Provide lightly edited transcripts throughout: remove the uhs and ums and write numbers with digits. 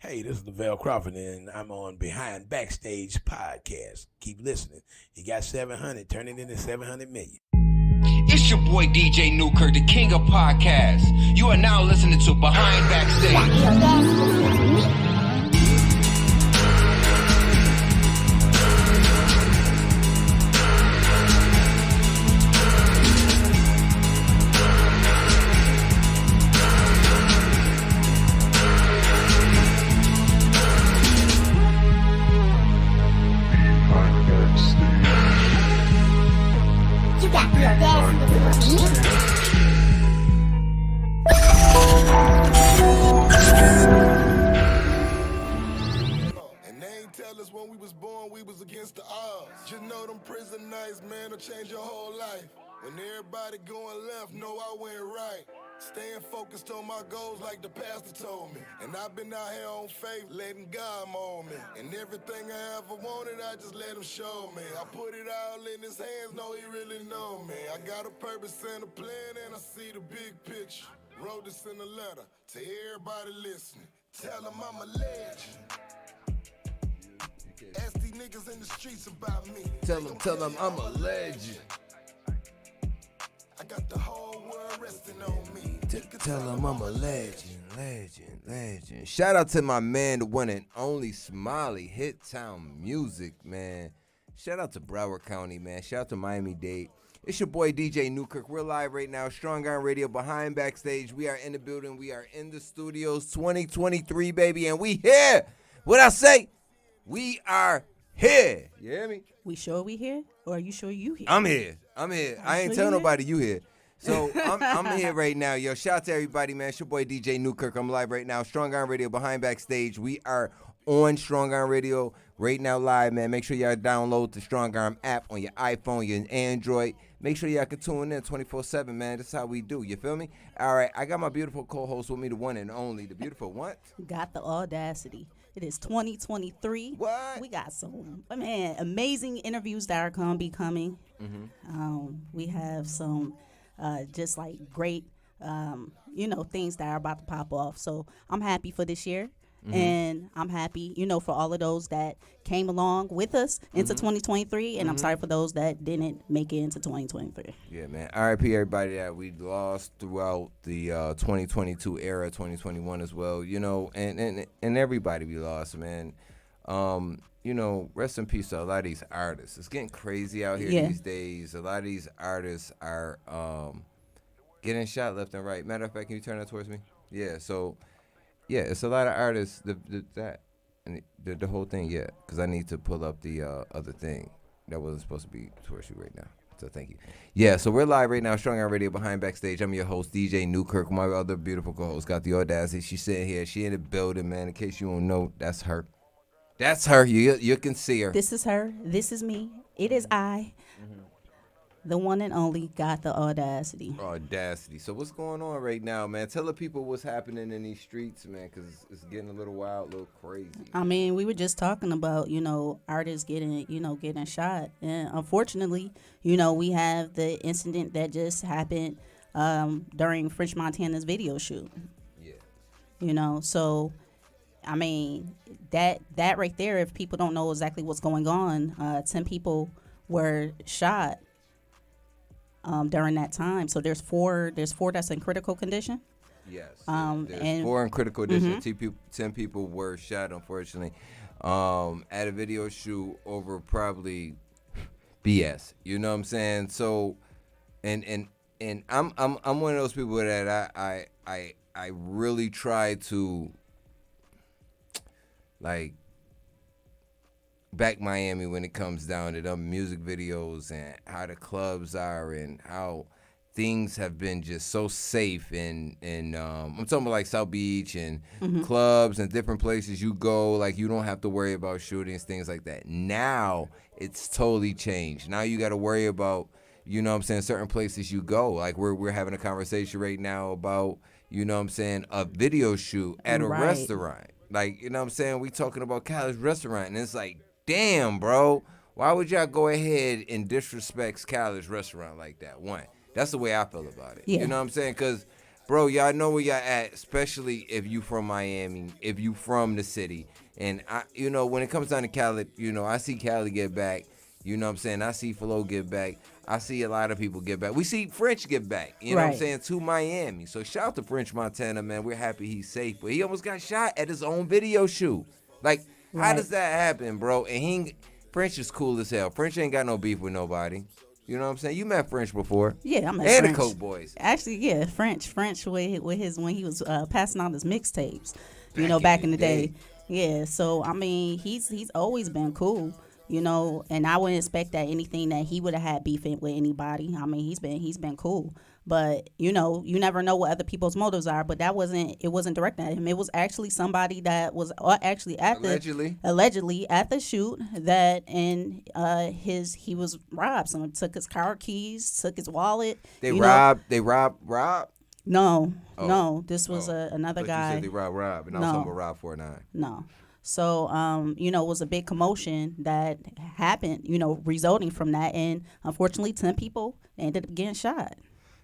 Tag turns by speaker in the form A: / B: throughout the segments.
A: Hey, this is Lavelle Crawford, and I'm on Behind Backstage Podcast. Keep listening. You got 700, turn it into 700 million.
B: It's your boy DJ Newkirk, the king of podcasts. You are now listening to Behind Backstage.
C: And they ain't tell us when we was born we was against the odds. Just know them prison nights, man, will change your whole life. When everybody going left, know I went right. Staying focused on my goals like the pastor told me. And I've been out here on faith, letting God mold me. And everything I ever wanted, I just let him show me. I put it all in his hands, know he really know me. I got a purpose and a plan, and I see the big picture. Wrote this in a letter to everybody listening. Tell them I'm a legend. Ask these niggas in the streets about me.
D: Tell them I'm a legend.
C: I got the whole world resting on me.
D: Tell them I'm a legend. Shout out to my man, the one and only Smiley, Hit Town Music, man. Shout out to Broward County, man. Shout out to Miami-Dade. It's your boy DJ Newkirk. We're live right now, Strong Arm Radio, Behind Backstage. We are in the building. We are in the studios, 2023, baby, and we here. What I say? We are here. You hear me?
E: We sure we here? Or are you sure you here?
D: I'm here. I ain't
E: sure
D: tell
E: you
D: nobody you here. So I'm here right now. Yo, shout out to everybody, man. It's your boy DJ Newkirk. I'm live right now. Strong Arm Radio, Behind Backstage. We are on Strong Arm Radio right now live, man. Make sure y'all download the Strong Arm app on your iPhone, your Android. Make sure y'all can tune in 24/7, man. That's how we do. You feel me? All right, I got my beautiful co-host with me, the one and only, the beautiful what?
E: Got the audacity. It is 2023.
D: What?
E: We got some, amazing interviews that are going to be coming.
D: Mm-hmm.
E: We have some just like great, things that are about to pop off. So I'm happy for this year. Mm-hmm. And I'm happy, for all of those that came along with us into 2023. And I'm sorry for those that didn't make it into 2023.
D: Yeah, man. RIP everybody that we lost throughout the 2022 era, 2021 as well, and everybody we lost, man. Rest in peace to a lot of these artists. It's getting crazy out here these days. A lot of these artists are getting shot left and right. Matter of fact, can you turn that towards me? Yeah, so... Yeah, it's a lot of artists, the whole thing, because I need to pull up the other thing that wasn't supposed to be towards you right now. So thank you. Yeah, so we're live right now, Strong Arm Radio, Behind Backstage. I'm your host, DJ Newkirk. My other beautiful co-host got the audacity. She's sitting here. She in the building, man. In case you don't know, that's her. That's her. You can see her.
E: This is her. This is me. It is I. The one and only got the audacity.
D: Audacity. So what's going on right now, man? Tell the people what's happening in these streets, man, because it's getting a little wild, a little crazy.
E: We were just talking about, artists getting shot. And unfortunately, we have the incident that just happened during French Montana's video shoot.
D: Yeah.
E: So, that right there, if people don't know exactly what's going on, 10 people were shot. During that time, so there's four that's in critical condition.
D: Yes,
E: and
D: 4 in critical condition. 10 people were shot, unfortunately, at a video shoot over probably BS. You know what I'm saying? So, and I'm one of those people that I really try to like back Miami when it comes down to them music videos and how the clubs are and how things have been just so safe and I'm talking about like South Beach and clubs and different places you go, like you don't have to worry about shootings, things like that. Now it's totally changed. Now you got to worry about, certain places you go. Like we're having a conversation right now about, a video shoot at a restaurant. Like, we talking about College Restaurant and it's like, damn, bro, why would y'all go ahead and disrespect Khaled's Restaurant like that? One, that's the way I feel about it.
E: Yeah.
D: You know what I'm saying? Because Bro, y'all know where y'all at, especially if you from Miami, if you from the city. And, when it comes down to Cali, I see Cali get back. You know what I'm saying? I see Flo get back. I see a lot of people get back. We see French get back, you know what I'm saying, to Miami. So shout out to French Montana, man. We're happy he's safe. But he almost got shot at his own video shoot. Like, how does that happen, bro? And French is cool as hell. French ain't got no beef with nobody. You know what I'm saying? You met French before.
E: Yeah, I met
D: French. And
E: the
D: Coke Boys.
E: Actually, yeah, French with his when he was passing out his mixtapes. Back in the day. Yeah, so I mean, he's always been cool. And I wouldn't expect that anything that he would have had beefing with anybody. I mean, he's been cool. But, you never know what other people's motives are. But it wasn't directed at him. It was actually somebody that was actually allegedly at the shoot that he was robbed. Someone took his car keys, took his wallet.
D: They robbed Rob?
E: No. This was another guy.
D: You said they robbed Rob, and I was talking about Rob49.
E: No. So, it was a big commotion that happened, resulting from that. And unfortunately, 10 people ended up getting shot.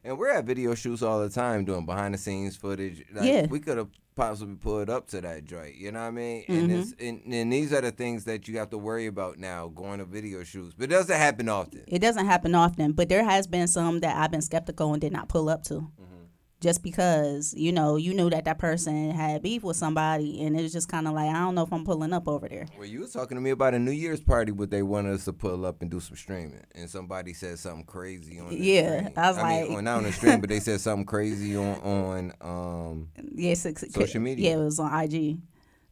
D: And we're at video shoots all the time doing behind-the-scenes footage. Like, we could have possibly pulled up to that joint, you know what I mean? And these are the things that you have to worry about now, going to video shoots. But it doesn't happen often.
E: It doesn't happen often, but there has been some that I've been skeptical and did not pull up to. Just because, you knew that person had beef with somebody, and it was just kind of like, I don't know if I'm pulling up over there.
D: Well, you was talking to me about a New Year's party where they wanted us to pull up and do some streaming, and somebody said something crazy on the stream.
E: I was like...
D: not on the stream, but they said something crazy on social media.
E: Yeah, it was on IG.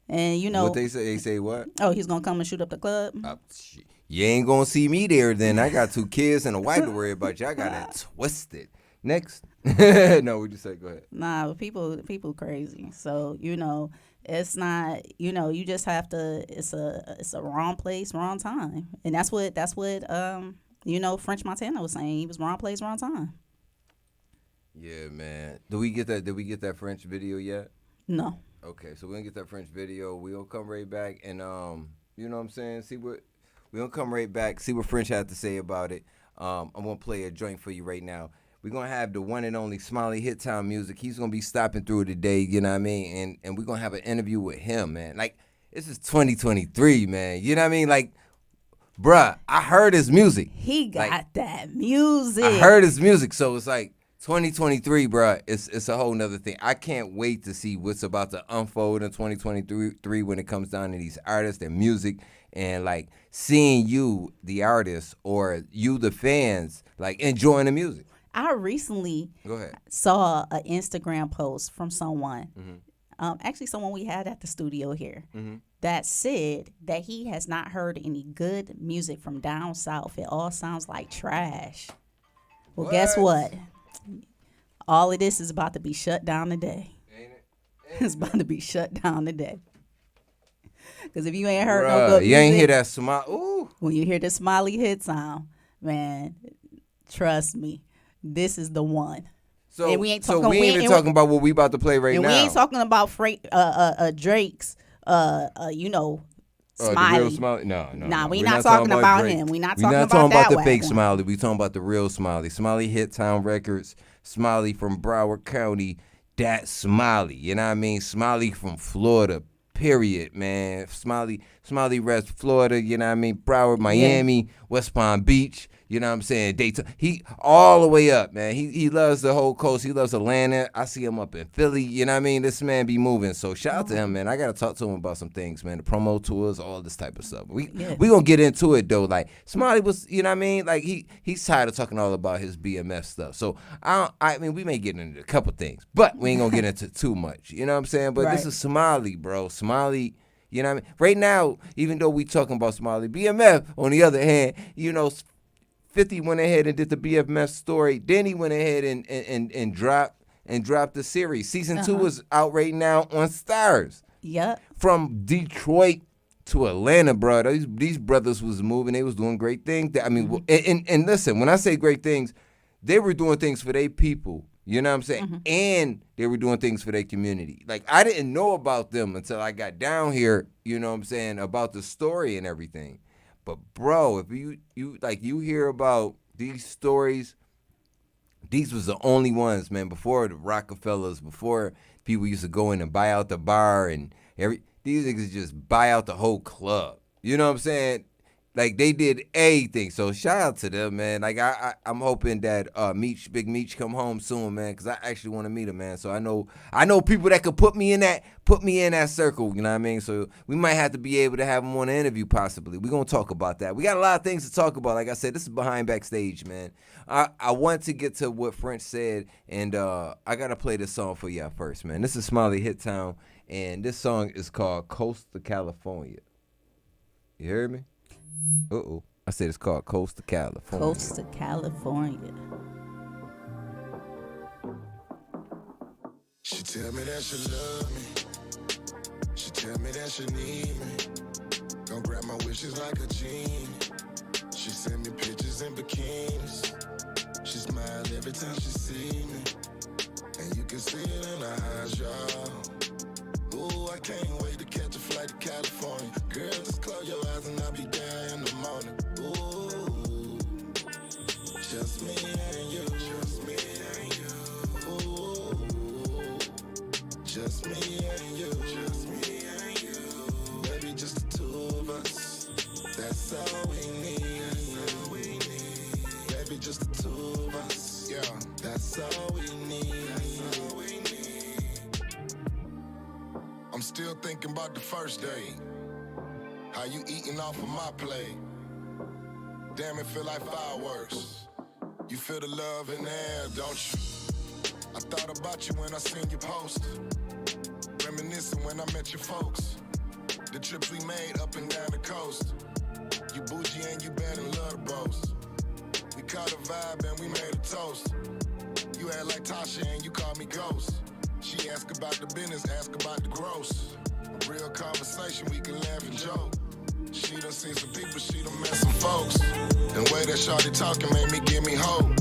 E: And,
D: What they say? They say what?
E: Oh, he's going to come and shoot up the club?
D: You ain't going to see me there then. I got 2 kids and a wife to worry about. Y'all got it twisted. Next. No, we just say go ahead.
E: Nah, but people crazy. So, it's not, you just have to, it's a wrong place, wrong time. And that's what French Montana was saying. He was wrong place, wrong time.
D: Yeah, man. Did we get that French video yet?
E: No.
D: Okay, so we're gonna get that French video. We'll come right back and you know what I'm saying? We're gonna come right back, see what French had to say about it. I'm gonna play a joint for you right now. We're going to have the one and only Smiley Hit Town Music. He's going to be stopping through today, you know what I mean? And we're going to have an interview with him, man. Like, this is 2023, man. You know what I mean? Like, bruh, I heard his music.
E: He got that music.
D: I heard his music. So it's like 2023, bruh, it's a whole nother thing. I can't wait to see what's about to unfold in 2023 when it comes down to these artists and music and, like, seeing you, the artist, or you, the fans, like, enjoying the music.
E: I recently saw an Instagram post from someone, actually someone we had at the studio here, that said that he has not heard any good music from down south. It all sounds like trash. Well, guess what? All of this is about to be shut down today. Ain't it? It's about to be shut down today. Because if you ain't heard no good music,
D: you ain't hear that Smiley. Ooh.
E: When you hear the Smiley hit sound, man, trust me. This is the one.
D: So and we ain't talking about what we about to play right now.
E: And we ain't talking about Drake's, Smiley.
D: The real Smiley? No.
E: Nah, we not talking about him. We not talking
D: about the fake Smiley. We talking about the real Smiley. Smiley Hit Town Records. Smiley from Broward County. That Smiley. You know what I mean? Smiley from Florida. Period, man. Smiley Rest, Florida. You know what I mean? Broward, Miami, West Palm Beach. You know what I'm saying? Daytona. He all the way up, man. He loves the whole coast. He loves Atlanta. I see him up in Philly. You know what I mean? This man be moving. So shout out to him, man. I got to talk to him about some things, man. The promo tours, all this type of stuff. We going to get into it, though. Like, Smiley was, you know what I mean? Like, he's tired of talking all about his BMF stuff. So, I mean, we may get into a couple things, but we ain't going to get into too much. You know what I'm saying? But This is Smiley, bro. Smiley, you know what I mean? Right now, even though we talking about Smiley, BMF, on the other hand, 50 went ahead and did the BMF story. Then he went ahead and dropped the series. Season 2 is out right now on Stars.
E: Yep.
D: From Detroit to Atlanta, bro. These brothers was moving. They was doing great things. I mean, and listen, when I say great things, they were doing things for their people. You know what I'm saying? And they were doing things for their community. Like, I didn't know about them until I got down here, you know what I'm saying, about the story and everything. But bro, if you hear about these stories, these was the only ones, man. Before the Rockefellers, before people used to go in and buy out the bar and these niggas just buy out the whole club. You know what I'm saying? Like, they did everything. So shout out to them, man. Like, I'm hoping that Big Meech come home soon, man, because I actually want to meet him, man. So I know people that could put me in that circle, you know what I mean? So we might have to be able to have him on an interview possibly. We're going to talk about that. We got a lot of things to talk about. Like I said, this is Behind Backstage, man. I want to get to what French said, and I got to play this song for y'all first, man. This is Smiley Hit Town, and this song is called Coast to California. You heard me? Uh-oh. I said it's called Coast to California.
E: Coast to California.
C: She tell me that she love me. She tell me that she need me. Don't grab my wishes like a genie. She send me pictures in bikinis. She smile every time she see me. And you can see it in her eyes, y'all. Ooh, I can't wait to catch a flight to California. Girl, just close your eyes and I'll be there in the morning. Ooh, just me and you. Just me and you. Ooh, just me and you. Just me and you. Baby, just the two of us. That's all we need. That's all we need. Baby, just the two of us. Yeah, that's all we need. That's all we need. I'm still thinking about the first day. How you eating off of my plate. Damn, it feel like fireworks. You feel the love in the air, don't you? I thought about you when I seen you post. Reminiscing when I met your folks. The trips we made up and down the coast. You bougie and you bad and love to boast. We caught a vibe and we made a toast. You act like Tasha and you called me Ghost. She ask about the business, ask about the gross. A real conversation, we can laugh and joke. She done seen some people, she done met some folks. The way that shawty talking made me give me hope.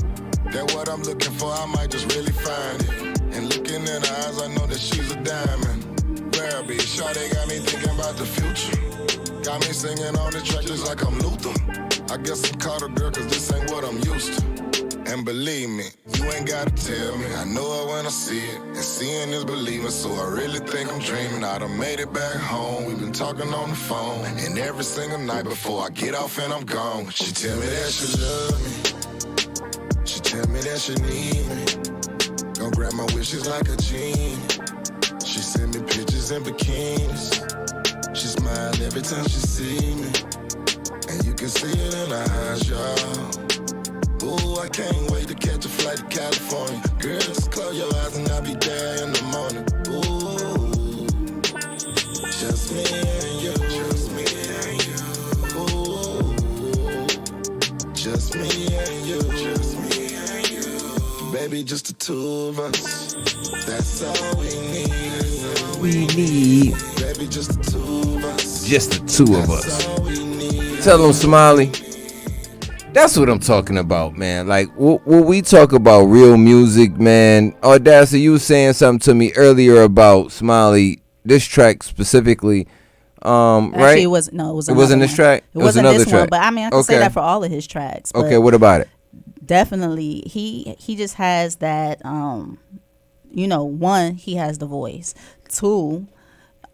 C: That what I'm looking for, I might just really find it. And looking in her eyes, I know that she's a diamond. Rare bitch, shawty got me thinking about the future. Got me singing on the track just like I'm Luther. I guess I'm caught a girl, cause this ain't what I'm used to. And believe me, you ain't gotta tell me. I know it when I see it. And seeing is believing, so I really think I'm dreaming. I done made it back home. We've been talking on the phone. And every single night before I get off and I'm gone. She tell me that she love me. She tell me that she need me. Gon' grab my wishes like a genie. She send me pictures in bikinis. She smile every time she see me. And you can see it in her eyes, y'all. Ooh, I can't wait to catch a flight to California. Girl, just close your eyes and I'll be there in the morning. Ooh, just me and you. Just me and you. Ooh, just me and you. Just me and you. Baby, just the two of us. That's all we need.
D: We need
C: Baby, just the two of us.
D: just the two of us.
C: That's all we need.
D: Tell them, Smiley. That's what I'm talking about, man. Like, when we talk about real music, man, Audacity, you was saying something to me earlier about Smiley, this track specifically, right?
E: Actually, it wasn't
D: this track?
E: It wasn't
D: another
E: this
D: track.
E: one, but I mean, I can say that for all of his tracks. But
D: okay, what about it?
E: definitely, he just has that, one, he has the voice. Two,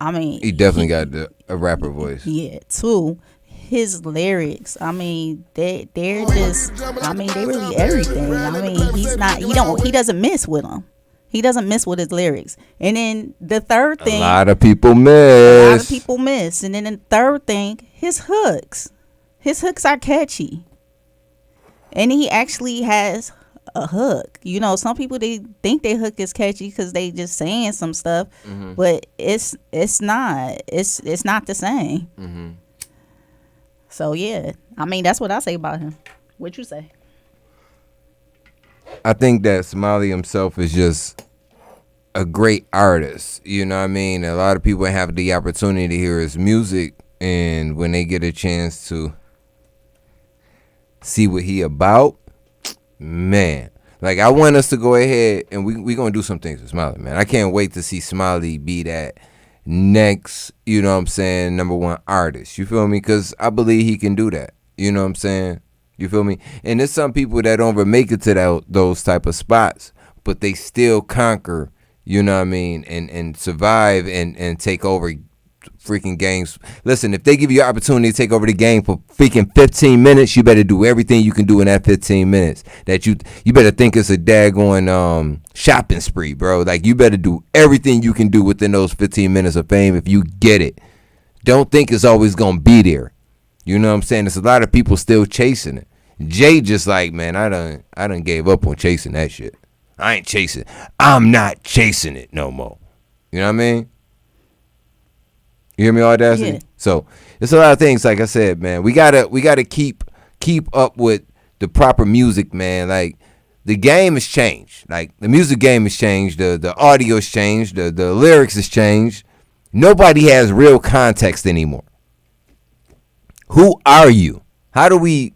E: I mean.
D: He definitely got a rapper voice.
E: Yeah, two. His lyrics, I mean, they're just, I mean, they really everything. I mean, he doesn't miss with them. He doesn't miss with his lyrics. And then the third thing,
D: A lot of people miss.
E: And then the third thing, his hooks. His hooks are catchy. And he actually has a hook. You know, some people, they think their hook is catchy because they just saying some stuff, but it's not. It's not the same.
D: Mm-hmm.
E: So yeah, I mean, that's what I say about him. What you say?
D: I think that Smiley himself is just a great artist. You know what I mean? A lot of people have the opportunity to hear his music, and when they get a chance to see what he about, man. Like, I want us to go ahead and we gonna do some things with Smiley, man. I can't wait to see Smiley be that next, #1 artist. You feel me? Because I believe he can do that. You know what I'm saying? You feel me? And there's some people that don't ever make it to those type of spots, but they still conquer, you know what I mean, and survive and take over freaking games. Listen, if they give you an opportunity to take over the game for freaking 15 minutes, you better do everything you can do in that 15 minutes. That you better think it's a daggone shopping spree, bro. Like, you better do everything you can do within those 15 minutes of fame if you get it. Don't think it's always gonna be there. You know what I'm saying? There's a lot of people still chasing it. Jay just like, man, I done gave up on chasing that shit. I ain't chasing. I'm not chasing it no more. You know what I mean? You hear me, Audacity?
E: Yeah.
D: So it's a lot of things. Like I said, man, we gotta keep up with the proper music, man. Like, the game has changed. Like, the music game has changed. The audio has changed. The lyrics has changed. Nobody has real context anymore. Who are you? How do we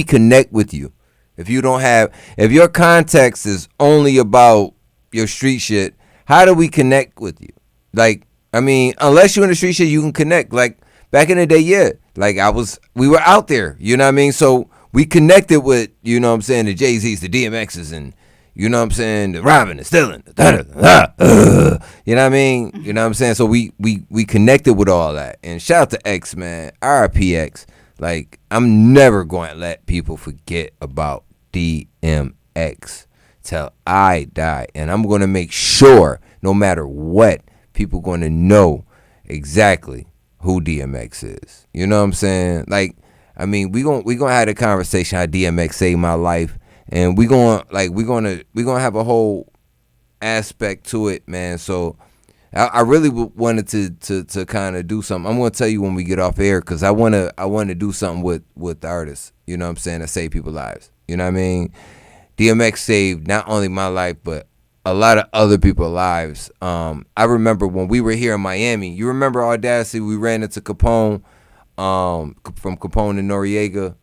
D: connect with you? If your context is only about your street shit, how do we connect with you? Like, I mean, unless you're in the street shit, you can connect. Like, back in the day, yeah. Like, we were out there, you know what I mean? So we connected with, you know what I'm saying, the Jay-Z's, the DMX's, and, you know what I'm saying, the robbing, the stealing, you know what I mean? You know what I'm saying? So we connected with all that. And shout out to X, man. RIP-X. Like, I'm never going to let people forget about DMX till I die. And I'm going to make sure, no matter what, people going to know exactly who DMX is. You know what I'm saying? Like, I mean, we gonna have a conversation how DMX saved my life. And we're gonna have a whole aspect to it, man. So I really wanted to kind of do something. I'm gonna tell you when we get off air, because I wanna do something with artists. You know what I'm saying? That save people's lives. You know what I mean? DMX saved not only my life, but a lot of other people's lives. I remember when we were here in Miami. You remember Audacity? We ran into Capone, from Capone to Noriega.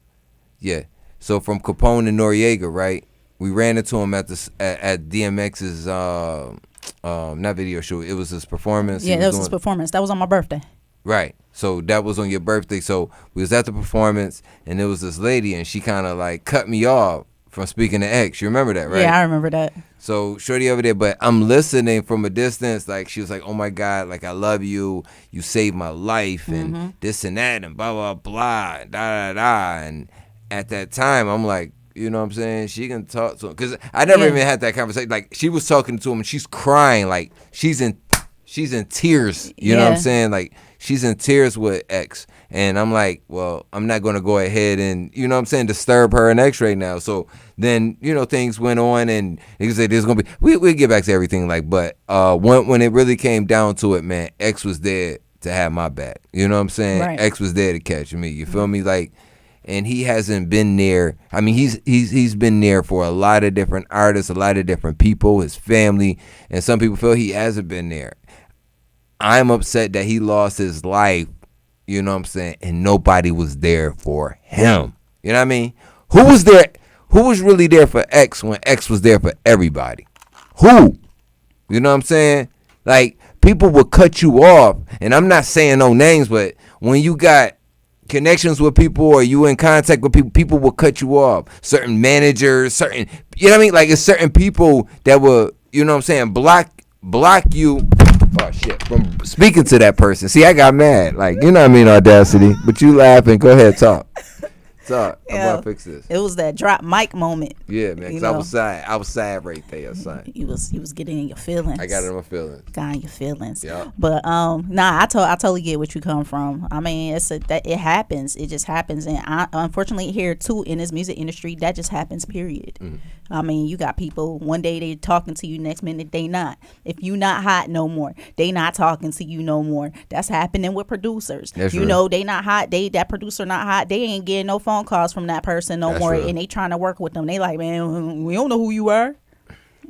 D: Yeah. So from Capone to Noriega, right? We ran into him at DMX's not video shoot. It was his performance.
E: Yeah, that was his performance. That was on my birthday.
D: Right. So that was on your birthday. So we was at the performance, and there was this lady, and she kind of like cut me off from speaking to X. You remember that, right?
E: Yeah, I remember that.
D: So shorty over there, but I'm listening from a distance. Like, she was like, "Oh my God, like, I love you. You saved my life, and this and that, and blah blah blah, and da da da." And at that time, I'm like, you know what I'm saying? She can talk to him, because I never even had that conversation. Like, she was talking to him, and she's crying, like she's in tears. You know what I'm saying? Like, she's in tears with X. And I'm like, well, I'm not going to go ahead and, you know what I'm saying, disturb her and X right now. So then, you know, things went on, and he said there's going to be, we'll get back to everything, like, but when it really came down to it, man, X was there to have my back. You know what I'm saying?
E: Right.
D: X was there to catch me. You feel me? Like, and he hasn't been there. I mean, he's been there for a lot of different artists, a lot of different people, his family, and some people feel he hasn't been there. I'm upset that he lost his life, you know what I'm saying, and nobody was there for him. You know what I mean? Who was there? Who was really there for X when X was there for everybody? Who? You know what I'm saying? Like, people would cut you off, and I'm not saying no names, but when you got connections with people or you in contact with people, people will cut you off. Certain managers, certain, you know what I mean? Like, it's certain people that will, you know what I'm saying, block you. Oh shit! From speaking to that person. See, I got mad. Like, you know what I mean, Audacity. But you laughing. Go ahead, talk. I'm gonna fix this.
E: It was that drop mic moment.
D: Yeah, man. Cause I was sad right there, son.
E: You was getting in your feelings.
D: I got in my feelings.
E: Got in your feelings.
D: Yeah.
E: But I totally get what you come from. I mean, it happens. It just happens, and unfortunately here too in this music industry, that just happens. Period. Mm-hmm. I mean, you got people, one day they talking to you, next minute they not. If you not hot no more, they not talking to you no more. That's happening with producers.
D: That's
E: you
D: real.
E: know, they not hot. That producer not hot. They ain't getting no phone calls from that person no
D: That's
E: more,
D: real.
E: and they trying to work with them. They like, man, we don't know who you are.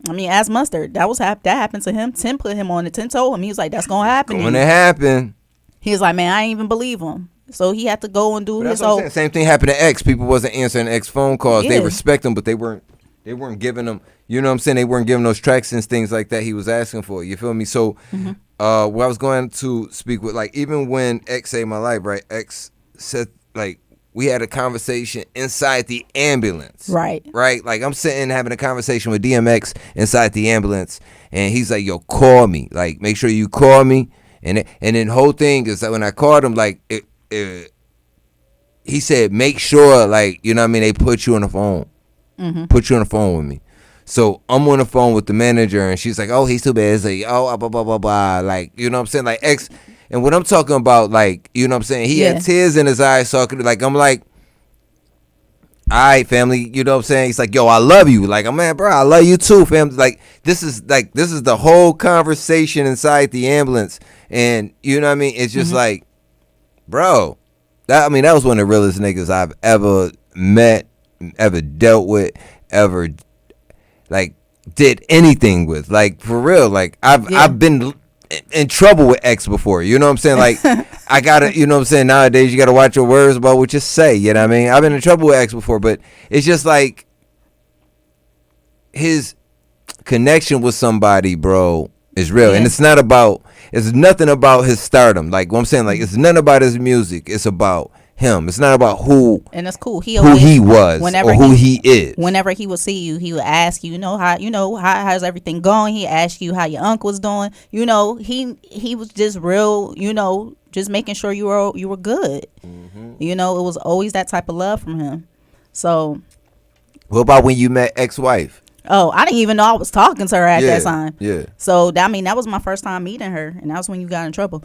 E: I mean, as Mustard, that happened to him. Tim put him on it. Tim told him, he was like, that's gonna happen.
D: Going to happen.
E: He was like, man, I ain't even believe him. So he had to go and do his whole.
D: Same thing happened to X. People wasn't answering X phone calls.
E: Yeah.
D: They respect him, but they weren't giving them, you know what I'm saying? They weren't giving those tracks and things like that he was asking for. You feel me? So what I was going to speak with, like, even when X saved my life, right? X said, like, we had a conversation inside the ambulance.
E: Right.
D: Right? Like, I'm sitting having a conversation with DMX inside the ambulance, and he's like, yo, call me. Like, make sure you call me. And then the whole thing is that when I called him, like, he said, make sure, like, you know what I mean, they put you on the phone. Put you on the phone with me. So I'm on the phone with the manager, and she's like, oh, he's too bad. It's like, oh, blah, blah, blah, blah. Like, you know what I'm saying? Like, X. And what I'm talking about, like, you know what I'm saying? He had tears in his eyes talking. Like, I'm like, all right, family. You know what I'm saying? He's like, yo, I love you. Like, I'm man, bro, I love you too, family. Like, this is the whole conversation inside the ambulance. And, you know what I mean? It's just like, bro, that was one of the realest niggas I've ever met, ever dealt with, ever, like, did anything with. Like, for real. Like, I've been in trouble with X before, you know what I'm saying? Like, I gotta, you know what I'm saying? Nowadays, you gotta watch your words about what you say, you know what I mean? I've been in trouble with X before, but it's just like his connection with somebody, bro, is real. And it's nothing about his stardom. Like, what I'm saying, like, it's nothing about his music. It's about him. It's not about who.
E: And that's cool.
D: Who he was or who he is.
E: Whenever he would see you, he would ask you, how's everything going? He asked you how your uncle's doing. You know, he was just real, just making sure you were good. You know, it was always that type of love from him. So,
D: what about when you met ex-wife?
E: Oh, I didn't even know I was talking to her at that time.
D: Yeah.
E: So, that was my first time meeting her, and that was when you got in trouble.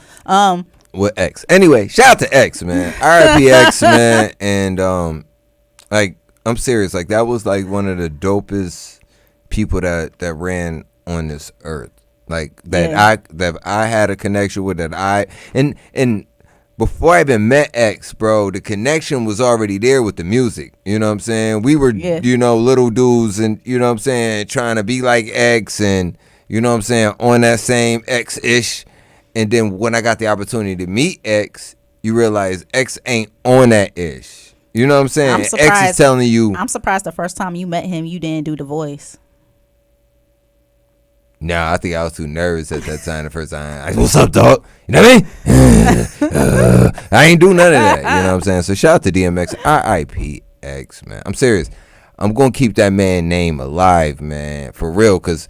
D: With X. Anyway, shout out to X, man. R.I.P. X, man. And like, I'm serious. Like, that was like one of the dopest people that ran on this earth. Like, that I had a connection with, and before I even met X, bro, the connection was already there with the music. You know what I'm saying? We were, little dudes, and you know what I'm saying, trying to be like X, and you know what I'm saying, on that same X-ish. And then when I got the opportunity to meet X, you realize X ain't on that ish. You know what I'm saying? X is telling you.
E: I'm surprised the first time you met him, you didn't do the voice.
D: Nah, I think I was too nervous at that time. The first time, what's up, dog? You know what I mean? I ain't do none of that. You know what I'm saying? So shout out to DMX, R.I.P. X, man. I'm serious. I'm gonna keep that man name alive, man, for real, because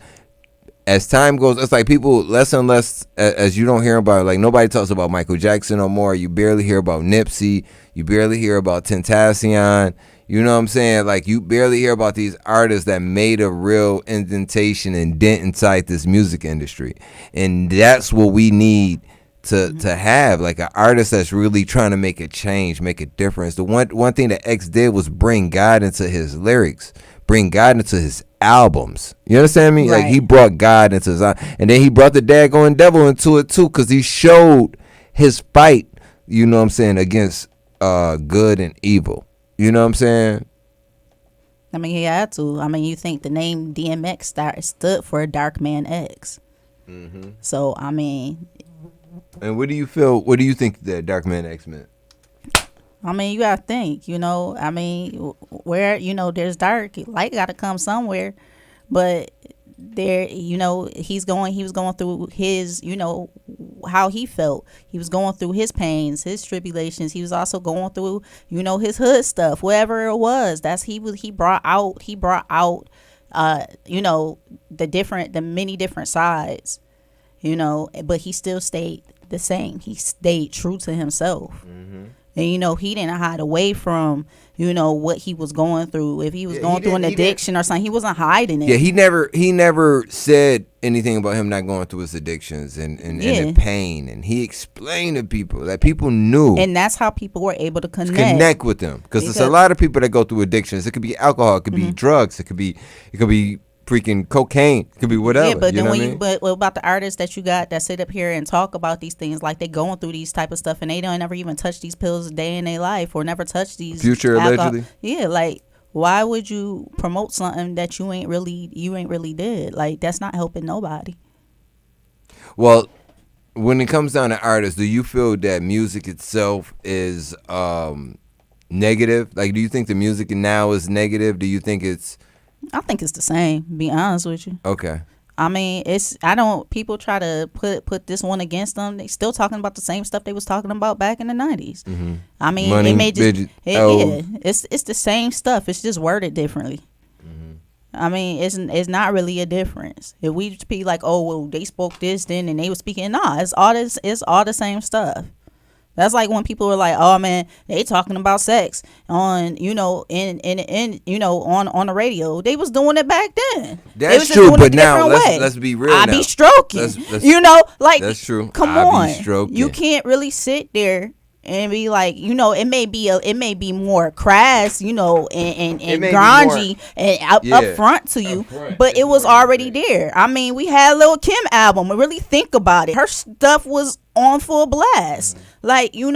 D: as time goes, it's like people less and less, as you don't hear about, like, nobody talks about Michael Jackson no more. You barely hear about Nipsey. You barely hear about Tentacion. You know what I'm saying? Like, you barely hear about these artists that made a real indentation and dent inside this music industry. And that's what we need to have, like, an artist that's really trying to make a change, make a difference. The one thing that X did was bring God into his lyrics, bring God into his albums. You understand me? Right. Like, he brought God into his, and then he brought the daggone devil into it too, because he showed his fight, you know what I'm saying, against good and evil. You know what I'm saying?
E: I mean, he had to. I mean, you think the name DMX stood for Dark Man X. So, I mean.
D: And what do you think that Dark Man X meant?
E: I mean, you gotta think, I mean, where, there's dark, light gotta come somewhere. But there, he was going through his, how he felt. He was going through his pains, his tribulations. He was also going through, his hood stuff, whatever it was. He brought out, the many different sides, but he still stayed the same. He stayed true to himself. And, he didn't hide away from, what he was going through. If he was going through an addiction or something, he wasn't hiding it.
D: Yeah, he never said anything about him not going through his addictions and the pain. And he explained to people that people knew.
E: And that's how people were able to connect
D: with him. Because there's a lot of people that go through addictions. It could be alcohol. It could be drugs. It could be freaking cocaine. It could be whatever.
E: Yeah, but
D: then
E: but what about the artists that you got that sit up here and talk about these things, like they going through these type of stuff and they don't ever even touch these pills a day in their life or never touch these
D: Future
E: alcohol.
D: Allegedly?
E: Yeah, like, why would you promote something that you ain't really did? Like, that's not helping nobody.
D: Well, when it comes down to artists, do you feel that music itself is negative? Like, do you think the music now is negative? Do you think it's...
E: I think it's the same, to be honest with you.
D: Okay.
E: I mean, people try to put this one against them. They still talking about the same stuff they was talking about back in the 90s. I mean,
D: Money,
E: it may just,
D: bitches,
E: it's the same stuff. It's just worded differently. I mean, it's not really a difference. If we be like, oh, well, they spoke this then and they were speaking, nah, it's all the same stuff. That's like when people were like, oh man, they talking about sex on, in on the radio. They was doing it back then.
D: That's true, but now let's be real.
E: I be stroking.
D: That's true.
E: Come on, you can't really sit there and be like, it may be more crass, and grungy and up front to you, but it was already there. I mean, we had Lil' Kim album. Really think about it. Her stuff was on full blast. Like, you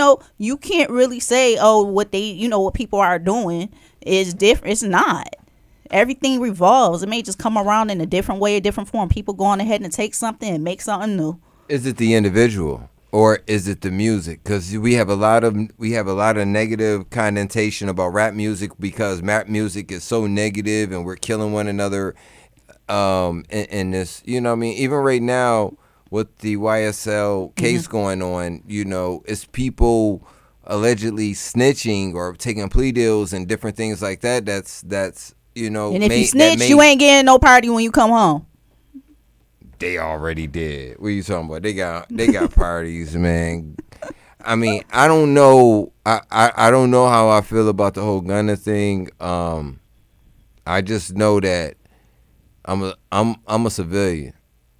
E: can't really say, oh, what people are doing is different. It's not. Everything revolves. It may just come around in a different way, a different form. People go on ahead and take something and make something new.
D: Is it the individual? Or is it the music? Because we have a lot of negative connotation about rap music because rap music is so negative and we're killing one another. In this, what I mean? Even right now with the YSL case going on, it's people allegedly snitching or taking plea deals and different things like that. That's
E: And if you snitch, you ain't getting no party when you come home.
D: They already did. What are you talking about? They got parties, man. I mean, I don't know. I don't know how I feel about the whole Gunna thing. I just know that I'm a civilian.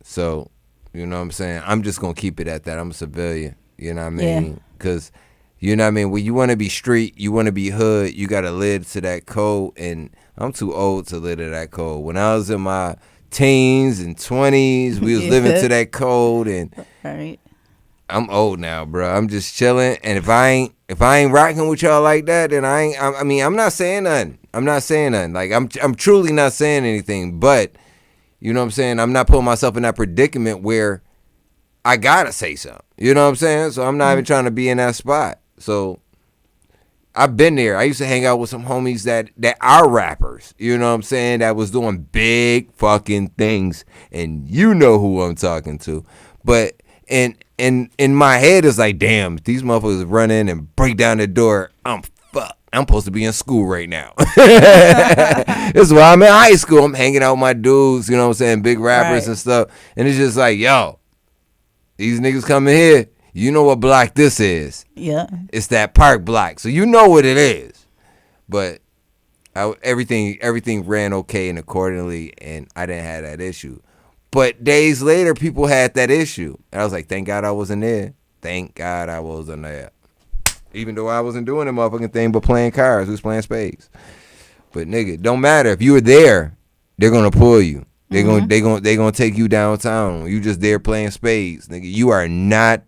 D: So, you know what I'm saying? I'm just gonna keep it at that. I'm a civilian. You know what I mean? Because you know what I mean. When you want to be street, you want to be hood. You gotta live to that code. And I'm too old to live to that code. When I was in my teens and 20s, we was living to that code, and I'm old now, bro. I'm just chilling, and if I ain't rocking with y'all like that, then I'm not saying nothing. Like I'm truly not saying anything, but you know what I'm saying? I'm not putting myself in that predicament where I gotta say something. You know what I'm saying? So I'm not even trying to be in that spot. So I've been there. I used to hang out with some homies that are rappers, you know what I'm saying, that was doing big fucking things, and you know who I'm talking to. But in my head, it's like, damn, if these motherfuckers run in and break down the door, I'm fucked. I'm supposed to be in school right now. This is why I'm in high school. I'm hanging out with my dudes, you know what I'm saying, big rappers and stuff. And it's just like, yo, these niggas coming here. You know what block this is. Yeah. It's that Park block. So you know what it is. But everything ran okay and accordingly, and I didn't have that issue. But days later, people had that issue. And I was like, thank God I wasn't there. Thank God I wasn't there. Even though I wasn't doing the motherfucking thing but playing cards. We was playing spades. But nigga, don't matter. If you were there, they're going to pull you. They're gonna take you downtown. You just there playing spades. Nigga, you are not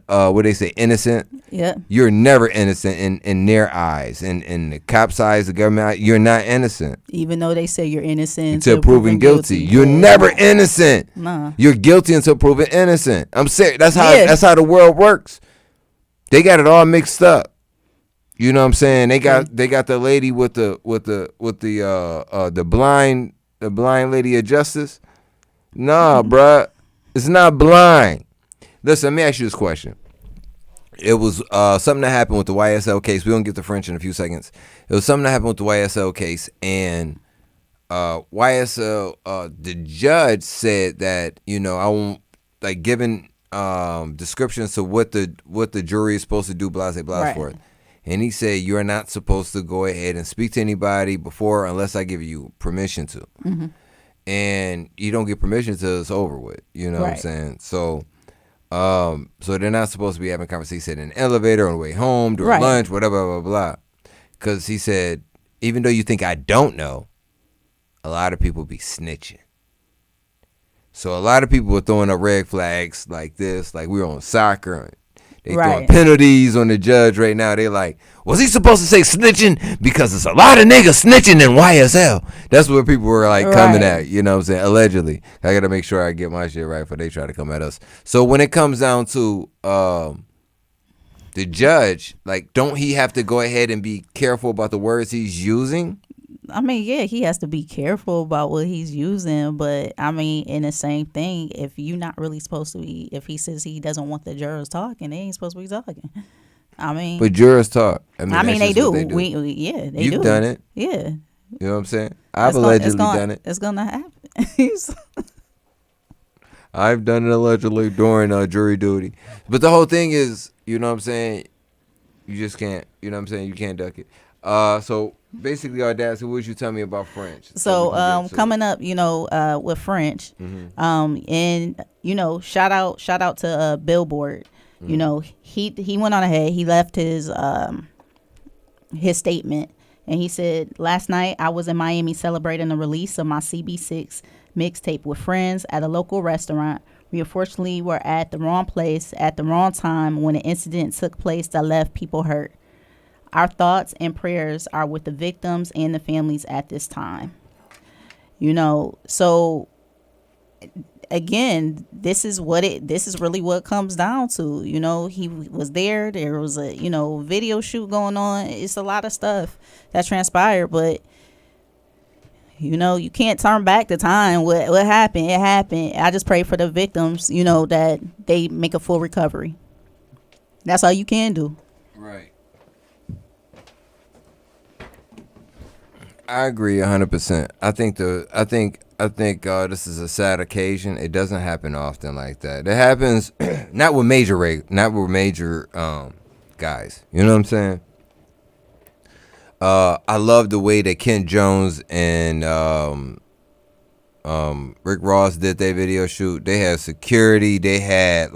D: what they say, innocent. Yeah. You're never innocent in their eyes. In the cops' eyes, the government eyes, you're not innocent.
E: Even though they say you're innocent
D: until proven guilty. You're never innocent. Nah. You're guilty until proven innocent. I'm serious. That's how the world works. They got it all mixed up. You know what I'm saying? They got the lady with the blind lady of justice. Nah, bruh. It's not blind. Listen, let me ask you this question. It was something that happened with the YSL case. We're going to get to French in a few seconds. It was something that happened with the YSL case, and YSL, the judge said that, I won't, like, giving descriptions to what the jury is supposed to do, blah, blah, blah, forth. And he said, you're not supposed to go ahead and speak to anybody before unless I give you permission to. Mm-hmm. And you don't get permission till it's over with. You know what I'm saying? So they're not supposed to be having conversations in an elevator on the way home, during lunch, whatever, blah, blah, blah. Because he said, even though you think I don't know, a lot of people be snitching. So a lot of people were throwing up red flags like this, like we were on soccer. They throwing penalties on the judge right now. They like, was he supposed to say snitching? Because there's a lot of niggas snitching in YSL. That's what people were like coming at, you know what I'm saying? Allegedly. I got to make sure I get my shit right before they try to come at us. So when it comes down to the judge, like, don't he have to go ahead and be careful about the words he's using?
E: I mean, yeah, he has to be careful about what he's using, but I mean, in the same thing, if you're not really supposed to be, if he says he doesn't want the jurors talking, they ain't supposed to be talking. I mean,
D: But jurors talk. I mean,
E: they
D: that's just
E: do.
D: what they do.
E: They do.
D: You've done it.
E: Yeah,
D: You know what I'm saying? I've allegedly done it.
E: It's gonna happen.
D: I've done it allegedly during jury duty. But the whole thing is, you know what I'm saying? You just can't, you know what I'm saying? You can't duck it. So basically, Audacity, what would you tell me about French?
E: So coming up, with French, and shout out to Billboard. You know, he went on ahead. He left his statement, and he said, "Last night I was in Miami celebrating the release of my CB6 mixtape with friends at a local restaurant. We unfortunately were at the wrong place at the wrong time when an incident took place that left people hurt. Our thoughts and prayers are with the victims and the families at this time." So again, this is really what it comes down to. He was there. There was a, video shoot going on. It's a lot of stuff that transpired, but you can't turn back the time. What happened, it happened. I just pray for the victims, that they make a full recovery. That's all you can do.
D: Right. I agree 100%. I think this is a sad occasion. It doesn't happen often like that. It happens not with major guys. You know what I'm saying? I love the way that Ken Jones and Rick Ross did their video shoot. They had security. They had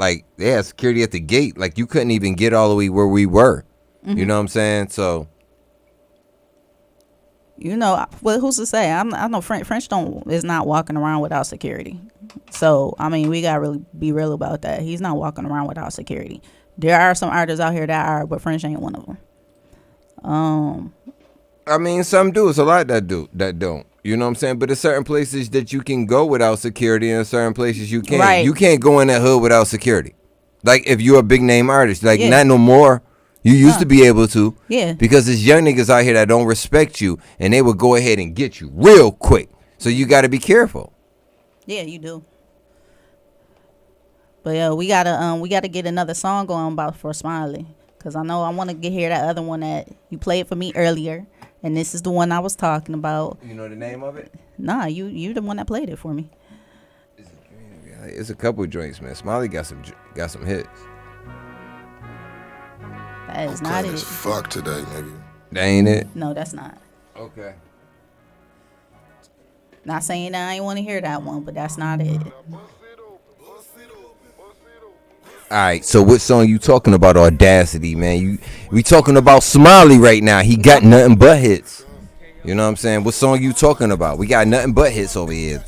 D: security at the gate. Like, you couldn't even get all the way where we were. Mm-hmm. You know what I'm saying? So,
E: well, who's to say? I know French is not walking around without security. So, I mean, we gotta really be real about that. He's not walking around without security. There are some artists out here that are, but French ain't one of them.
D: I mean, some do. It's a lot that don't. You know what I'm saying? But there's certain places that you can go without security, and certain places you can't. Right. You can't go in that hood without security. Like, if you're a big name artist, not no more. You used to be able to. Yeah. Because there's young niggas out here that don't respect you, and they will go ahead and get you real quick. So you got to be careful.
E: Yeah, you do. But yeah, we gotta get another song going for Smiley, cause I know I want to hear that other one that you played for me earlier, and this is the one I was talking about.
D: You know the name of it?
E: Nah, you the one that played it for me.
D: It's a couple of joints, man. Smiley got some hits.
E: That is not it.
C: Fuck today, nigga.
D: That ain't it?
E: No, that's not.
D: Okay.
E: Not saying that I ain't want to hear that one, but that's not it.
D: All right, so what song you talking about, Audacity, man? We talking about Smiley right now. He got nothing but hits. You know what I'm saying? What song you talking about? We got nothing but hits over here.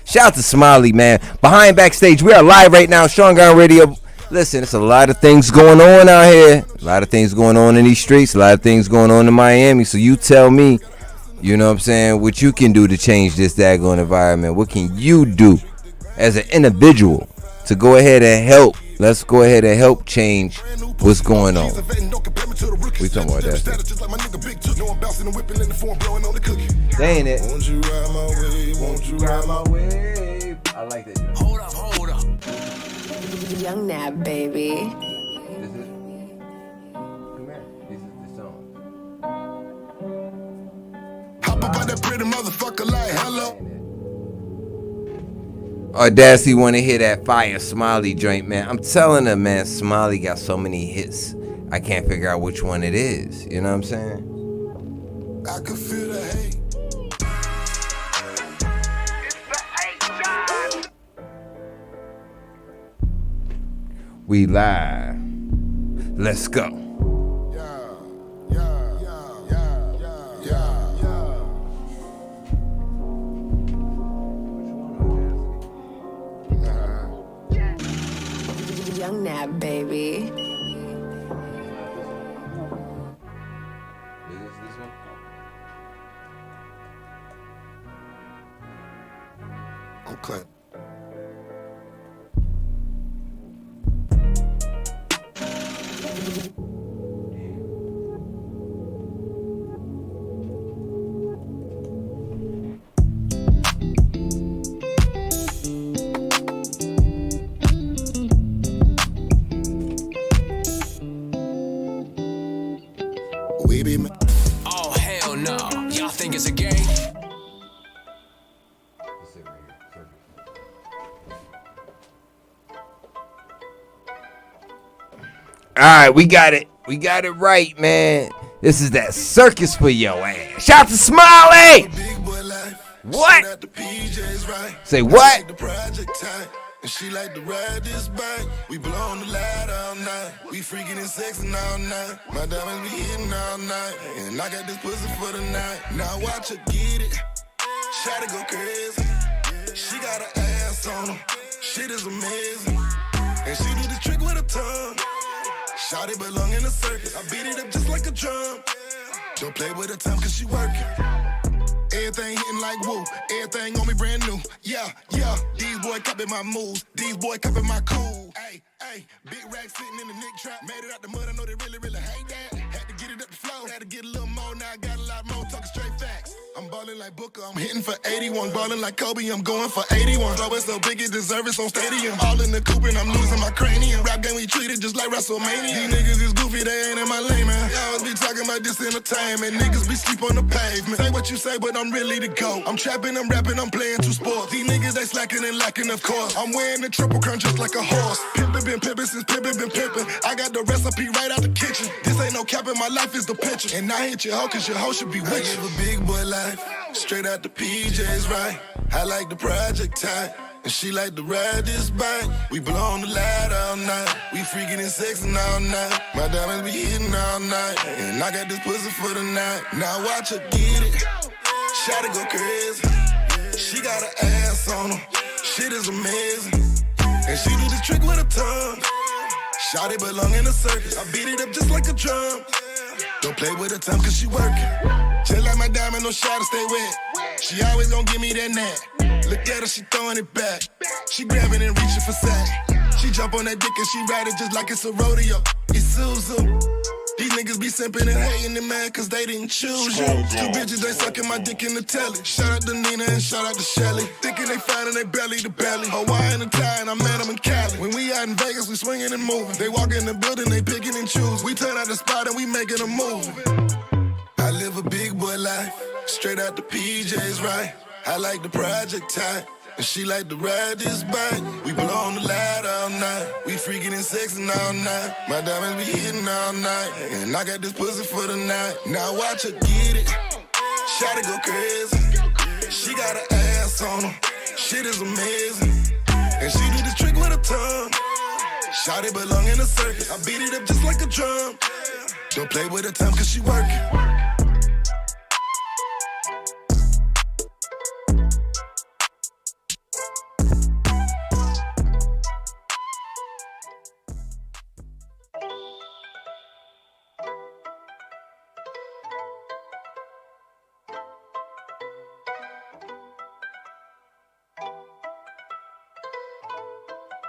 D: Shout out to Smiley, man. Behind Backstage, we are live right now, Sean Gunn Radio. Listen, it's a lot of things going on out here. A lot of things going on in these streets. A lot of things going on in Miami. So you tell me, you know what I'm saying, what you can do to change this daggone environment. What can you do as an individual to go ahead and help? Let's go ahead and help change what's going on. We talking about that. Ain't it? Won't you ride my wave? Won't you ride my wave? I like that. Hold up.
F: Young Nab, baby.
D: This is the song.
C: Hop up on that pretty motherfucker like hello.
D: Audacity want to hear that fire Smiley joint, man. I'm telling her, man, Smiley got so many hits. I can't figure out which one it is. You know what I'm saying?
C: I can feel the hate.
D: We live. Let's go.
F: Young Nab, baby.
D: Is this one?
C: Okay.
D: All right, we got it. We got it right, man. This is that circus for your ass. Shout out to Smiley. What? Say what?
C: And she like to ride this bike. We blow on the light all night. We freaking and sexing all night. My diamonds be hitting all night. And I got this pussy for the night. Now watch her get it. Shawty go crazy. She got her ass on her. Shit is amazing. And she do the trick with her tongue. Shawty belong in the circus. I beat it up just like a drum. Don't play with her time cause she working. Everything hitting like woo. Everything on me brand new. Yeah, yeah. These boys copy my moves. These boys copy my cool. Hey, hey. Big rack sitting in the Nick trap. Made it out the mud. I know they really, really hate that. Had to get it up the flow. Had to get a little more. Now I got a lot more. Talking straight facts. I'm ballin' like Booker. I'm hitting for 81. Ballin' like Kobe. I'm going for 81. Flow is so big it deserves on stadium. All in the coupe and I'm losing my cranium. Rap game we treated just like WrestleMania. These niggas is goofy. They ain't in my lane, man. Y'all be talking about this entertainment. Niggas be sleep on the pavement. Say what you say, but I'm really the GOAT. I'm trapping, I'm rapping, I'm playing two sports. These niggas, they slacking and lacking, of course. I'm wearing the triple crown just like a horse. Pimpin' been pimpin' since pimpin' been pimpin'. I got the recipe right out the kitchen. This ain't no capping, my life is the picture. And I hit your hoe cause your hoe should be with you. I live a big boy life, straight out the PJs, right? I like the project type. And she like to ride this bike. We blow on the light all night. We freaking and sexing all night. My diamonds be hitting all night. And I got this pussy for the night. Now watch her get it. Shawty go crazy. She got her ass on her. Shit is amazing. And she do the trick with her tongue. Shawty belong in the circus. I beat it up just like a drum. Don't play with her time cause she working. Just like my diamond, no shawty stay wet. She always gon' give me that net. Look at her, she throwing it back. She grabbing and reaching for sack. She jump on that dick and she ride it just like it's a rodeo. It's Suzu. These niggas be simping and hating and mad cause they didn't choose you. Two bitches, they sucking my dick in the telly. Shout out to Nina and shout out to Shelly. Thinking they finding they belly to belly. Hawaiian and Thai and I met them in Cali. When we out in Vegas, we swinging and moving. They walk in the building, they picking and choose. We turn out the spot and we making a move. I live a big boy life, straight out the PJs, right? I like the project type. And she like to ride this bike. We blow on the light all night. We freaking and sexing all night. My diamonds be hitting all night. And I got this pussy for the night. Now watch her get it. Shawty go crazy. She got her ass on her. Shit is amazing. And she do the trick with her tongue. Shawty belong in the circus. I beat it up just like a drum. Don't play with her time cause she working.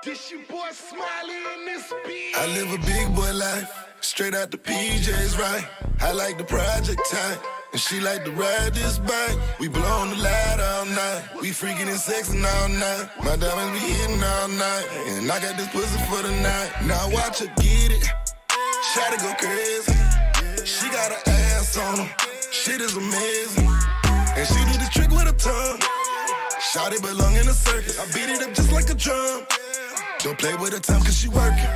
C: This your boy Smiley in this beat. I live a big boy life, straight out the PJs, right? I like the project type, and she like to ride this bike. We blow on the light all night. We freaking and sexing all night. My diamonds be hitting all night. And I got this pussy for the night. Now watch her get it. Shawty go crazy. She got her ass on her. Shit is amazing. And she do the trick with her tongue. Shawty belong in the circus. I beat it up just like a drum. Don't play with her time cause she working.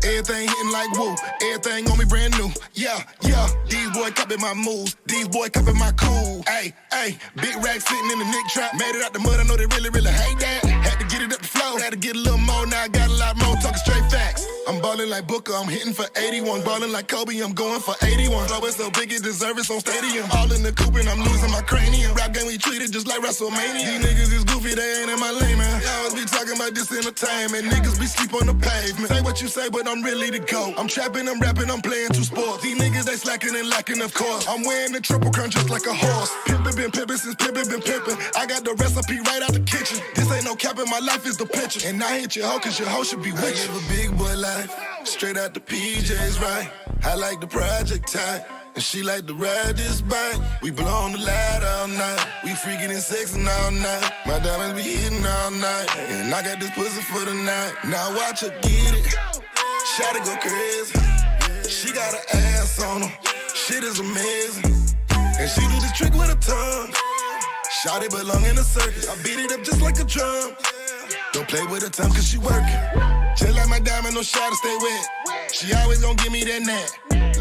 C: Everything hitting like woo. Everything on me brand new. Yeah, yeah. These boys copy my moves. These boys copy my cool. Hey, hey. Big rack sitting in the Nick trap. Made it out the mud. I know they really, really hate that. Had to get it up the flow. Had to get a little more. Now I got a lot more. Talking straight facts. I'm ballin' like Booker. I'm hitting for 81. Ballin' like Kobe. I'm going for 81. Flow is so big it deserves on stadium. All in the coupe and I'm losing my cranium. Rap game we treated just like WrestleMania. These niggas is goofy. They ain't in my lane, man. Y'all be talking about this entertainment. Niggas be sleep on the pavement. Say what you say, but I'm really the GOAT. I'm trapping, I'm rapping, I'm playing two sports. These niggas, they slacking and lacking, of course. I'm wearing the triple crown just like a horse. Pimpin' been pimpin' since pimpin' been pimpin'. I got the recipe right out the kitchen. This ain't no capping, my life is the picture. And I hit your hoe cause your hoe should be with you. I live a big boy life, straight out the PJs, right? I like the project type. And she like to ride this bike. We blow on the light all night. We freaking and sexing all night. My diamonds be hitting all night. And I got this pussy for the night. Now watch her get it. Shawty go crazy. She got her ass on her. Shit is amazing. And she do the trick with her tongue. Shawty belong in the circus. I beat it up just like a drum. Don't play with her time cause she working. Just like my diamond, no shot to stay wet. She always gon' give me that nap.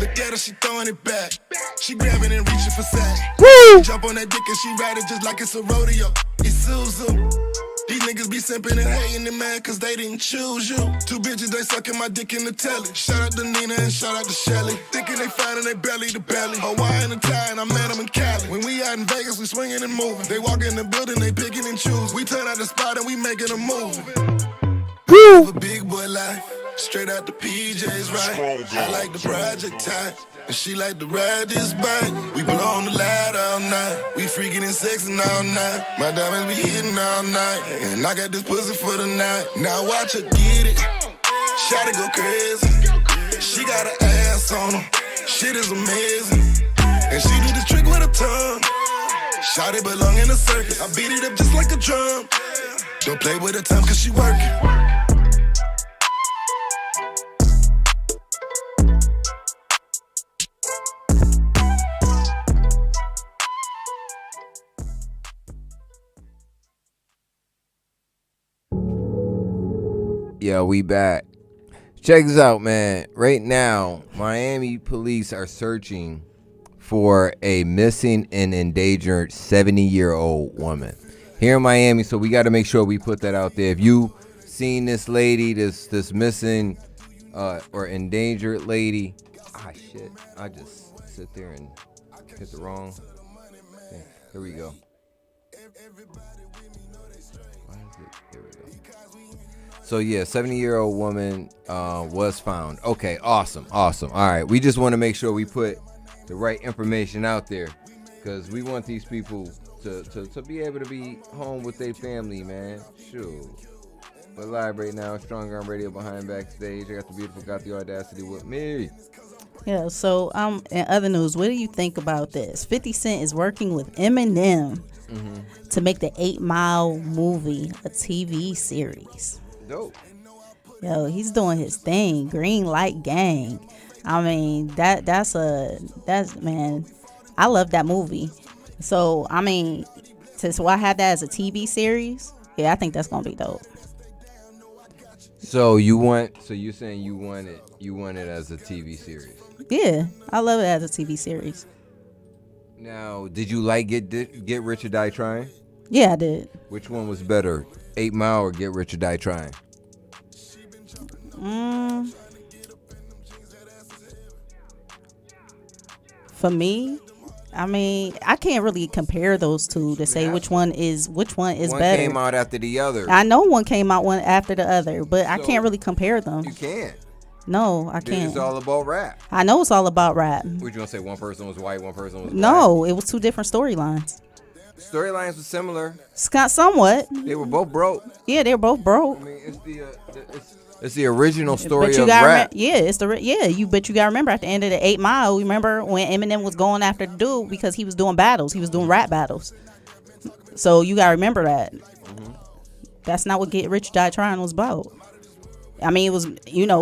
C: Look at her, she throwing it back. She grabbing and reaching for sack. Woo! Jump on that dick and she ride it just like it's a rodeo. It's Suzu. These niggas be simping and hating it, man, cause they didn't choose you. Two bitches, they sucking my dick in the telly. Shout out to Nina and shout out to Shelly. Thinking they finding they belly to belly. Hawaiian and Thai, and I met them in Cali. When we out in Vegas, we swinging and moving. They walk in the building, they picking and choose. We turn out the spot and we making a move. Woo! A big boy life, straight out the PJs, right? I like the project type. And she like to ride this bike. We blow on the light all night. We freaking and sexing all night. My diamonds be hitting all night. And I got this pussy for the night. Now watch her get it. Shawty go crazy. She got her ass on her. Shit is amazing. And she do this trick with her tongue. Shawty belong in the circus. I beat it up just like a drum. Don't play with her tongue cause she working.
D: Yeah, we back. Check this out, man. Right now, Miami police are searching for a missing and endangered 70-year-old woman here in Miami. So we got to make sure we put that out there. If you seen this lady, this missing or endangered lady, shit, I just sit there and hit the wrong thing. Here we go. Why is it? Here we go. So yeah, 70-year-old woman was found. Okay, awesome. All right, we just want to make sure we put the right information out there because we want these people to be able to be home with their family, man. Sure. We're live right now, Stronger on Radio Behind Backstage. I got the beautiful Got the Audacity with me.
E: Yeah, so in other news, what do you think about this? 50 Cent is working with Eminem to make the 8 Mile movie a TV series.
D: Dope.
E: Yo, he's doing his thing. Green Light Gang. I mean, that's man. I love that movie. So I mean, so I had that as a TV series. Yeah, I think that's gonna be dope.
D: So you're saying you want it as a TV series?
E: Yeah, I love it as a TV series.
D: Now, did you like Get Rich or Die Trying?
E: Yeah, I did.
D: Which one was better, 8 Mile or Get Rich or Die Trying?
E: For me, I mean, I can't really compare those two to say which one is better. One
D: came out after the other.
E: I know one came out one after the other, but I can't really compare them.
D: You can't.
E: No, I can't.
D: It's all about rap.
E: I know it's all about rap.
D: What, you gonna say one person was white, one person was black?
E: No, it was two different storylines.
D: Storylines were similar.
E: Somewhat.
D: They were both broke.
E: Yeah, they were both broke.
D: I mean, it's the original story of
E: But
D: rap.
E: you gotta remember at the end of the 8 Mile, remember when Eminem was going after the dude because he was doing battles. He was doing rap battles. So you gotta remember that. That's not what Get Rich Die Trying was about. I mean, it was,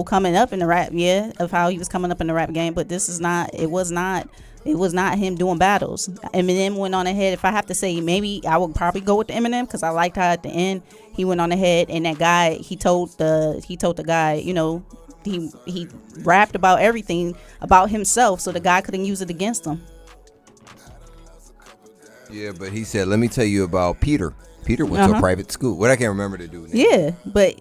E: coming up in the rap, of how he was coming up in the rap game, but it was not him doing battles. Eminem went on ahead. If I have to say, maybe I would probably go with the Eminem because I liked how at the end he went on ahead and that guy, he told the guy, he rapped about everything about himself so the guy couldn't use it against him.
D: Yeah, but he said, let me tell you about Peter. Peter went to a private school. What I can't remember the dude name.
E: Yeah, but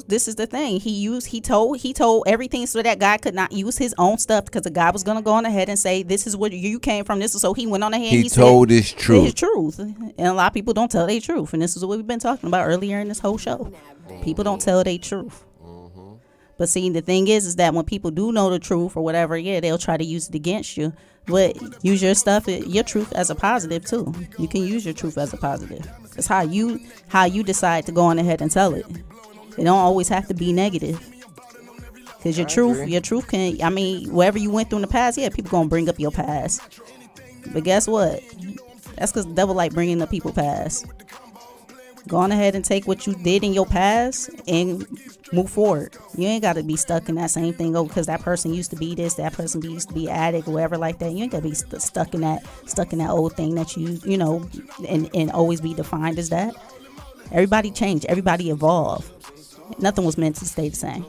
E: this is the thing. He told everything so that guy could not use his own stuff because the guy was gonna go on ahead and say this is where you came from. This is so he went on ahead.
D: He told his truth.
E: His truth, and a lot of people don't tell their truth, and this is what we've been talking about earlier in this whole show. People don't tell their truth. But see, the thing is that when people do know the truth or whatever, they'll try to use it against you. But use your truth as a positive too. You can use your truth as a positive. It's how you decide to go on ahead and tell it. It don't always have to be negative. Because your truth can, whatever you went through in the past, people gonna bring up your past. But guess what? That's because the devil like bringing up people's past. Go on ahead and take what you did in your past and move forward. You ain't got to be stuck in that same thing. Because that person used to be this, that person used to be addict, or whatever like that. You ain't got to be stuck in that old thing that and always be defined as that. Everybody changed. Everybody evolved. Nothing was meant to stay the same.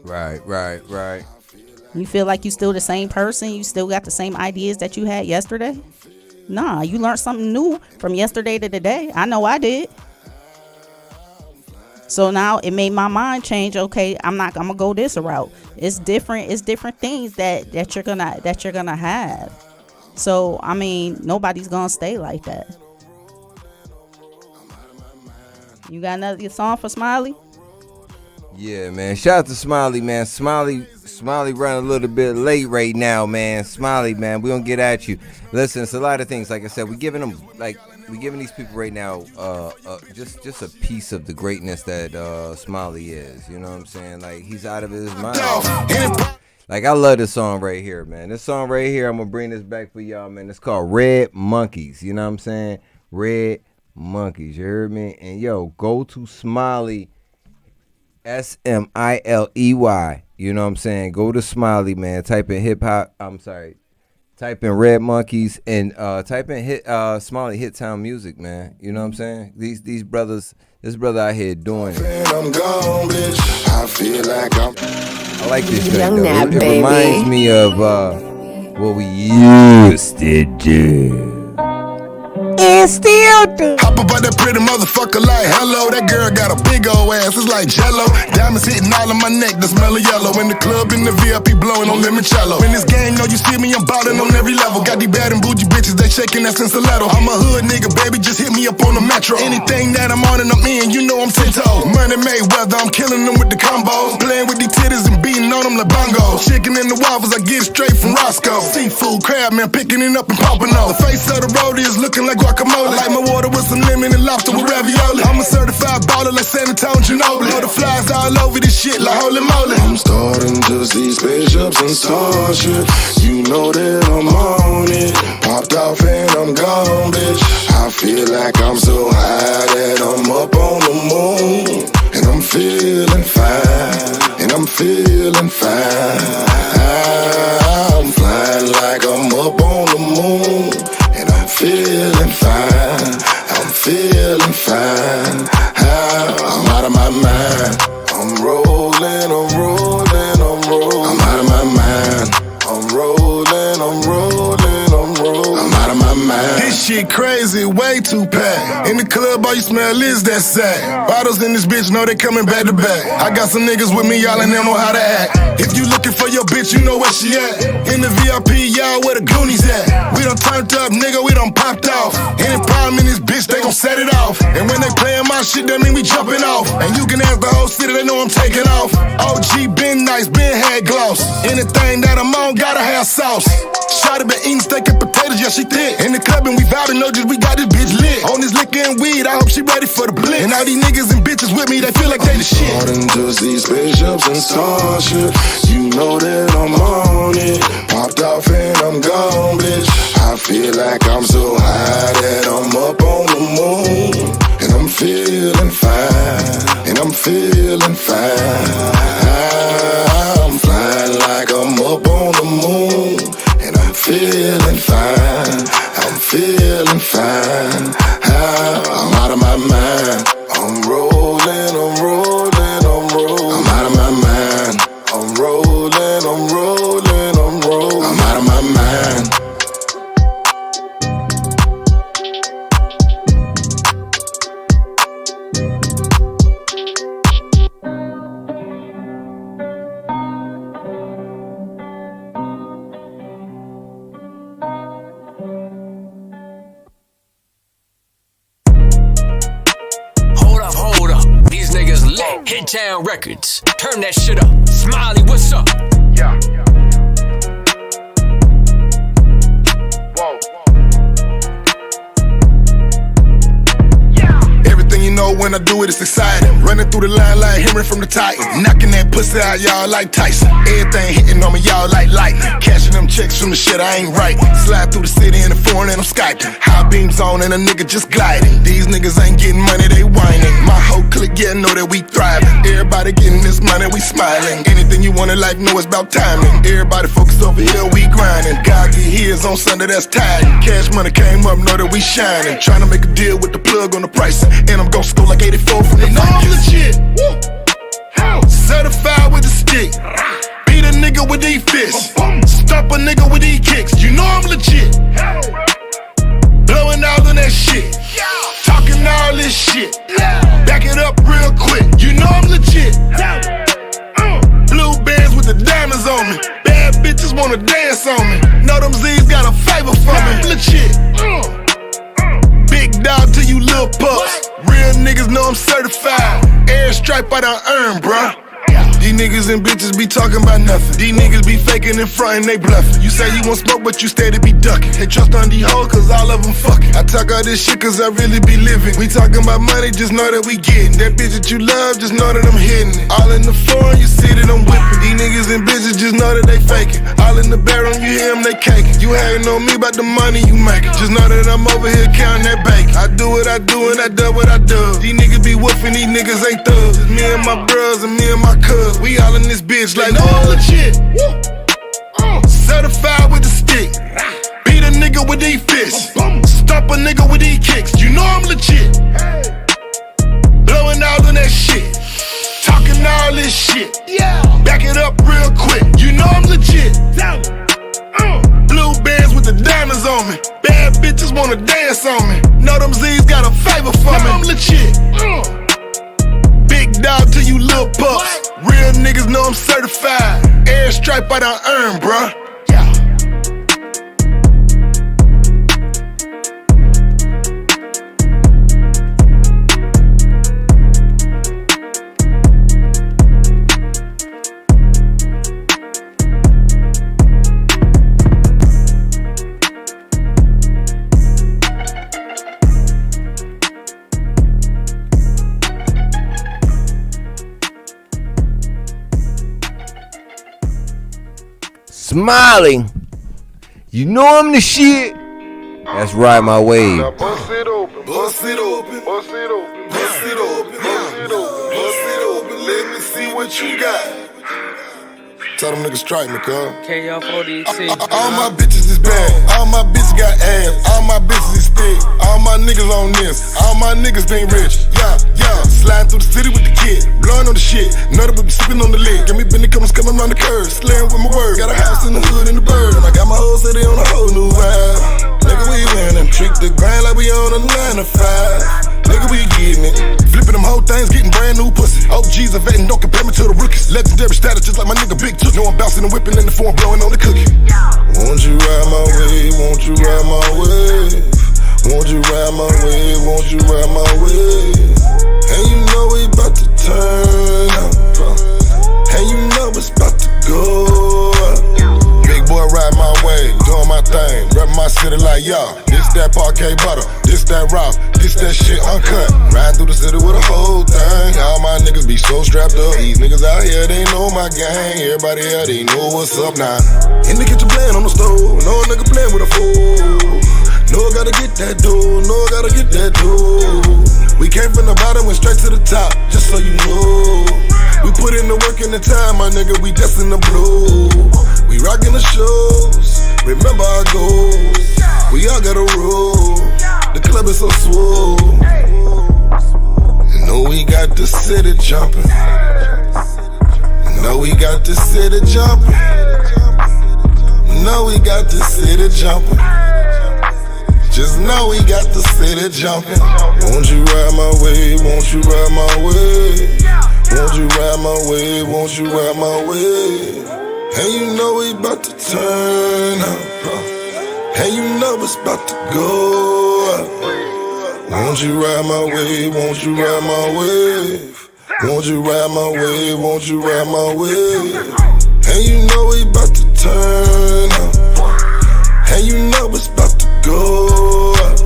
D: Right.
E: You feel like you still the same person? You still got the same ideas that you had yesterday? Nah, you learned something new from yesterday to today. I know I did. So now it made my mind change. Okay, I'm gonna go this route. It's different things that you're gonna have. So I mean, nobody's gonna stay like that. You got another song for Smiley?
D: Yeah, man. Shout out to Smiley, man. Smiley running a little bit late right now, man. Smiley, man, we gonna get at you. Listen, it's a lot of things. Like I said, we giving these people right now just a piece of the greatness that Smiley is. You know what I'm saying? Like, he's out of his mind. Like, I love this song right here, man. This song right here, I'm gonna bring this back for y'all, man. It's called Red Monkeys. You know what I'm saying? Red Monkeys. You heard me? And yo, go to Smiley. Smiley, you know what I'm saying? Go to Smiley, man. Type in type in Red Monkeys and type in Smiley Hit Town Music, man. You know what I'm saying? These brothers, this brother out here doing it.
C: I'm gone, bitch. I feel like
D: I like this track,
F: Young
D: though.
F: Nat,
D: It
F: baby.
D: reminds me of what we used to do.
C: hop about that pretty motherfucker like hello. That girl got a big old ass, it's like jello. Diamonds hitting all on my neck, the smell of yellow. In the club, in the VIP, blowing on limoncello. In this game, know you see me, I'm ballin' on every level. Got these bad and bougie bitches, they shaking that stiletto. I'm a hood nigga, baby, just hit me up on the metro. Anything that I'm on and I'm in, you know I'm 10 toes. Money made weather, I'm killing them with the combos. Playing with these titties and beating on them like bongos. Chicken in the waffles, I get it straight from Roscoe. Seafood, crab, man, picking it up and popping on. The face of the road is looking like guacamole. Like my water with some lemon and lobster with ravioli. I'm a certified baller like San Antonio Ginobili. Butterflies all over this shit like holy moly. I'm starting to see spaceships and starships. You know that I'm on it. Popped off and I'm gone, bitch. I feel like I'm so high that I'm up on the moon. And I'm feeling fine. And I'm feeling fine. I'm flying like I'm up on the moon. And I'm feeling fine. I'm feeling fine. I'm out of my mind. I'm rolling, I'm rolling, I'm rolling. I'm out of my mind. I'm rolling, I'm rolling, I'm rolling. I'm out of my mind. This shit crazy, way too packed. In the club, all you smell is that sack. Bottles in this bitch, know they coming back to back. I got some niggas with me, y'all, and they don't know how to act. If you looking for your bitch, you know where she at. In the VIP, y'all, where the Goonies at. We done turned up, nigga, we done popped off. Any problem in this bitch, they gon' set it off. And when they playin' my shit, that mean we jumping off. And you can ask the whole city, they know I'm taking off. OG been nice, been had gloss. Anything that I'm on, gotta have sauce. Shawty been eating steak and potatoes, yeah, she thick. In the club and we vibing, know just we got this bitch lit. On this liquor and weed, I hope she ready for the blitz. And all these niggas and bitches with me, they feel like they the shit. Starting to see spaceships and starships. You know that I'm on it. Popped off and I'm gone, bitch. I feel like I'm so high that I'm up on the moon. And I'm feeling fine. And I'm feeling fine. I'm flying like I'm up on the moon. And I'm feeling fine. I'm feeling fine. I'm out of my mind. I'm rolling, I'm rolling, I'm rolling. I'm out of my mind. I'm rolling, I'm rolling, I'm rolling. I'm out of my mind.
G: Hold up. These niggas lit. Hit Town Records. Turn that shit up. Smiley, what's up?
C: Yeah. Whoa. Everything you know when I do it, it's exciting. Running through the line like Henry from the Titans. Knocking that pussy out, y'all, like Tyson. Everything hitting on me, y'all, like lightning. Cashing them checks from the shit I ain't writing. Slide through the city in the foreign and I'm Skyping. High beams on and a nigga just gliding. These niggas ain't getting money, they whining. My whole clique, yeah, know that we thriving. Everybody getting this money, we smiling. Anything you want in life, know it's about timing. Everybody focus over here, we grinding. God get his on Sunday, that's tiding. Cash money came up, know that we shining. Trying to make a deal with the plug on the pricing. And I'm gon' score like 84 from the Vikings. Legit. Woo. Certified with the stick. stripe I done earned, bruh. These niggas and bitches be talking about nothing. These niggas be faking and frontin', they bluffing. You say you want smoke, but you steady be ducking. Can't trust on these hoes, cause all of them fucking. I talk all this shit cause I really be living. We talking about money, just know that we getting. That bitch that you love, just know that I'm hitting it. All in the foreign, you see that I'm whipping. These niggas and bitches just know that they faking. All in the bedroom, you hear them, they caking. You hating on me about the money you making. Just know that I'm over here counting that bacon. I do what I do and I do what I do. These niggas be woofing, these niggas ain't thugs. It's me and my bros and me and my cuz. We all in this bitch like all legit. Certified with the stick. Beat a nigga with these fists. Stomp a nigga with these kicks. You know I'm legit. Blowing all of that shit. Talking all this shit. Back it up real quick. You know I'm legit. Blue bands with the diamonds on me. Bad bitches wanna dance on me. Know them Z's got a favor for me. I'm legit. Big dog to you little pups. Real niggas know I'm certified. Airstripe I done earned, bruh.
D: Smiley, you know I'm the shit. That's Ride My Wave.
C: Now bust it open, bust it open, bust it open, bust it open, bust it open, bust it open. Let me see what you got. Tell them niggas strike me, cuz. All my bitches is bad. All my bitches got ass. All my bitches is thick. All my niggas on this. All my niggas been rich. Yeah. Sliding through the city with the kid. Blowing on the shit. Know that we be sipping on the lid. Got me bending coming around the curve. Slaying with my word. Got a house in the hood in the bird. And I got my whole city on a whole new vibe. Nigga, we winning. Trick the grind like we on a 9 to 5. Nigga, we getting it. Flipping them whole things, getting brand new pussy. OGs are vetting, don't compare me to the rookies. Legendary status, just like my nigga Big Took. Know I'm bouncing and whipping in the form, blowing on the cookie. Won't you ride my way? Won't you ride my way? Won't you ride my way? Won't you ride my way? And you know we about to turn up. And you know it's about to go up. Big boy ride my way, doing my thing. Rep my city like y'all. This that parquet butter, this that rock, this that shit uncut. Riding through the city with a whole thing. All my niggas be so strapped up. These niggas out here, they know my gang. Everybody here, they know what's up now. In the kitchen playing on the stove. No nigga playing with a fool. No, I gotta get that dough. No, I gotta get that dough. We came from the bottom, went straight to the top, just so you know. We put in the work and the time, my nigga, we destined to blow. We rockin' the shows, remember our goals. We all gotta roll, the club is so swole. You know we got the city jumping. You know we got the city jumping. You know we got the city jumping. Just know we got the city jumping. Won't you ride my way? Won't you ride my way? Won't you ride my way? Won't you ride my way? And you know we about to turn up. And you know it's about to go up. Won't you ride my way? Won't you ride my way? Won't you ride my way? Won't you ride my way? And you know we about to turn up. And you know it's about to go up.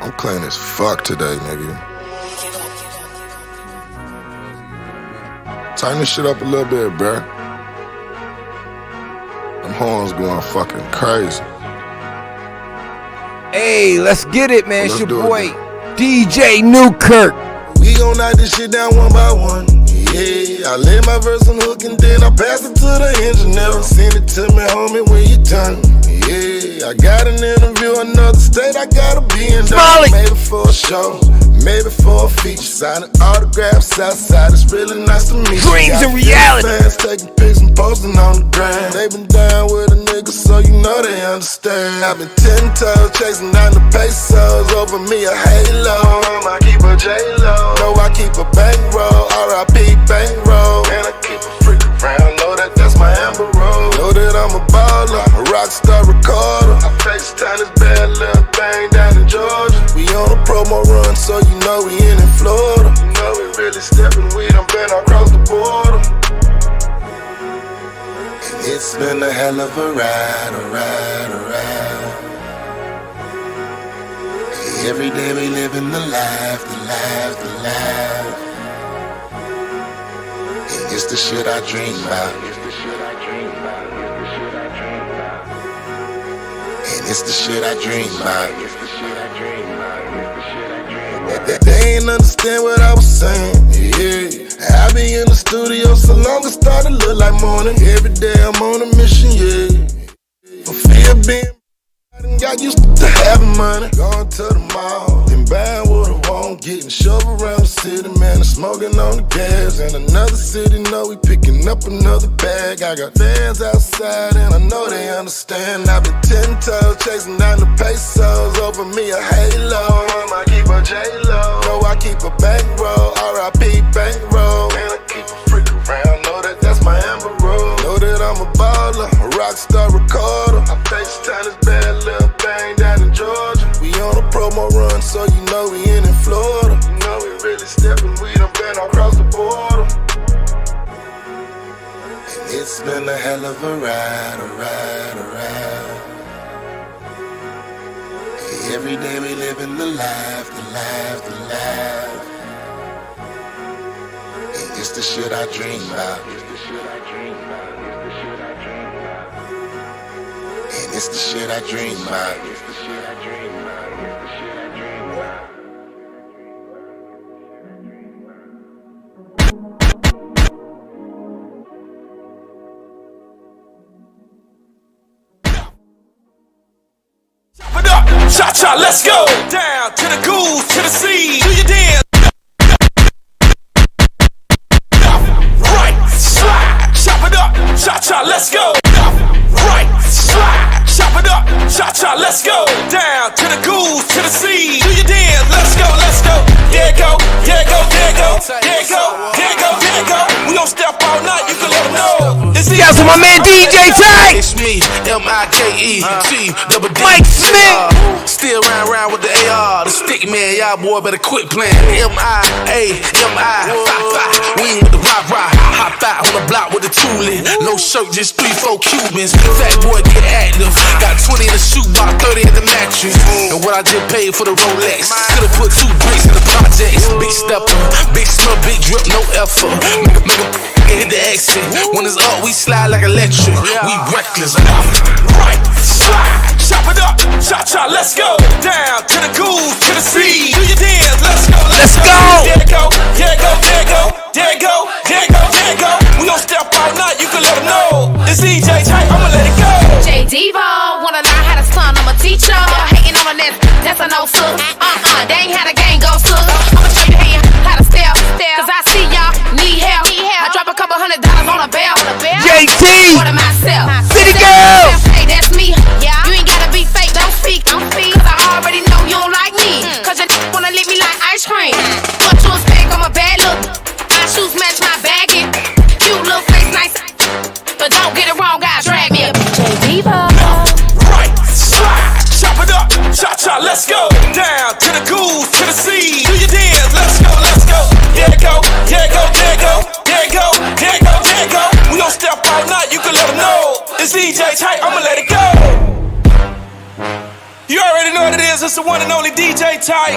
C: I'm clean as fuck today, nigga. Tighten this shit up a little bit, bruh. Them horns going fucking crazy.
D: Hey, let's get it, man. It's your boy,
C: it.
D: DJ Newkirk.
C: We gon' knock this shit down one by one. Yeah, I lay my verse on hook and then I pass it to the engineer. Send it to me, homie, when you done. Yeah, I got an interview, another state I gotta be in.
A: Smiley.
C: Maybe for a show, maybe for a feature. Signing autographs outside, it's really nice to meet you.
A: Dreams and reality.
C: Fans taking pics and posting on the gram. They been down with a nigga, so you know they understand. I've been 10 toes chasing down the pesos, over me a halo. I keep a J-Lo, know I keep a bankroll, R.I.P. bankroll. And I keep a freak around, know that that's my Amber Rose. Know that I'm a baller, a rock star recorder. I FaceTime this bad little thing down in Georgia. We on a promo run, so you know we in Florida. You know we really stepping, we done been across the border. And it's been a hell of a ride, a ride, a ride. Every day we living the life, the life, the life. And it's the shit I dream about. And it's the shit I dream about. They ain't understand what I was saying, yeah. I be in the studio so long it started look like morning. Every day I'm on a mission, yeah. For fear of being I got used to having money, going to the mall, then buying what I want, getting shoved around the city, man, and smoking on the gas. In another city, know we picking up another bag. I got fans outside, and I know they understand. I've been 10 toes chasing down the pesos, over me a halo. I keep a J-Lo, know I keep a bankroll, R.I.P. bankroll. And I keep a freak around, know that that's my Amber Rose. Know that I'm a baller, a rock star recorder. I FaceTime this bad little thing down in Georgia. We on a promo run, so you know we in Florida. You know we really stepping, we done been across the border. And it's been a hell of a ride, a ride, a ride. Every day we living the life, the life, the life. And it's the shit I dream about. And it's the shit I dream about.
H: Cha-cha, let's go! Down to the goose, to the sea. Do your dance. Right, slide, chop it up. Cha-cha, let's go! Right, slide, chop it up. Cha-cha, let's go! Down to the goose, to the sea. Do your dance, let's go, let's go. There it go, there it go, there it go. There it go, there it go, there it go. We gon' step all night, you can let them know.
A: Shout out to my man DJ Tight.
H: It's me, M-I-K-E-T, double D.
A: Mike Smith.
H: Still round with the AR, the stick man, y'all boy better quit playing. M-I-A-M-I, we with the rock, hop out on the block with the tooling. No shirt, just 3-4 Cubans. Fat boy get active, got 20 in the shoebox, 30 in the mattress. And what I just paid for the Rolex, could've put 2 bricks in the projects. Big stepper, big smell, big drip, no effort. Make a hit the exit. When it's up, we slide like electric. We reckless. Right, slide, chop it up, cha-cha, let's go. Down to the goose, to the sea. Do your dance, let's go, let's go. There it go, there it go, there it go. There it go, there it go, there it go. We gon' step all night, you can let them know. It's DJ Tight, I'ma let it go.
I: J Devo, wanna learn how to stun, I'm a teacher. Hating on the that's a no sus. They ain't how the game go sus. I'ma show you how to step. Cause I see y'all need help. I drop a couple $100 on a bell.
A: JT,
I: Order myself.
A: City Girl.
I: Hey, that's me. Yeah. You ain't gotta be fake, don't speak. Cause I already know you don't like me. Cause you wanna lick me like ice cream. What you expect, I'm a bad look. My shoes match my bagging. You look face nice. But don't get it wrong, guys, drag me up. J Devo.
H: Right, slide, chop it up, cha-cha, let's go. Down to the goose, to the sea. Do your dance, let's go, let's go. There it go, there it go, there it go. There it go, there it go, there it go. We gon' step all night, you can let them know. It's DJ Tight, I'ma let it go. You already know what it is, it's the one and only DJ Tight.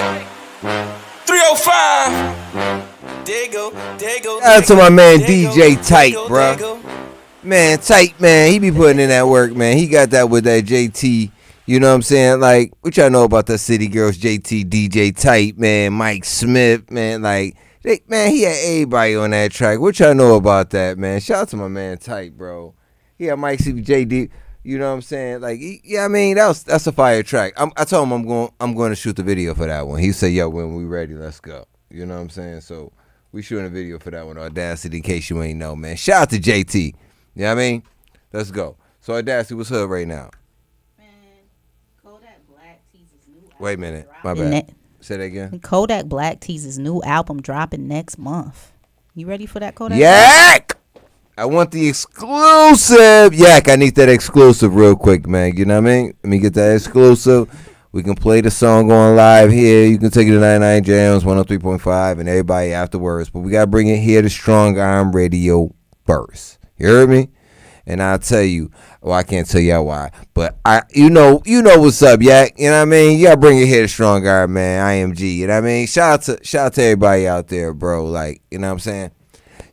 H: 305. There you go, there you go.
D: Shout out to my man DJ Tight, bruh. Man, Tight, man, he be putting in that work, man. He got that with that JT. You know what I'm saying? Like, what y'all know about the City Girls, JT, DJ Tight, man, Mike Smith, man. Like, Man, he had everybody on that track. What y'all know about that, man? Shout out to my man Tight, bro. He had Mike CBJD. You know what I'm saying? Like, I mean, that's a fire track. I told him I'm going to shoot the video for that one. He said, "Yo, when we ready, let's go." You know what I'm saying? So we shooting a video for that one. Audacity, in case you ain't know, man. Shout out to JT. You know what I mean? Let's go. So Audacity, what's up right now?
E: Man, Kodak Black teases new album.
D: Wait a minute, my bad. Say that again.
E: Kodak Black teases new album dropping next month. You ready for that, Kodak?
D: Yak! I want the exclusive. Yak, I need that exclusive real quick, man. You know what I mean? Let me get that exclusive. We can play the song on live here. You can take it to 99 Jams, 103.5, and everybody afterwards. But we got to bring it here to Strong Arm Radio first. You heard me? And I'll tell you, well, I can't tell y'all why, but you know what's up, Yak. You know what I mean? You gotta bring it here to Strong Arm, man. IMG. You know what I mean? Shout out to everybody out there, bro. Like, you know what I'm saying?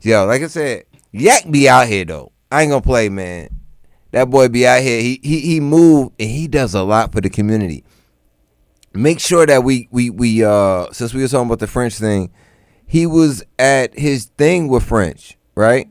D: Yo, like I said, Yak be out here though. I ain't gonna play, man. That boy be out here. He move and he does a lot for the community. Make sure that we since we were talking about the French thing, he was at his thing with French, right?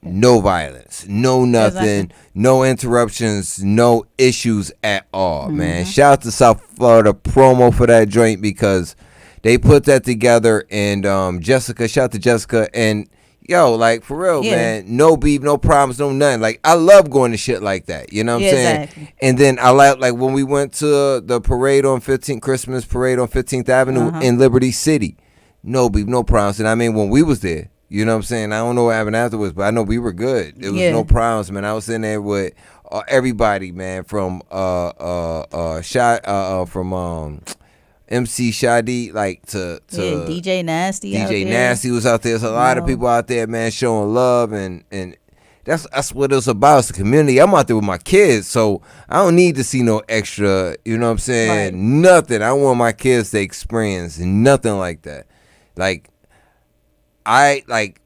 D: No violence, no nothing, no interruptions, no issues at all, man. Shout out to South Florida promo for that joint because they put that together. And Jessica, shout out to Jessica. And yo, like for real, man, no beef, no problems, no nothing. Like I love going to shit like that. You know what I'm saying? Exactly. And then I like when we went to the parade on 15th, Christmas parade on 15th Avenue in Liberty City. No beef, no problems. And I mean, when we was there, you know what I'm saying? I don't know what happened afterwards, but I know we were good. There was no problems, man. I was in there with everybody, man, from MC Shadi, like to
E: DJ Nasty.
D: DJ Nasty was out there. There's a lot of people out there, man, showing love, and that's what it's about. It's the community. I'm out there with my kids, so I don't need to see no extra. You know what I'm saying? Right. Nothing. I want my kids to experience nothing like that.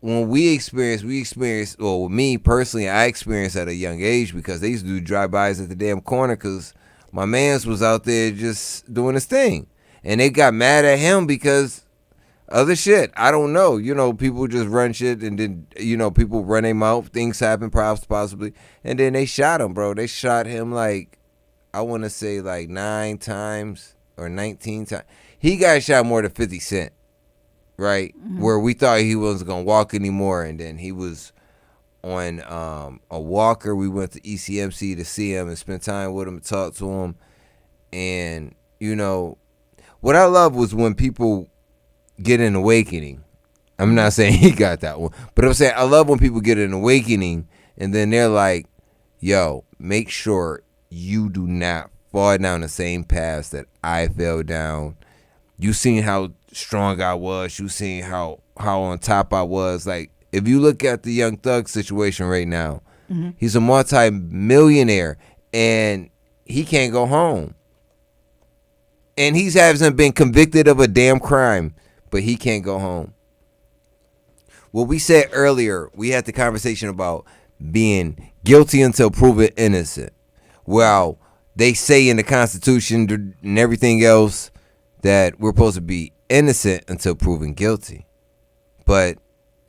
D: When we experienced, well, with me personally, I experienced at a young age because they used to do drive-bys at the damn corner because my mans was out there just doing his thing. And they got mad at him because other shit. I don't know. You know, people just run shit and then, you know, people run their mouth. Things happen possibly. And then they shot him, bro. They shot him like, I want to say like 9 times or 19 times. He got shot more than 50 Cent. Right, where we thought he wasn't gonna walk anymore, and then he was on a walker. We went to ECMC to see him and spend time with him and talk to him. And you know, what I love was when people get an awakening. I'm not saying he got that one, but I'm saying I love when people get an awakening, and then they're like, "Yo, make sure you do not fall down the same path that I fell down. You seen how strong I was. You seen how on top I was. Like, if you look at the Young Thug situation right now, he's a multi-millionaire and he can't go home. And he hasn't been convicted of a damn crime, but he can't go home. What we said earlier, we had the conversation about being guilty until proven innocent. Well, they say in the Constitution and everything else that we're supposed to be innocent until proven guilty. But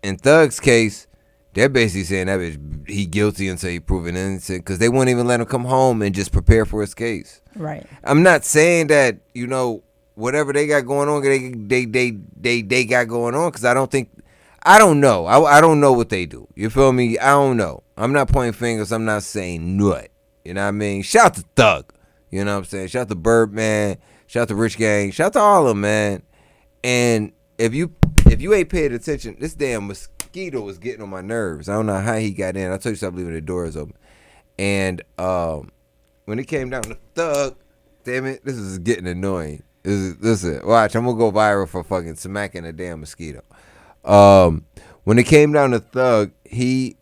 D: in Thug's case, they're basically saying that bitch, he guilty until he proven innocent because they won't even let him come home and just prepare for his case. Right. I'm not saying that, you know, whatever they got going on, they got going on, because I don't know. I don't know what they do. You feel me? I don't know. I'm not pointing fingers. I'm not saying nut. You know what I mean? Shout out to Thug. You know what I'm saying? Shout out to Birdman. Shout out to Rich Gang. Shout out to all of them, man. And if you ain't paid attention, this damn mosquito was getting on my nerves. I don't know how he got in. I told you stop leaving the doors open. And when it came down to Thug, damn it, this is getting annoying. Listen, watch, I'm gonna go viral for fucking smacking a damn mosquito. When it came down to Thug, he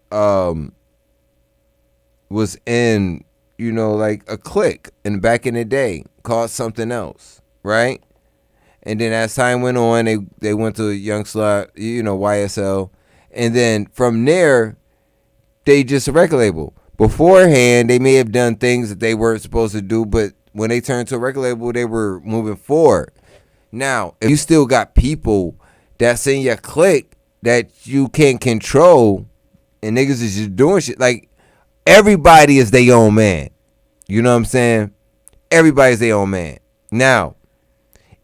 D: was in, you know, like a clique and back in the day called something else, right? And then as time went on, they went to Young Slut, you know, YSL. And then from there, they just a record label. Beforehand, they may have done things that they weren't supposed to do, but when they turned to a record label, they were moving forward. Now, if you still got people that's in your clique that you can't control, and niggas is just doing shit. Like, everybody is their own man. You know what I'm saying? Everybody's their own man. Now,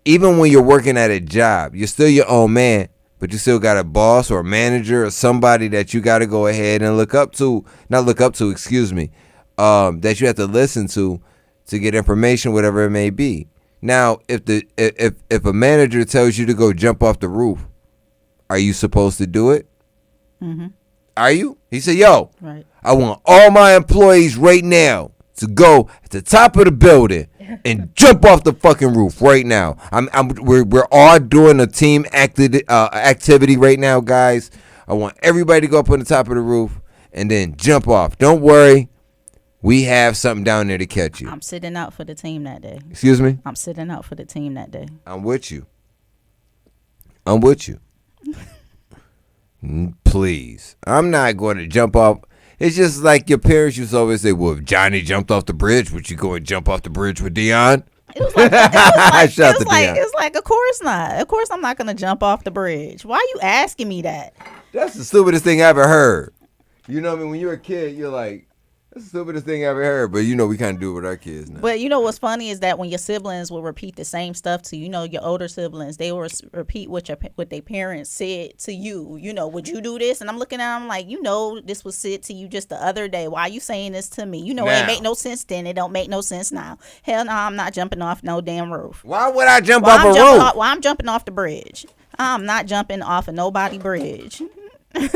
D: even when you're working at a job, you're still your own man, but you still got a boss or a manager or somebody that you got to go ahead and that you have to listen to get information, whatever it may be. Now, if a manager tells you to go jump off the roof, are you supposed to do it?
E: Mm-hmm.
D: Are you? He said, yo,
E: right.
D: I want all my employees right now to go at the top of the building and jump off the fucking roof right now. We're all doing a team activity right now, guys. I want everybody to go up on the top of the roof and then jump off. Don't worry. We have something down there to catch you.
E: I'm sitting out for the team that day.
D: Excuse me?
E: I'm sitting out for the team that day.
D: I'm with you. Please. I'm not going to jump off. It's just like your parents used to always say, well, if Johnny jumped off the bridge, would you go and jump off the bridge with Dion?
E: It was like, of course not. Of course I'm not going to jump off the bridge. Why are you asking me that?
D: That's the stupidest thing I ever heard. You know what I mean? When you're a kid, you're like, that's the stupidest thing I ever heard. But, we kind of do it with our kids now.
E: But, what's funny is that when your siblings will repeat the same stuff to you, your older siblings, they will repeat what their parents said to you. Would you do this? And I'm looking at them like, this was said to you just the other day. Why are you saying this to me? It ain't make no sense then. It don't make no sense now. Hell no, I'm not jumping off no damn roof.
D: Why would I jump off a roof?
E: I'm jumping off the bridge. I'm not jumping off of nobody bridge. I'm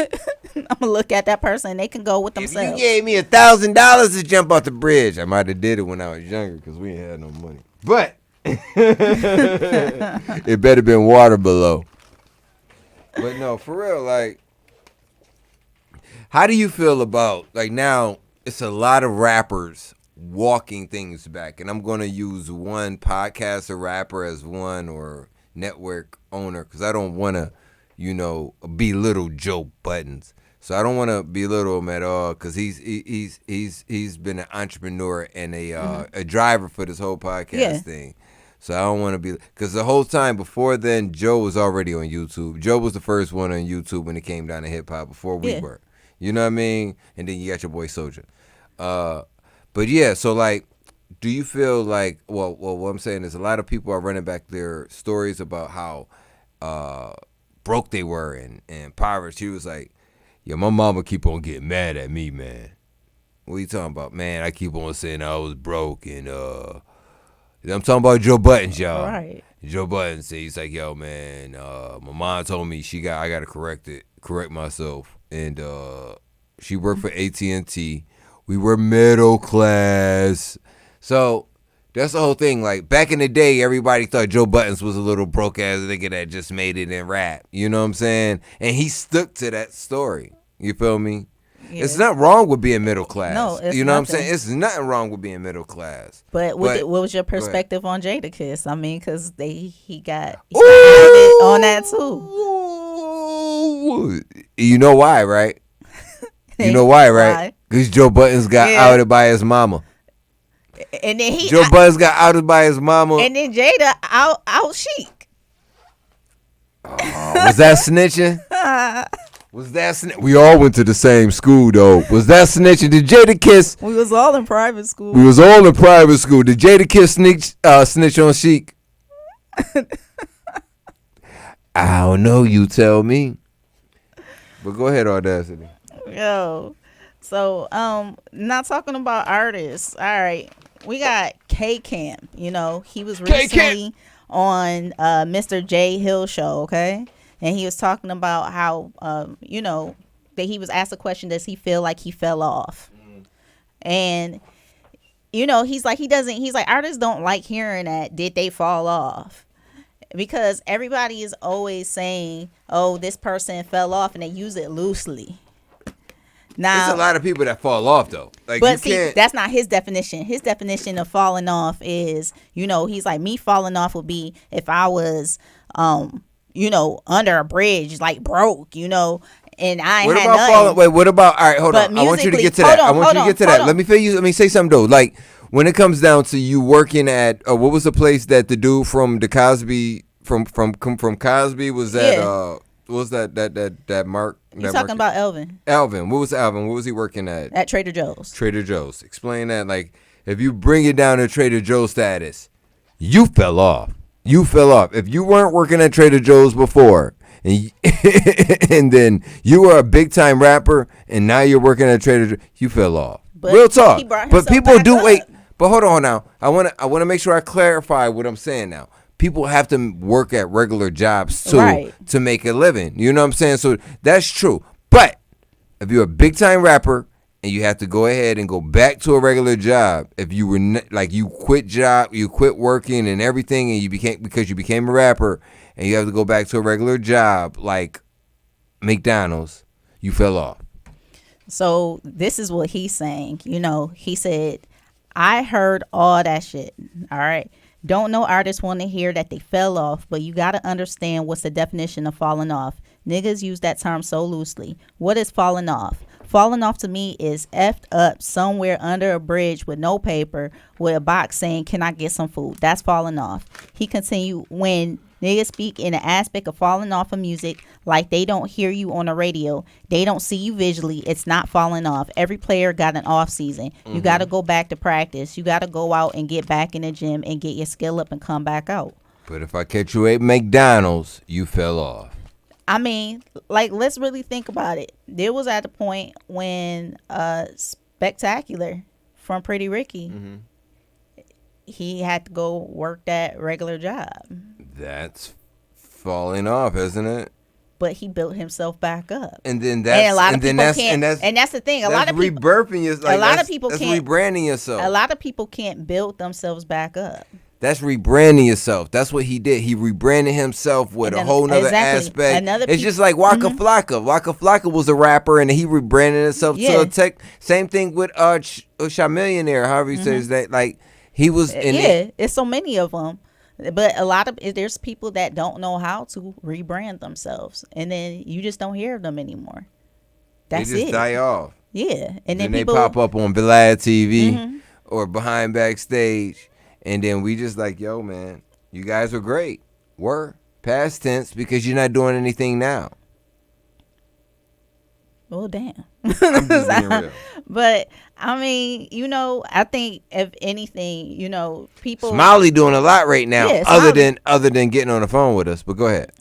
E: gonna look at that person and they can go with themselves.
D: If you gave me $1,000 to jump off the bridge, I might have did it when I was younger because we ain't had no money. But it better been water below. But no, for real, like, how do you feel about, like, now it's a lot of rappers walking things back, and I'm gonna use one podcaster rapper as one or network owner because I don't want to belittle Joe Buttons. So I don't want to belittle him at all because he's been an entrepreneur and a driver for this whole podcast thing. So I don't want to be, because the whole time before then, Joe was already on YouTube. Joe was the first one on YouTube when it came down to hip hop before we were. You know what I mean? And then you got your boy Soulja. But yeah, so like, do you feel like, well, what I'm saying is a lot of people are running back their stories about how broke they were and poverty. She was like, yeah, my mama keep on getting mad at me, man. What are you talking about? Man, I keep on saying I was broke and I'm talking about Joe Buttons, y'all.
E: Right.
D: Joe Buttons said, he's like, yo, man, my mom told me I gotta correct myself. And she worked for AT&T. We were middle class. So that's the whole thing. Like, back in the day, everybody thought Joe Buttons was a little broke-ass nigga that just made it in rap. You know what I'm saying? And he stuck to that story. You feel me? Yeah. It's not wrong with being middle class.
E: No, it's
D: you know
E: nothing.
D: what I'm saying? It's nothing wrong with being middle class.
E: But what was your perspective on Jadakiss? I mean, because he got on that too.
D: You know why, right? You know why, right? Because Joe Buttons got outed by his mama.
E: And then
D: Joe Buttons got outed by his mama.
E: And then Jada out Chic.
D: Was that snitching? Was that snitching? We all went to the same school, though. Was that snitching? Did Jadakiss?
E: We was all in private school.
D: Did Jadakiss snitch on Chic? I don't know. You tell me. But go ahead, Audacity.
E: Yo. So, not talking about artists. All right. We got K-Camp. He was recently on Mr. J. Hill show, okay? And he was talking about how, that he was asked a question, does he feel like he fell off? And, he's like, artists don't like hearing that, did they fall off? Because everybody is always saying, oh, this person fell off, and they use it loosely. Now,
D: there's a lot of people that fall off, though. Like,
E: but see, that's not his definition. His definition of falling off is, he's like, me falling off would be if I was, under a bridge, like broke, and I ain't had nothing.
D: What about, all right, hold on. I want you to get to that. Let me say something, though. Like, when it comes down to you working at, what was the place that the dude from the Cosby from Cosby was that what was that Mark?
E: You talking about Elvin?
D: Alvin. What was Alvin? What was he working at?
E: At Trader Joe's.
D: Trader Joe's. Explain that. Like, if you bring it down to Trader Joe's status, you fell off. You fell off. If you weren't working at Trader Joe's before, and then you were a big time rapper, and now you're working at Trader Joe's, you fell off. But real talk. But people do wait. But hold on now. I wanna make sure I clarify what I'm saying now. People have to work at regular jobs too to make a living. You know what I'm saying? So that's true. But if you're a big time rapper and you have to go ahead and go back to a regular job, if you were you quit working and everything, and you became a rapper, and you have to go back to a regular job like McDonald's, you fell off.
E: So this is what he's saying. You know, he said, I heard all that shit. All right. Don't know artists want to hear that they fell off, but you got to understand what's the definition of falling off. Niggas use that term so loosely. What is falling off? Falling off to me is effed up somewhere under a bridge with no paper with a box saying, can I get some food? That's falling off. He continued, when niggas speak in the aspect of falling off of music, like they don't hear you on the radio, they don't see you visually, it's not falling off. Every player got an off season. You got to go back to practice. You got to go out and get back in the gym and get your skill up and come back out.
D: But if I catch you at McDonald's, you fell off.
E: I mean, like, let's really think about it. There was at the point when Spectacular from Pretty Ricky, he had to go work that regular job.
D: That's falling off, isn't it?
E: But he built himself back up.
D: And then that's
E: and that's the thing. A lot of people
D: rebirthing yourself.
E: A lot of people can't
D: rebranding yourself.
E: A lot of people can't build themselves back up.
D: That's rebranding yourself. That's what he did. He rebranded himself with a whole nother aspect. It's just like Waka Flocka. Waka Flocka was a rapper, and he rebranded himself to a tech. Same thing with Sha Millionaire, however he says that. Like, he was in it.
E: It's so many of them. But a lot of there's people that don't know how to rebrand themselves, and then you just don't hear them anymore. That's
D: they just die off.
E: Yeah, and then
D: people, they pop up on Vlad TV or behind backstage. And then we just like, yo, man, you guys were great. Were past tense because you're not doing anything now.
E: Well, damn.
D: I'm just being real.
E: But I mean, you know, I think if anything, you know, people
D: Smiley doing a lot right now, other than getting on the phone with us. But go ahead.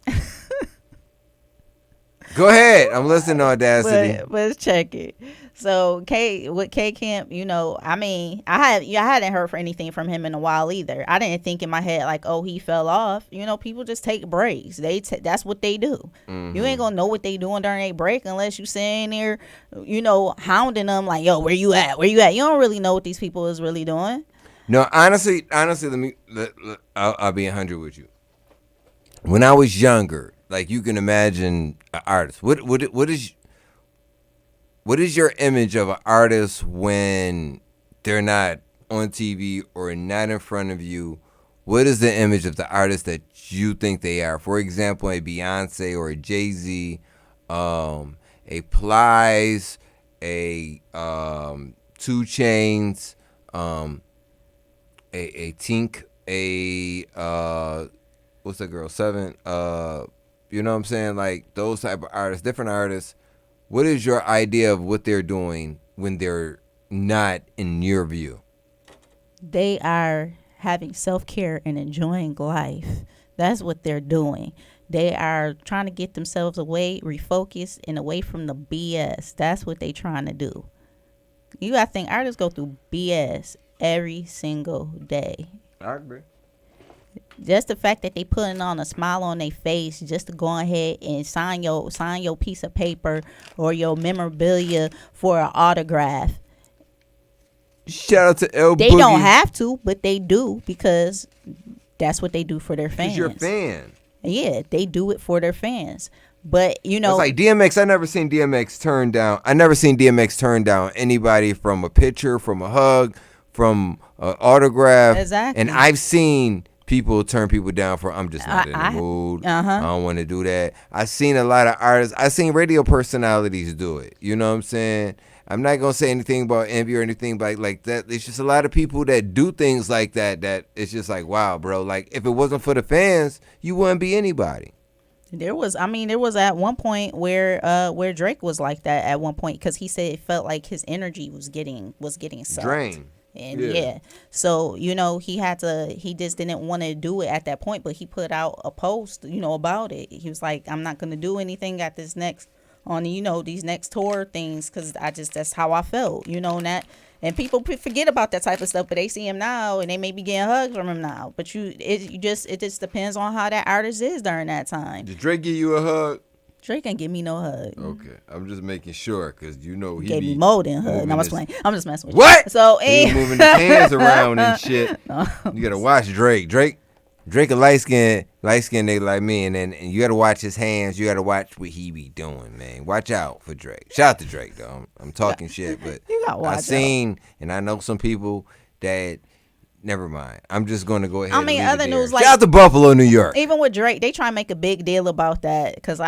D: Go ahead. I'm listening to Audacity.
E: But let's check it. So with K Camp, you know, I mean, I hadn't heard for anything from him in a while either. I didn't think in my head like, oh, he fell off. You know, people just take breaks. That's what they do. You ain't gonna know what they doing during a break unless you sitting there, you know, hounding them like, yo, where you at? Where you at? You don't really know what these people is really doing.
D: No, honestly, I'll be 100 with you. When I was younger, like, you can imagine an artist. What is your image of an artist when they're not on TV or not in front of you? What is the image of the artist that you think they are? For example, a Beyonce or a Jay-Z, a Plies, a 2 Chainz, a Tink, what's that girl? 7. You know what I'm saying? Like, those type of artists, different artists. What is your idea of what they're doing when they're not in your view?
E: They are having self-care and enjoying life. That's what they're doing. They are trying to get themselves away, refocus, and away from the BS. That's what they're trying to do. You got to think artists go through BS every single day.
D: I agree.
E: Just the fact that they putting on a smile on their face just to go ahead and sign your piece of paper or your memorabilia for an autograph.
D: Shout out to L.
E: They
D: Boogie.
E: don't have to, but they do because that's what they do for their fans.
D: You're a fan.
E: Yeah, they do it for their fans. But, you know.
D: It's like DMX. I never seen DMX turn down anybody from a picture, from a hug, from an autograph.
E: Exactly.
D: And I've seen people turn people down for, I'm just not in the mood. I don't want to do that. I've seen a lot of artists. I've seen radio personalities do it. You know what I'm saying? I'm not gonna say anything about envy or anything like that. It's just a lot of people that do things like that. That it's just like, wow, bro. Like if it wasn't for the fans, you wouldn't be anybody.
E: There was at one point where Drake was like that at one point because he said it felt like his energy was getting sucked.
D: Drained.
E: And yeah, so he just didn't want to do it at that point, but he put out a post, about it. He was like, I'm not gonna do anything at this next these next tour things because that's how I felt, and that. And people forget about that type of stuff, but they see him now, and they may be getting hugs from him now. But it just depends on how that artist is during that time.
D: Did Drake give you a hug?
E: Drake ain't give me no hug.
D: Okay, I'm just making sure because he
E: gave me more than a hug. No, I'm just messing with
D: what?
E: You. So
D: he moving his hands around and shit. You gotta watch Drake. Drake a light skin nigga like me, and you gotta watch his hands. You gotta watch what he be doing, man. Watch out for Drake. Shout out to Drake though. I'm talking shit, but I seen and I know some people that. Never mind. I'm just gonna go ahead.
E: Other news
D: shout out to Buffalo, New York.
E: Even with Drake, they try to make a big deal about that because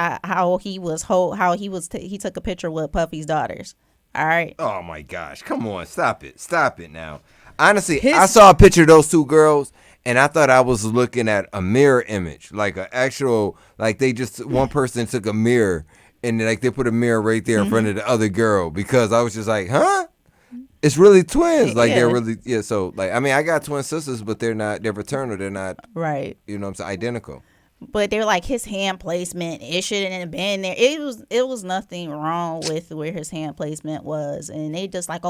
E: he took a picture with Puffy's daughters. All right.
D: Oh my gosh! Come on, stop it now. Honestly, I saw a picture of those two girls. And I thought I was looking at a mirror image, like an actual, like one person took a mirror and like they put a mirror right there in front of the other girl because I was just like, huh? It's really twins. Like they're really, so like, I mean, I got twin sisters, but they're fraternal. They're not,
E: right.
D: You know what I'm saying? Identical.
E: But they're like his hand placement. It shouldn't have been there. It was nothing wrong with where his hand placement was. And they just like,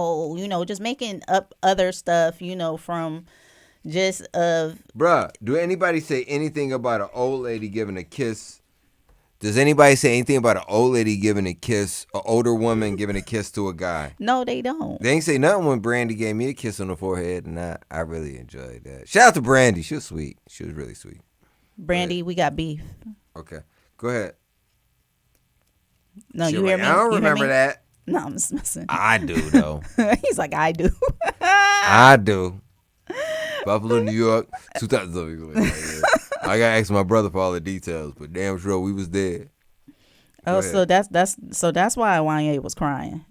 E: just making up other stuff, from... Just
D: bruh, do anybody say anything about an old lady giving a kiss? Does anybody say anything about an old lady giving a kiss, an older woman giving a kiss to a guy?
E: No, they don't.
D: They ain't say nothing when Brandy gave me a kiss on the forehead, and I really enjoyed that. Shout out to Brandy. She was sweet. She was really sweet.
E: Brandy, we got beef.
D: Okay, go ahead.
E: No, you hear me?
D: I don't remember that.
E: No, I'm just messing.
D: I do though.
E: He's like, I do.
D: I do. Buffalo, New York, 2000. I gotta ask my brother for all the details, but damn sure we was there.
E: Oh, so that's why Wanye was crying.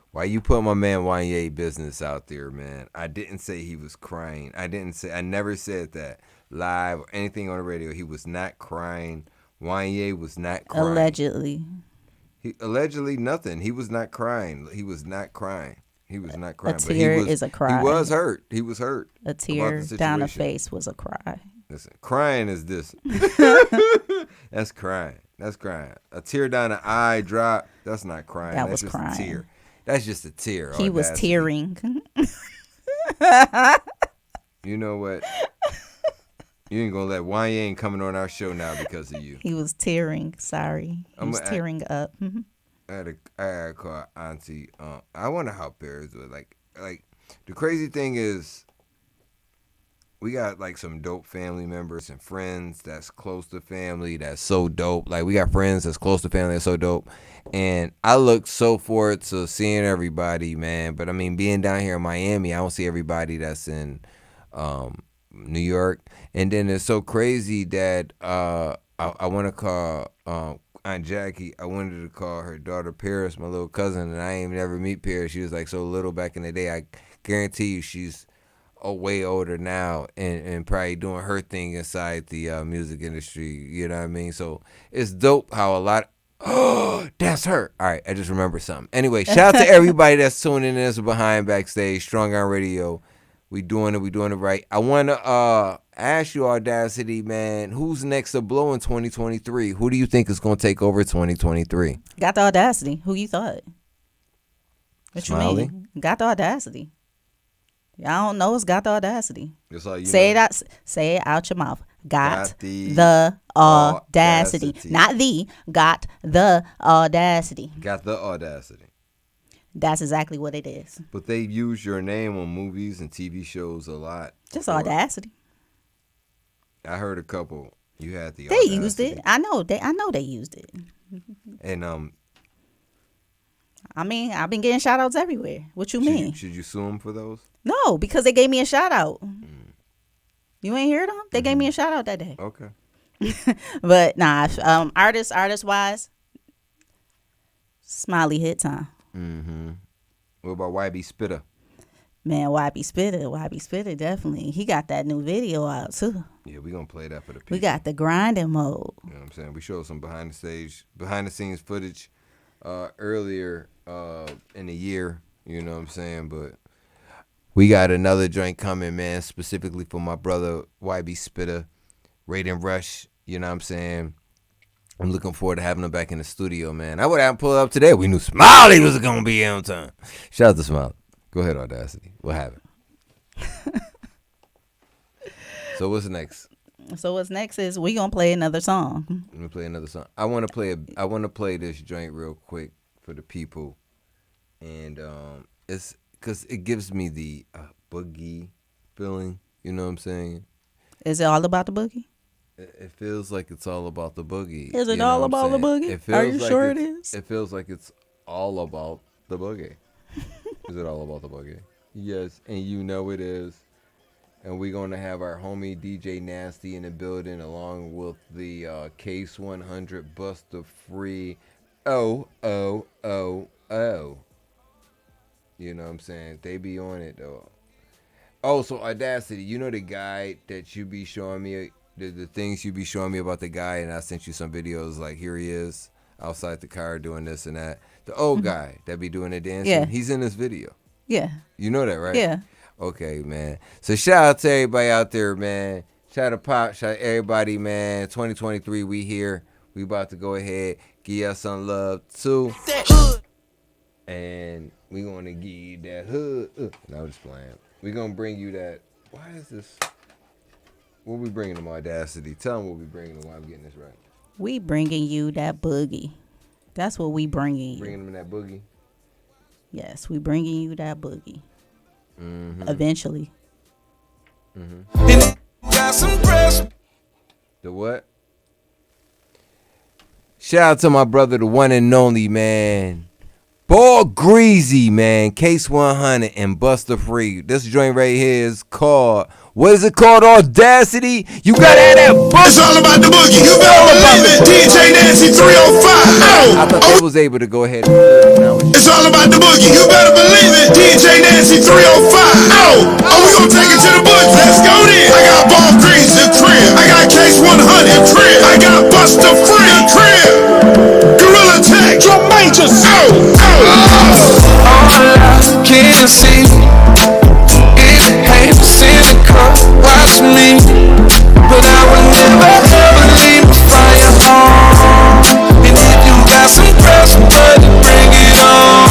D: Why you put my man Wanye business out there, man? I didn't say he was crying. I never said that live or anything on the radio. He was not crying. Wanye was not crying.
E: Allegedly
D: nothing. He was not crying. He was not crying.
E: A tear is a cry.
D: He was hurt.
E: A tear down a face was a cry.
D: Listen, crying is this. That's crying. A tear down the eye drop. That's not crying. That's just crying. A tear. That's just a tear.
E: He was tearing.
D: You know what? You ain't gonna let Wanye ain't coming on our show now because of you.
E: He was tearing. Sorry, he was tearing up.
D: I had to call Auntie. I wonder how Paris would like. The crazy thing is, we got like some dope family members and friends that's close to family that's so dope. Like we got friends that's close to family that's so dope, and I look so forward to seeing everybody, man. But I mean, being down here in Miami, I don't see everybody that's in New York, and then it's so crazy that I want to call Aunt Jackie. I wanted to call her daughter Paris, my little cousin, and I ain't never meet Paris. She was like so little back in the day. I guarantee you she's way older now and probably doing her thing inside the music industry. You know what I mean? So it's dope how a lot. Oh, that's her. All right, I just remembered something. Anyway, shout out to everybody that's tuning in. This behind backstage, Strong on Radio. We doing it right. I want to ask you, Audacity, man, who's next to blow in 2023? Who do you think is going to take over 2023?
E: Got the Audacity. Who you thought? What
D: Smiley?
E: You mean? Got the Audacity. I don't know. It's Got the Audacity.
D: Just like you
E: say
D: know.
E: Say it out your mouth. Got the audacity. Not the. Got the audacity.
D: Got the audacity.
E: That's exactly what it is.
D: But they use your name on movies and TV shows a lot.
E: Just Audacity.
D: I heard a couple. You had the.
E: They
D: Audacity.
E: used it. I know they used it.
D: And
E: I mean, I've been getting shout outs everywhere. What you mean?
D: Should you sue them for those?
E: No, because they gave me a shout out. You ain't hear them? They gave me a shout out that day.
D: Okay.
E: But nah, artist wise, Smiley hit time.
D: What about YB Spitter?
E: Man, YB Spitter, definitely. He got that new video out too.
D: Yeah, we gonna play that for the people.
E: We got the grinding mode.
D: You know what I'm saying? We showed some behind the scenes footage earlier in the year. You know what I'm saying? But we got another joint coming, man, specifically for my brother YB Spitter, Raid and Rush. You know what I'm saying? I'm looking forward to having him back in the studio, man. I would have pulled up today. We knew Smiley was gonna be on time. Shout out to Smiley. Go ahead, Audacity. What happened? So what's next?
E: So what's next is we gonna play another song.
D: I'm gonna play another song. I want to play this joint real quick for the people, and it's because it gives me the boogie feeling. You know what I'm saying?
E: Is it all about the boogie?
D: It feels like it's all about the boogie.
E: Is it all about the boogie? Are you sure it is?
D: It feels like it's all about the boogie. Is it all about the boogie? Yes, and you know it is. And we're going to have our homie DJ Nasty in the building along with the Case 100 Buster Free. Oh. You know what I'm saying? They be on it, though. Oh, so Audacity, you know the guy that you be showing me, the things you be showing me about the guy, and I sent you some videos like, here he is outside the car doing this and that. The old guy that be doing the dancing,
E: yeah.
D: He's in this video.
E: Yeah.
D: You know that, right?
E: Yeah.
D: Okay, man. So shout out to everybody out there, man. Shout out to Pop, shout out to everybody, man. 2023, we here. We about to go ahead, give y'all some love, too. And we going to give you that hood. No, I'm just playing. We going to bring you that. Why is this? What we bringing them, Audacity? Tell them what we bringing them while I'm getting this right.
E: We bringing you that boogie. That's what we bringing you.
D: Bringing them that boogie?
E: Yes, we bringing you that boogie.
D: Mm-hmm.
E: Eventually.
D: Mm-hmm. Got some press. The what? Shout out to my brother, the one and only, man. Ball Greasy, man. Case 100 and Buster Free. This joint right here is called, what is it called? Audacity? You gotta have that boogie.
C: It's all about the boogie. You better believe it. DJ Nancy 305.
D: I thought they was able to go ahead and
C: it's all about the boogie. You better believe it. DJ Nancy 305. Oh, we gonna take it to the boogie. Let's go then. I got Ball Greasy crib. I got Case 100 crib. I got Buster Free crib. Gorilla Tech. Drum Majors. All
J: I can see is haters in the car watching me, but I will never ever leave my fire on. And if you got some pressure, buddy, bring it on.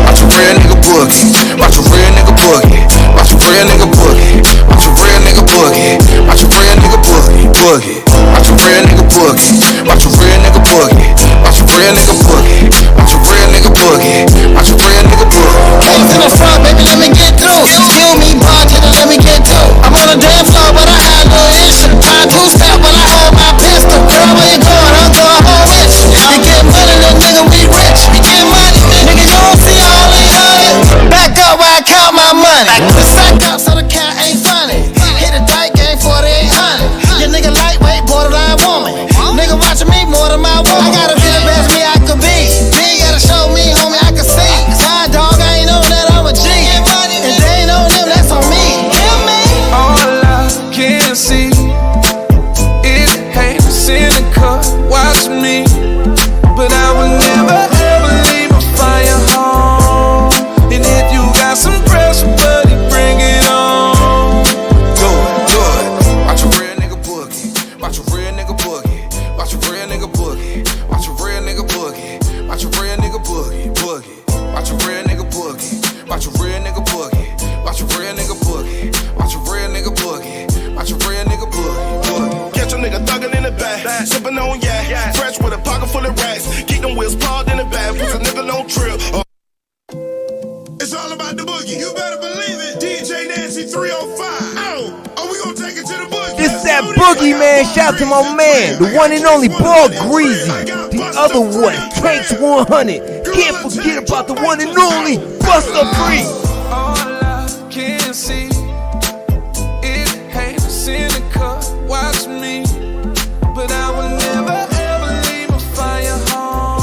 J: Watch a real nigga boogie. Watch a real nigga boogie. Watch a real nigga boogie. Watch a real nigga boogie. Watch a real nigga boogie. Boogie. Watch a real nigga boogie. Watch a real nigga boogie. Watch a real nigga boogie. Watch a real nigga boogie. Watch a real nigga boogie.
K: Case in the front, baby, let me get through. Excuse me, bartender, let me get through. I'm on the dance floor, but I had no issue. I two-step, but I hold my pistol. Girl, where you going? I'm going home with you. You get money, little nigga, we rich. You get money, nigga, you don't see all these honey. Back up while I count my money. The sack up so the cat ain't funny. Hit a dyke game 4800. Your nigga lightweight, borderline woman. Nigga watching me more than my woman. I gotta be the best me I could be. You gotta show me, homie, I can see. Side dog, I ain't know that I'm a G. And they ain't on them, that's on me. Hear me?
J: All I can see is haters in the car watching me, but I will never ever leave my fire home. And if you got some pressure, buddy, bring it on.
C: Do it. Watch a real nigga boogie. Watch a real nigga boogie. Watch a real nigga boogie. Watch a real nigga boogie. Watch a real nigga boogie. Boogie. Watch a real nigga boogie. Watch a real nigga boogie. Watch a real nigga boogie. Watch a real nigga boogie. Watch a real nigga boogie. Catch a nigga thuggin' in the back, sippin' on yak, fresh with a pocket full of racks. Keep them wheels paused in the back, put a nigga on trip. It's all about the boogie. You better believe it. DJ Nancy 305. Oh, we gonna take it to the boogie.
D: It's that boogie, man. Shout out to my man, the one and only Ball Greasy. The other one, Case 100. Can't forget about the one and only Buster Free.
J: All I can see is haters in the car watching me, but I will never ever leave my fire home.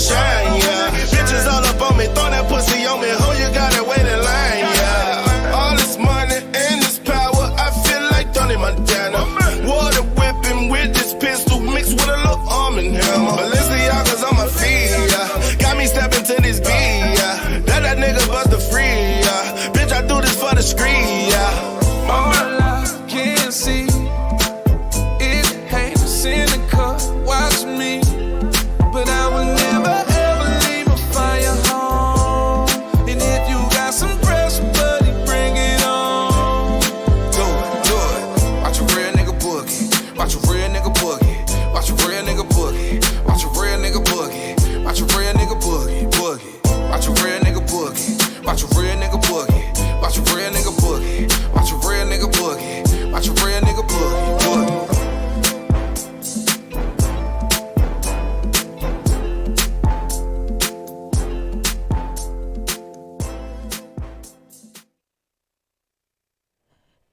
C: shine, yeah. Bitches all up on me, throw that pussy on me. Who you gotta wait in line, yeah. All this money and this power, I feel like Tony Montana. Water whipping with this pistol mixed with a little arm and hammer. Balenciaga's on my feet, yeah. Got me stepping to this beat, yeah. That nigga bust the free, yeah. Bitch, I do this for the screen, yeah.
J: All I can see is haters in the car watching me, but I will never ever leave my fire home. And if you got some pressure, buddy, bring it on. Do it. Watch a real nigga boogie. Watch a real nigga boogie. Watch a real nigga boogie. Watch a real nigga boogie. Watch a real nigga boogie. Boogie. Watch a real nigga boogie. Watch a real nigga boogie. Watch a real nigga boogie. Watch a real nigga boogie. Watch a real nigga boogie. Boogie.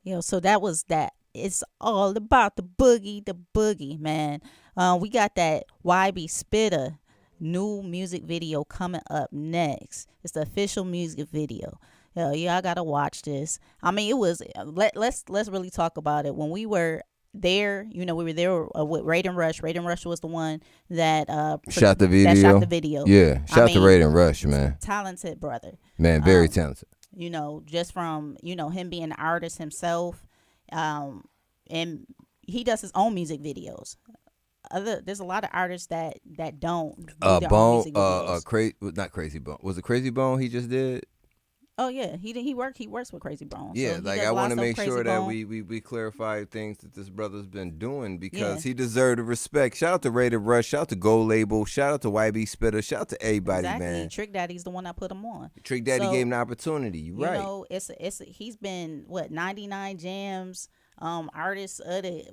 E: Yo, so that was that. It's all about the boogie, man. We got that YB Spitter new music video coming up next. It's the official music video. Yo, y'all gotta watch this. I mean, it was let's really talk about it. When we were there, we were there with Raiden Rush. Raiden Rush was the one that
D: shot the video. Yeah, shout to Raiden Rush, man.
E: Talented brother.
D: Man, very talented.
E: Just from him being an artist himself, and he does his own music videos. There's a lot of artists that don't do their own music videos.
D: Not Crazy Bone. Was it Crazy Bone he just did?
E: Oh yeah, he works with Crazy Bone.
D: Yeah,
E: so
D: like I want to make sure that we clarify things that this brother's been doing because he deserved the respect. Shout out to Rated Rush, shout out to Gold Label, shout out to YB Spitter, shout out to everybody, man.
E: Trick Daddy's the one that put him on.
D: Trick Daddy gave him an opportunity. You right.
E: He's been 99 jams. Artist of the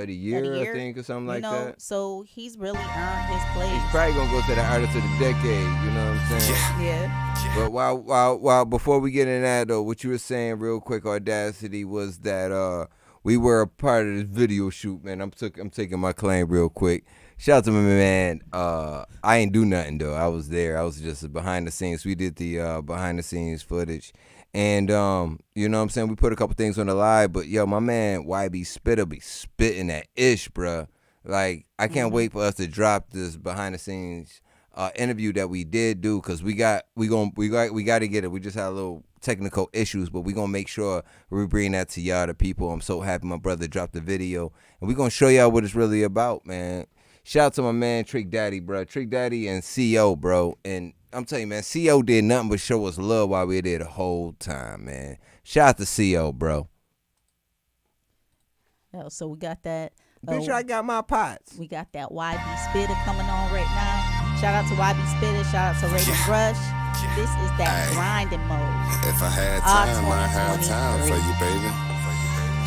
D: year, I think, or something like that.
E: So he's really earned his place.
D: He's probably gonna go to the artist of the decade. You know what I'm saying?
E: Yeah.
D: But while before we get in that though, what you were saying real quick, Audacity, was that we were a part of this video shoot, man. I'm taking my claim real quick. Shout out to my man. I ain't do nothing though. I was there. I was just behind the scenes. We did the behind the scenes footage. And, you know what I'm saying? We put a couple things on the live, but yo, my man YB Spitter be spitting that ish, bruh. Like, I can't wait for us to drop this behind the scenes interview that we did do, because we got to get it. We just had a little technical issues, but we gonna make sure we bring that to y'all, the people. I'm so happy my brother dropped the video, and we gonna show y'all what it's really about, man. Shout out to my man Trick Daddy, bro. Trick Daddy and CO, bro. And I'm telling you, man, CO did nothing but show us love while we were there the whole time, man. Shout out to CO, bro.
E: Oh, so we got that.
D: Bitch, I got my pots.
E: We got that YB Spitter coming on right now. Shout out to YB Spitter. Shout out to Raiden Rush. This is that grinding mode.
C: If I had time, I'd have time for you, baby.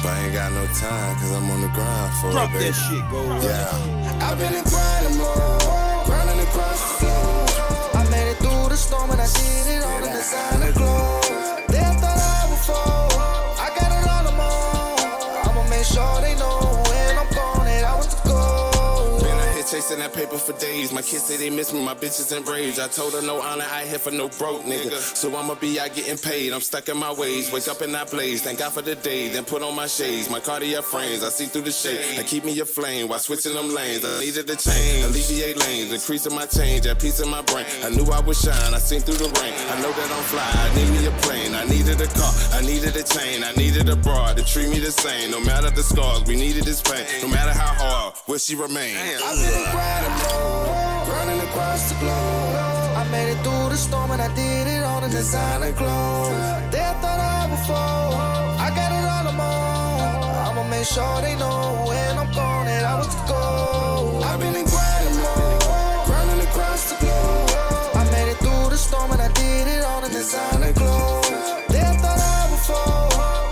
C: But I ain't got no time, cause I'm on the grind for
A: Drop
C: it, baby.
A: that shit, go right.
C: Yeah. I've been in grinding mode, grinding across the floor.
K: I made it through the storm and I did it on the designer clothes. They thought I would fall, I got it on them all. I'ma make sure they know when I'm gone that I was the goal.
C: Been out here chasing that paper for days. My kids say they miss me, my bitches enraged. I told her no honor, I here for no broke nigga. So I'ma be out getting paid, I'm stuck in my ways. Wake up and I blaze, thank God for the day. Then put on my shades, my cardiac frames. I see through the shade, I keep me aflame while switching them lanes. I needed a change, alleviate lanes, increasing my change, that piece in my brain. I knew I would shine, I seen through the rain. I know that I'm fly, I need me a plane. I needed a car, I needed a chain. I needed a broad to treat me the same. No matter the scars, we needed this pain. No matter how hard, will she remain?
K: I've been in grinding mode, grinding across the globe. I made it through the storm and I did it on the designer clothes. They thought I would fall, I got it on them all. I'ma make sure they know when I'm gone that I was the goal. I've been in grinding mode, grinding across the globe. I made it through the storm and I did it on the designer clothes. They thought I would fall,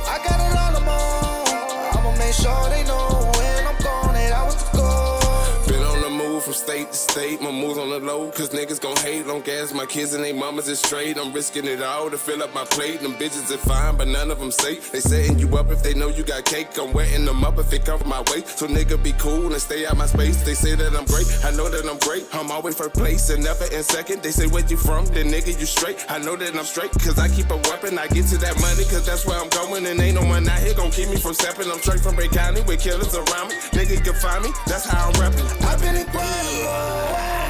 K: I got it on them all. I'ma make sure they know when I'm gone that I was the goal.
C: Been on the move from state to state. state, my moves on the low, cause niggas gon' hate. Long as my kids and they mamas is straight, I'm risking it all to fill up my plate. Them bitches are fine, but none of them safe. They setting you up if they know you got cake. I'm wetting them up if it come from my way. So nigga be cool and stay out my space. They say that I'm great, I know that I'm great. I'm always first place and never in second. They say where you from, then nigga you straight. I know that I'm straight, cause I keep a weapon. I get to that money, cause that's where I'm going. And ain't no one out here gon' keep me from stepping. I'm straight from Bay County with killers around me. Nigga can find me, that's how I'm rapping. I've been in grind,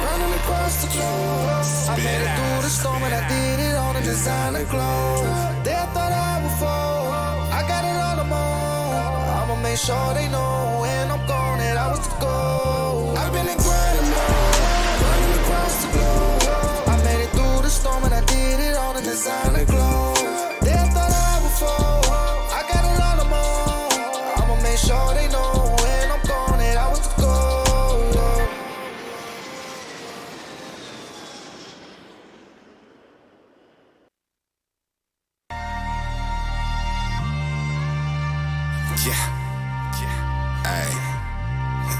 C: running across the globe. I made it through the storm and I did it on a designer clothes. They thought I would fall, I got it on the moon. I'ma make sure they know when I'm gone that I was the goal. I've been in grind, running across the globe. I made it through the storm and I did it on a designer clothes. They thought I would fall, I got it on the moon. I'ma make sure they know when I'm gone that I was the goal.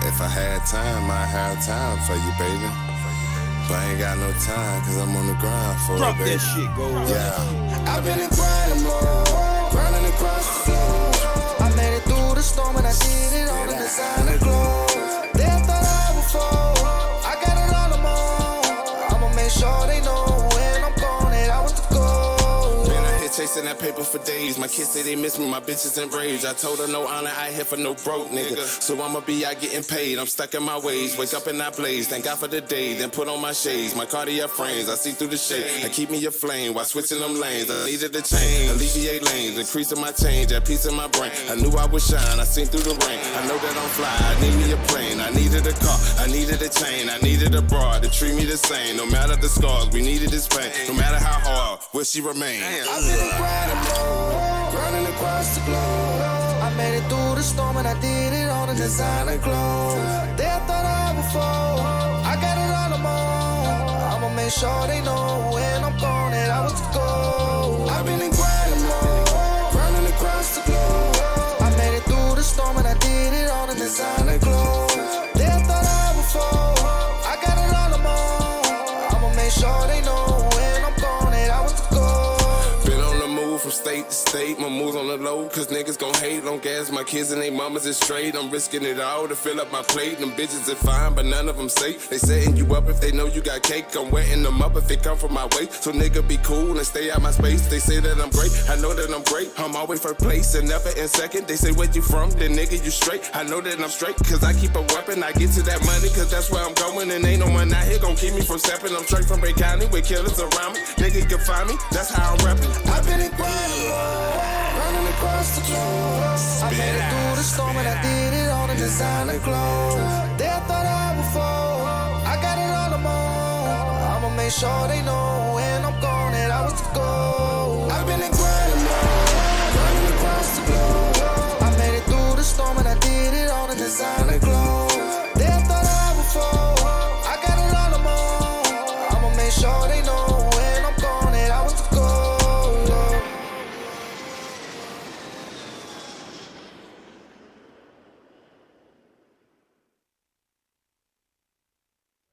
C: If I had time, I'd have time for you, baby. But I ain't got no time, cause I'm on the grind for
A: Drop
C: it, baby.
A: that shit, go.
C: Yeah. I've been in grind mode, grinding across the floor. I made it through the storm and I did it on the designer clothes. They thought I would fall, I got it on the moon. I'ma make sure they know when I'm gone that I was the goal. Been out here chasing that paper for days. My kids say they miss me, my bitches enraged. I told her no honor, I here for no broke nigga. So I'ma be out getting paid. I'm stuck in my ways, wake up and I blaze. Thank God for the day, then put on my shades. My Cartier frames, I see through the shade. I keep me aflame while switching them lanes. I needed a change, alleviate lanes, increasing my change, that piece in my brain. I knew I would shine, I seen through the rain. I know that I'm fly, I need me a plane. I needed a car, I needed a chain. I needed a broad to treat me the same. No matter the scars, we needed this pain. No matter how hard, will she remain? I've been in grinding mode, running across the globe. I made it through the storm and I did it on a designer clothes. They thought I would fall, I got it on the moon. I'ma make sure they know when I'm gone that I was the goal. I've been in grinding mode, running across the globe. I made it through the storm and I did it on a designer clothes. They thought I would fall, I got it on the moon. I'ma make sure they know when I'm gone that I was the goal. Been on the move from state to state, my moves on the low, cause niggas gon' hate. Long as my kids and they mamas is straight, I'm risking it all to fill up my plate. Them bitches are fine, but none of them safe. They setting you up if they know you got cake. I'm wetting them up if it come from my way. So nigga be cool and stay out my space. They say that I'm great, I know that I'm great. I'm always first place and never in second. They say where you from, then nigga you straight. I know that I'm straight, cause I keep a weapon. I get to that money, cause that's where I'm going. And ain't no one out here gon' keep me from stepping. I'm straight from Bay County with killers around me. Nigga can find me, that's how I'm rapping. I've been in grind, running across the globe. I made it through the storm and I did it on a designer clothes. They thought I would fall, I got it on the moon. I'ma make sure they know when I'm gone that I was the goal. I've been in grind mode, running across the globe. I made it through the storm and I did it on a designer clothes. They thought I would fall, I got it on the moon. I'ma make sure they know when I'm gone that I was the goal.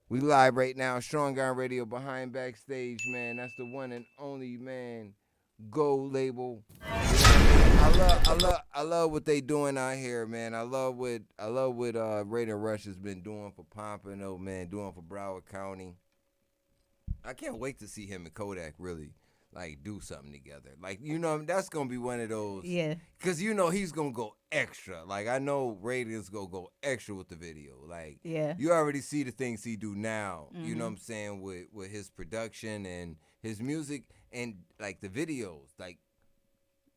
D: We live right now, Strong Gun Radio behind backstage, man. That's the one and only, man, Gold label. I love what they doing out here, man. I love what Raider Rush has been doing for Pompano, man, doing for Broward County. I can't wait to see him and Kodak really like do something together. Like, you know, that's gonna be one of those.
E: Yeah.
D: Cause you know he's gonna go extra. Like, I know Raider's gonna go extra with the video. Like,
E: yeah,
D: you already see the things he do now. Mm-hmm. You know what I'm saying, with his production and his music and like the videos. Like,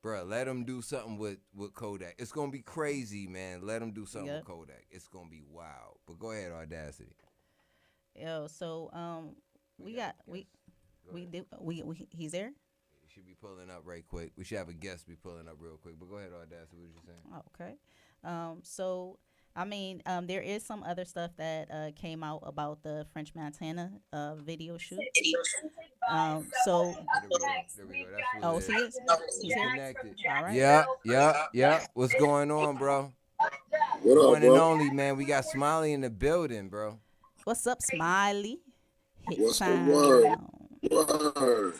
D: bruh, let him do something with Kodak. It's gonna be crazy, man. Let him do something with Kodak. It's gonna be wild. But go ahead, Audacity.
E: Yo, so he's there?
D: He should be pulling up right quick. We should have a guest be pulling up real quick. But go ahead, Audacity. What you saying?
E: Okay. So I mean, there is some other stuff that came out about the French Montana video shoot. So
D: there we go. That's
E: he's here.
D: Connected.
E: All right.
D: Yeah. What's going on, bro?
C: What up,
D: One and only, man. We got Smiley in the building, bro.
E: What's up, Smiley? Hit
C: What's the
E: sound.
C: word? Word.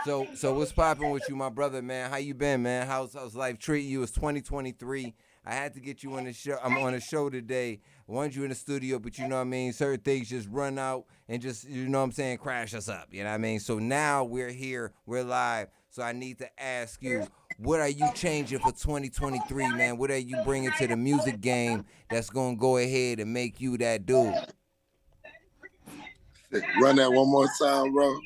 D: So what's popping with you, my brother, man? How you been, man? How's life treating you? It's 2023. I had to get you on the show. I'm on a show today. I wanted you in the studio, but you know what I mean? Certain things just run out and just, you know what I'm saying, crash us up. You know what I mean? So now we're here. We're live. So I need to ask you, what are you changing for 2023, man? What are you bringing to the music game that's going to go ahead and make you that dude?
C: Run that one more time, bro.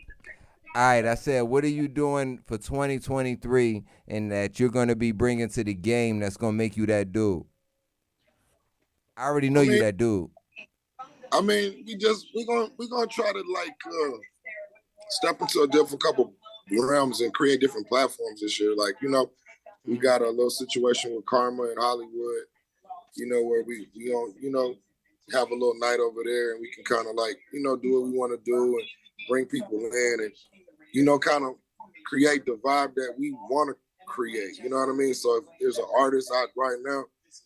D: All right, I said, what are you doing for 2023 and that you're going to be bringing to the game that's going to make you that dude? I already know you that dude.
C: I mean, we're gonna try to like step into a different couple realms and create different platforms this year. Like, you know, we got a little situation with Karma in Hollywood, you know, where we don't, you know, have a little night over there and we can kind of like, you know, do what we want to do and bring people in and, you know, kind of create the vibe that we want to create. You know what I mean? So if there's an artist out right now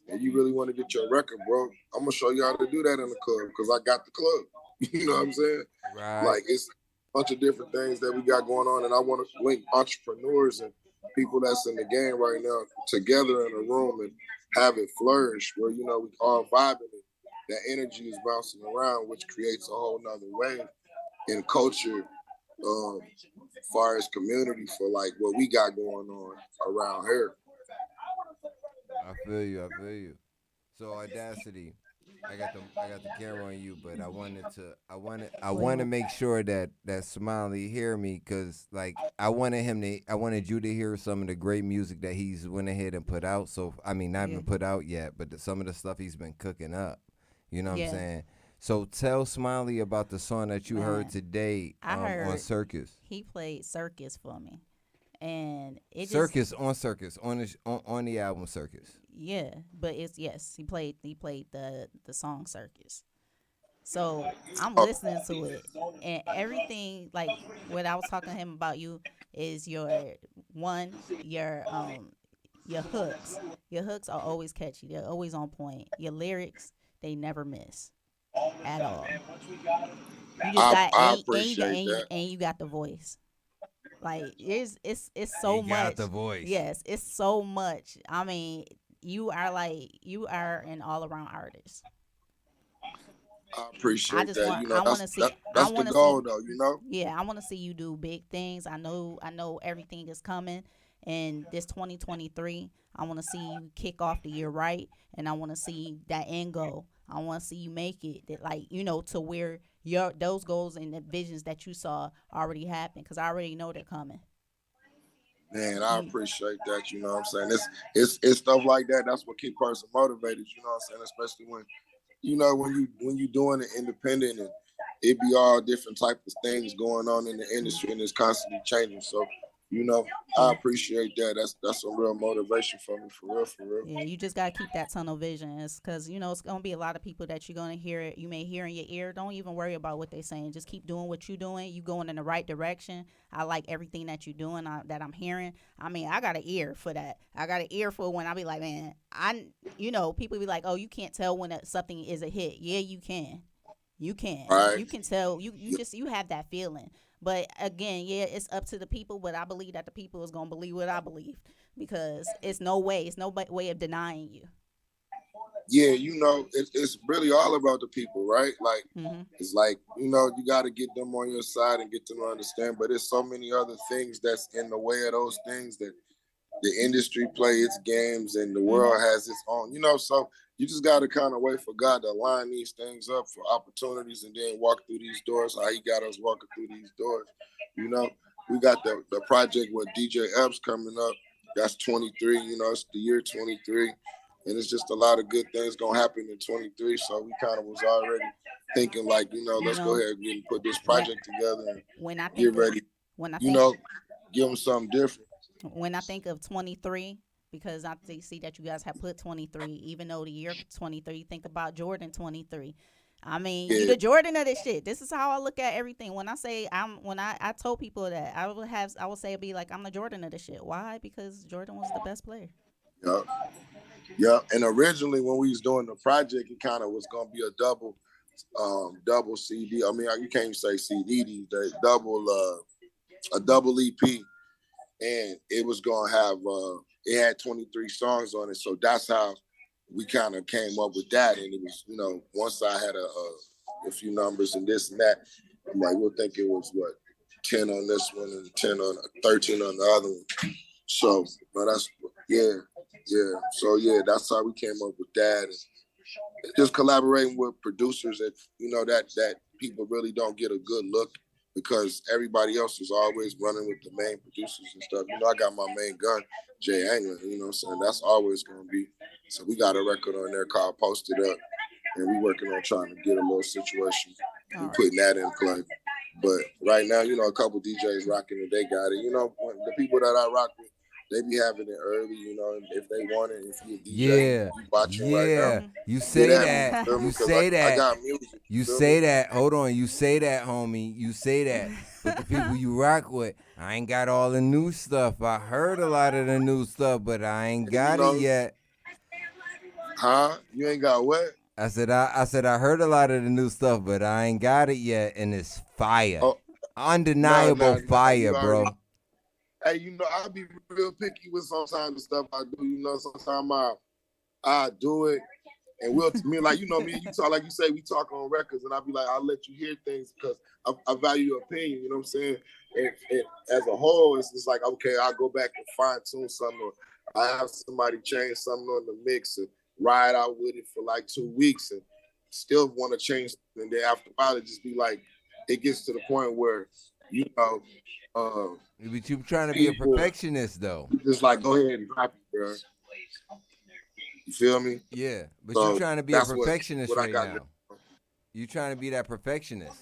C: and you really want to get your record, bro, I'm going to show you how to do that in the club because I got the club. You know what I'm saying?
D: Right.
C: Like, it's a bunch of different things that we got going on, and I want to link entrepreneurs and people that's in the game right now together in a room and have it flourish where, you know, we all vibing it. That energy is bouncing around, which creates a whole nother wave in culture, as far as community for like what we got going on around here.
D: I feel you. So Audacity, I got the camera on you, but I want to make sure that Smiley hear me, cause like I wanted you to hear some of the great music that he's went ahead and put out. So I mean, not even put out yet, but some of the stuff he's been cooking up. You know what I'm saying? So tell Smiley about the song that you heard today on Circus.
E: He played Circus for me, and it
D: Circus on the album Circus.
E: Yeah, but he played the song Circus. So I'm listening to it, and everything like what I was talking to him about you is your hooks. Your hooks are always catchy. They're always on point. Your lyrics, they never miss at all. You just
C: I appreciate that.
E: And you got the voice. Like it's so much.
D: Got the voice.
E: Yes, it's so much. I mean, you are an all around artist.
C: I appreciate that.
E: I want to see.
C: That's the goal, though. You know.
E: Yeah, I want to see you do big things. I know everything is coming, and this 2023, I want to see you kick off the year right, and I want to see that end goal. I want to see you make it that, like, you know, to where those goals and the visions that you saw already happened, because I already know they're coming.
C: Man, I appreciate that. You know what I'm saying? It's stuff like that. That's what keep person motivated. You know what I'm saying? Especially when, you know, when you doing it independent and it be all different type of things going on in the industry and it's constantly changing. So, you know, I appreciate that. That's some real motivation for me, for real.
E: Yeah, you just gotta keep that tunnel vision. It's because, you know, it's gonna be a lot of people that you're gonna hear. You may hear in your ear. Don't even worry about what they're saying. Just keep doing what you're doing. You going in the right direction. I like everything that you're doing. That I'm hearing. I mean, I got an ear for that. I got an ear for when I be like, man, you know, people be like, oh, you can't tell when something is a hit. Yeah, you can. You can.
C: Right.
E: You can tell. You have that feeling. But again, yeah, it's up to the people. But I believe that the people is gonna believe what I believe, because it's no way of denying you.
C: Yeah, you know, it's really all about the people, right? Like, It's like, you know, you got to get them on your side and get them to understand. But there's so many other things that's in the way of those things that the industry play its games and the world has its own, you know. So you just got to kind of wait for God to line these things up for opportunities and then walk through these doors, how he got us walking through these doors. You know, we got the project with DJ Epps coming up. That's 23, you know, it's the year 23. And it's just a lot of good things going to happen in 23. So we kind of was already thinking like, you know, let's go ahead and put this project together and get ready. Give them something different.
E: When I think of 23, because I see that you guys have put 23, even though the year 23, think about Jordan 23. I mean, you the Jordan of this shit. This is how I look at everything. When I say I told people that I would say it'd be like I'm the Jordan of this shit. Why? Because Jordan was the best player.
C: Yep. Yeah, and originally when we was doing the project, it kind of was gonna be a double CD. I mean, you can't even say CD these days. A double EP, and it was gonna have it had 23 songs on it. So that's how we kind of came up with that. And it was, once I had a few numbers and this and that, I'm like, we'll think it was 10 on this one and 13 on the other one. So, but that's yeah. So that's how we came up with that. And just collaborating with producers that that people really don't get a good look, because everybody else is always running with the main producers and stuff. I got my main gun, Jay Angler, what I'm saying? That's always going to be. So we got a record on there called Posted Up, and we working on trying to get a little situation and putting that in play. But right now, a couple DJs rocking it, they got it. The people that I rock with, they be having it early, if they want it. If you DJ, you watching right now.
D: You say that.
C: You
D: say that.
C: I got music.
D: You say that. Hold on. You say that, homie. You say that. But the people you rock with, I ain't got all the new stuff. I heard a lot of the new stuff, but I ain't got it yet.
C: Huh? You ain't got what?
D: I said I heard a lot of the new stuff, but I ain't got it yet, and it's fire. Undeniable fire, bro.
C: Hey, I be real picky with sometimes the stuff I do. Sometimes I do it, and me and you talk, like you say, we talk on records, and I be like, I'll let you hear things because I value your opinion. You know what I'm saying? And as a whole, it's just like, okay, I'll go back and fine tune something, or I have somebody change something on the mix and ride out with it for like 2 weeks, and still want to change. And then after a while, it just be like, it gets to the point where
D: but you trying to be a perfectionist, though.
C: Just like, go ahead and drop it, bro. You feel me?
D: Yeah, but you're trying to be a perfectionist right now. You trying to be that perfectionist.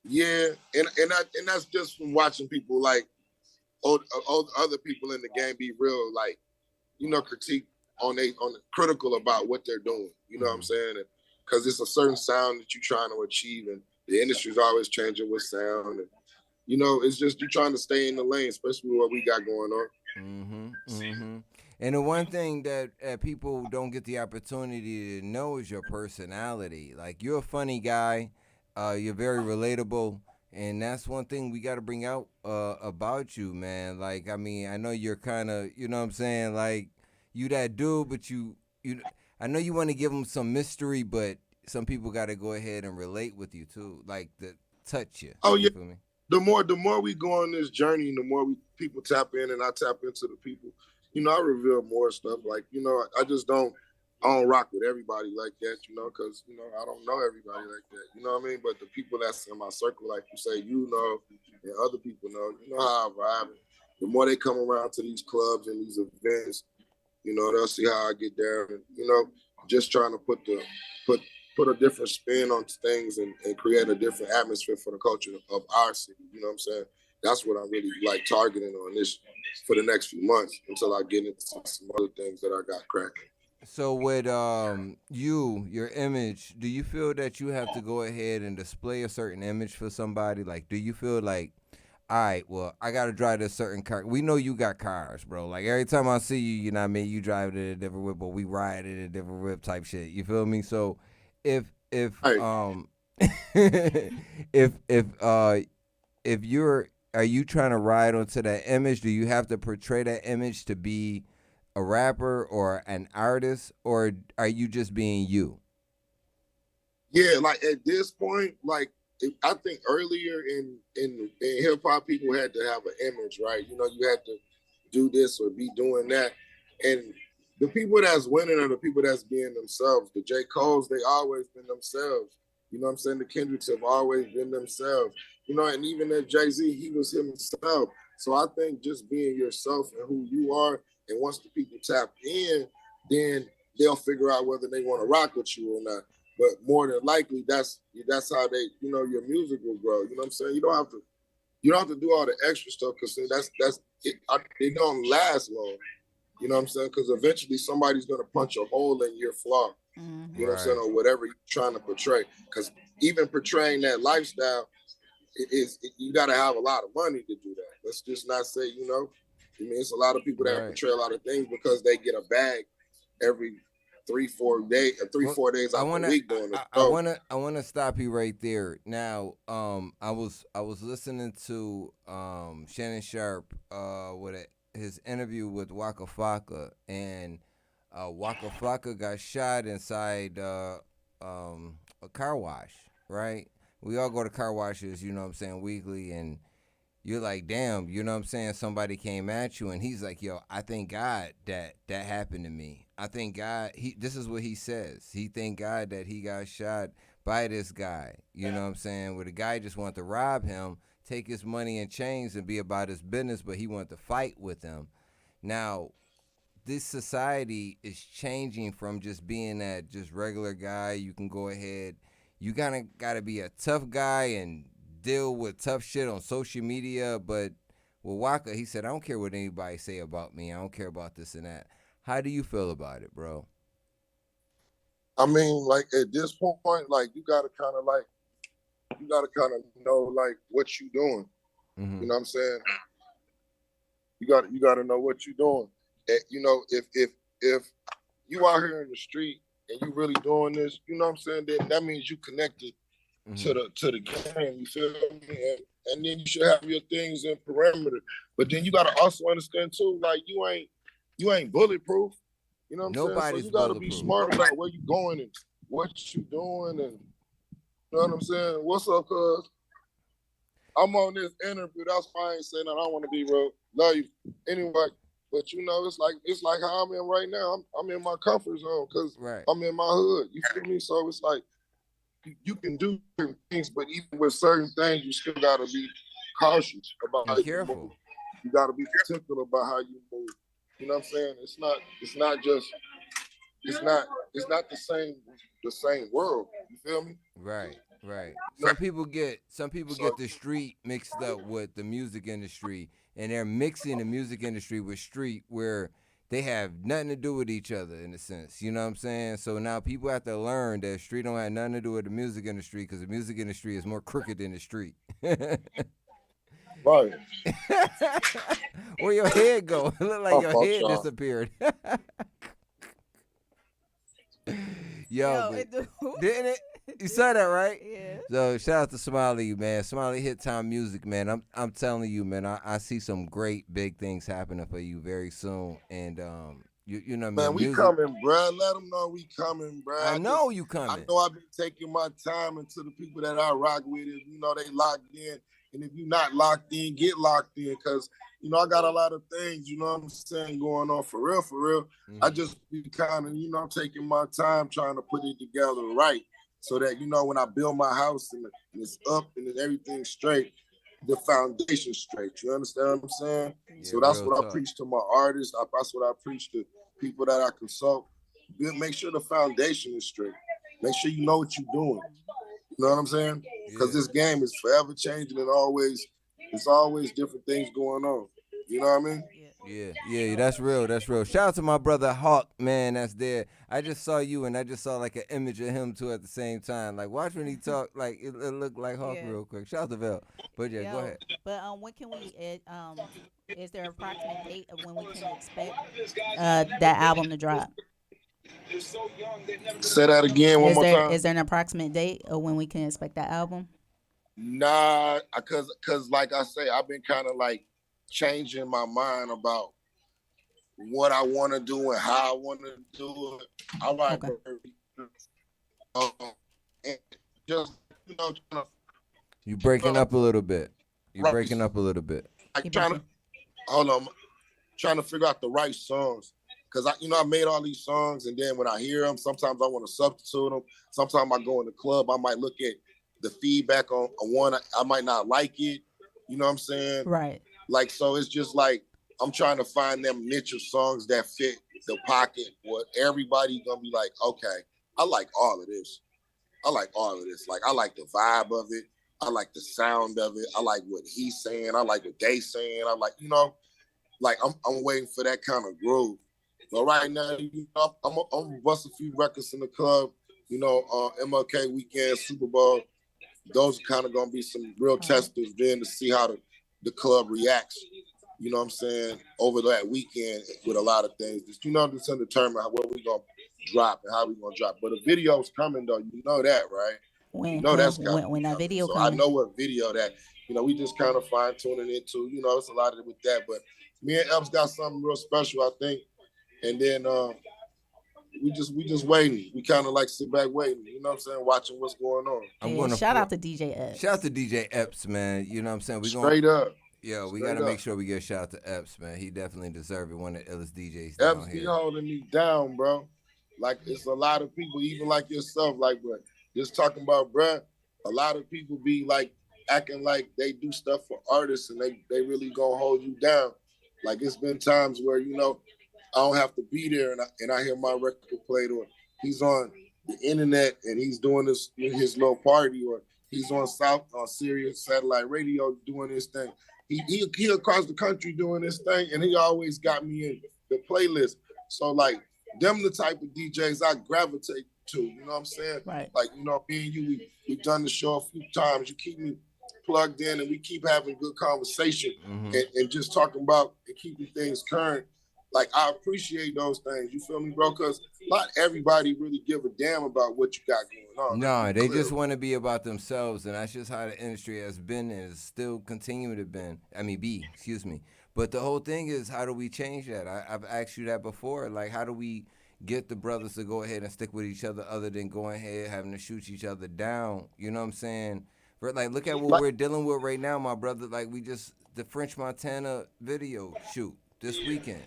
C: Yeah, and that's just from watching people like other people in the game be real, like, critique on critical about what they're doing. You know what I'm saying? Because it's a certain sound that you're trying to achieve, and the industry's always changing with sound. And, it's just you trying to stay in the lane, especially with what we got going on.
D: And the one thing that people don't get the opportunity to know is your personality. Like, you're a funny guy. You're very relatable. And that's one thing we got to bring out about you, man. Like, I mean, I know you're kind of, you know what I'm saying? Like, you that dude, but I know you want to give them some mystery, but some people got to go ahead and relate with you, too. Like, touch you.
C: Oh, yeah.
D: You feel me?
C: The more we go on this journey, the more people tap in, and I tap into the people. I reveal more stuff. Like, I just don't rock with everybody like that, because, I don't know everybody like that. You know what I mean? But the people that's in my circle, like you say, and other people know, how I vibe. The more they come around to these clubs and these events, they'll see how I get there. And, just trying to put a different spin on things and create a different atmosphere for the culture of our city. You know what I'm saying? That's what I'm really like targeting on this for the next few months until I get into some other things that I got cracking.
D: So with your image, do you feel that you have to go ahead and display a certain image for somebody? Like, do you feel like, all right, well, I got to drive this certain car. We know you got cars, bro. Like, every time I see you, you know what I mean? You drive it in a different whip, or we ride it in a different whip type shit. You feel me? So if are you trying to ride onto that image? Do you have to portray that image to be a rapper or an artist, or are you just being you?
C: Yeah, like at this point, like I think earlier in hip hop, people had to have an image, right? You had to do this or be doing that, and the people that's winning are the people that's being themselves. The J. Cole's, they always been themselves. You know what I'm saying? The Kendricks have always been themselves. And even that Jay-Z, he was himself. So I think just being yourself and who you are, and once the people tap in, then they'll figure out whether they want to rock with you or not. But more than likely, that's how they, your music will grow. You know what I'm saying? You don't have to do all the extra stuff, because it don't last long. You know what I'm saying? Because eventually somebody's gonna punch a hole in your flaw. Mm-hmm. You know what I'm saying, or whatever you're trying to portray. Because even portraying that lifestyle, you got to have a lot of money to do that. Let's just not say,
L: I mean, it's a lot of people that portray a lot of things because they get a bag every 3-4 days out the week doing it.
D: I wanna stop you right there. Now, I was listening to Shannon Sharp with his interview with Waka Flocka, and Waka Flocka got shot inside a car wash, right? We all go to car washes, you know what I'm saying, weekly, and you're like, damn, you know what I'm saying, somebody came at you, and he's like, yo, I thank God that happened to me. I thank God, this is what he says. He thank God that he got shot by this guy, you know what I'm saying, where the guy just wanted to rob him, take his money and chains and be about his business, but he wanted to fight with him. Now, this society is changing from just being that just regular guy. You can go ahead. You got to be a tough guy and deal with tough shit on social media. But with Waka, he said, I don't care what anybody say about me. I don't care about this and that. How do you feel about it, bro?
L: I mean, like, at this point, like, you got to kind of know, like, what you doing. Mm-hmm. You know what I'm saying? You got to know what you're doing. You know, if you out here in the street and you really doing this, you know what I'm saying, then that means you connected to the game, you feel me? And then you should have your things in perimeter. But then you gotta also understand too, like you ain't bulletproof. You know what I'm saying? So you gotta be smart about where you going and what you doing, and you know what I'm saying? What's up, cuz? I'm on this interview. That's why I ain't saying that I don't want to be real. Love you. Anyway. But you know, it's like how I'm in right now. I'm in my comfort zone because I'm in my hood. You feel me? So it's like you can do certain things, but even with certain things, you still gotta be cautious about how you move. You gotta be particular about how you move. You know what I'm saying? It's not the same world. You feel me?
D: Right. Some people get the street mixed up with the music industry, and they're mixing the music industry with street where they have nothing to do with each other in a sense. You know what I'm saying? So now people have to learn that street don't have nothing to do with the music industry because the music industry is more crooked than the street.
L: Right.
D: Where your head go? It looked like your head disappeared. Yo, didn't it? You saw that, right? Yeah. So shout out to Smiley, man. Smiley Hit Time Music, man. I'm telling you, man. I see some great big things happening for you very soon, and you know,
L: man, we coming, bro. Let them know we coming, bro.
D: I know you coming.
L: I know I've been taking my time into the people that I rock with. You know, they locked in, and if you're not locked in, get locked in, because you know I got a lot of things. You know what I'm saying, going on for real. Mm-hmm. I just be kind of, you know, taking my time trying to put it together right. So that, you know, when I build my house and it's up and everything's straight, the foundation's straight. You understand what I'm saying? Yeah, so that's what I preach to my artists. That's what I preach to people that I consult. Make sure the foundation is straight. Make sure you know what you're doing. You know what I'm saying? Because this game is forever changing and it's always different things going on. You know what I mean?
D: Yeah, that's real. Shout out to my brother Hawk, man, that's there. I just saw you, and I just saw like an image of him too at the same time. Like, watch when he talk, like it looked like Hawk real quick. Shout out to Vel. But go ahead.
E: But when can we? Is there an approximate date of when we can expect that album to drop?
L: Say that again one more time.
E: Is there an approximate date of when we can expect that album?
L: Nah, cause like I say, I've been kind of like changing my mind about what I want to do and how I want to do it. I like and just, you know,
D: you breaking up a little bit. You're breaking up a little bit.
L: Like trying to figure out the right songs, because I made all these songs, and then when I hear them, sometimes I want to substitute them. Sometimes I go in the club, I might look at the feedback on one, I might not like it. You know what I'm saying?
E: Right.
L: Like, so it's just like I'm trying to find them niche of songs that fit the pocket where everybody gonna be like, okay, I like all of this. Like, I like the vibe of it. I like the sound of it. I like what he's saying. I like what they saying. I like, you know, like I'm waiting for that kind of groove. But right now, you know, I'm gonna bust a few records in the club. You know, MLK weekend, Super Bowl. Those are kind of gonna be some real testers then to see how the club reacts. you know what I'm saying, over that weekend with a lot of things. Just, you know, just to determine what we gonna drop and how we gonna drop. But the video's coming though, you know that, right?
E: When
L: you know that's coming.
E: when that video
L: so
E: coming.
L: I know what video that, you know, we just kind of fine tuning into, you know, it's a lot of with that. But me and Epps got something real special, I think. And then we just waiting. We kind of like sit back waiting, you know what I'm saying, watching what's going on.
E: Shout out to DJ Epps.
D: Shout out to DJ Epps, man. You know what I'm saying?
L: Straight up.
D: Yeah, we got to make sure we give a shout out to Epps, man. He definitely deserves it. One of the illest DJs
L: Epps
D: down
L: be
D: here.
L: holding me down, bro. Like, it's a lot of people, even like yourself, like, bro, just talking about, bro, a lot of people be like acting like they do stuff for artists and they really gonna hold you down. Like, it's been times where, you know, I don't have to be there and I hear my record played, or he's on the internet and he's doing this his little party, or he's on Sirius satellite radio doing this thing. He across the country doing this thing, and he always got me in the playlist. So like, them the type of DJs I gravitate to, you know what I'm saying?
E: Right.
L: Like, you know, me and you, we've done the show a few times. You keep me plugged in and we keep having good conversation and just talking about and keeping things current. Like, I appreciate those things. You feel me, bro? Because not everybody really give a damn about what you got going on.
D: No, they just want to be about themselves, and that's just how the industry has been and is still continuing to be. Excuse me. But the whole thing is, how do we change that? I've asked you that before. Like, how do we get the brothers to go ahead and stick with each other other than going ahead having to shoot each other down? You know what I'm saying? Like, look at what we're dealing with right now, my brother. Like, the French Montana video shoot this weekend.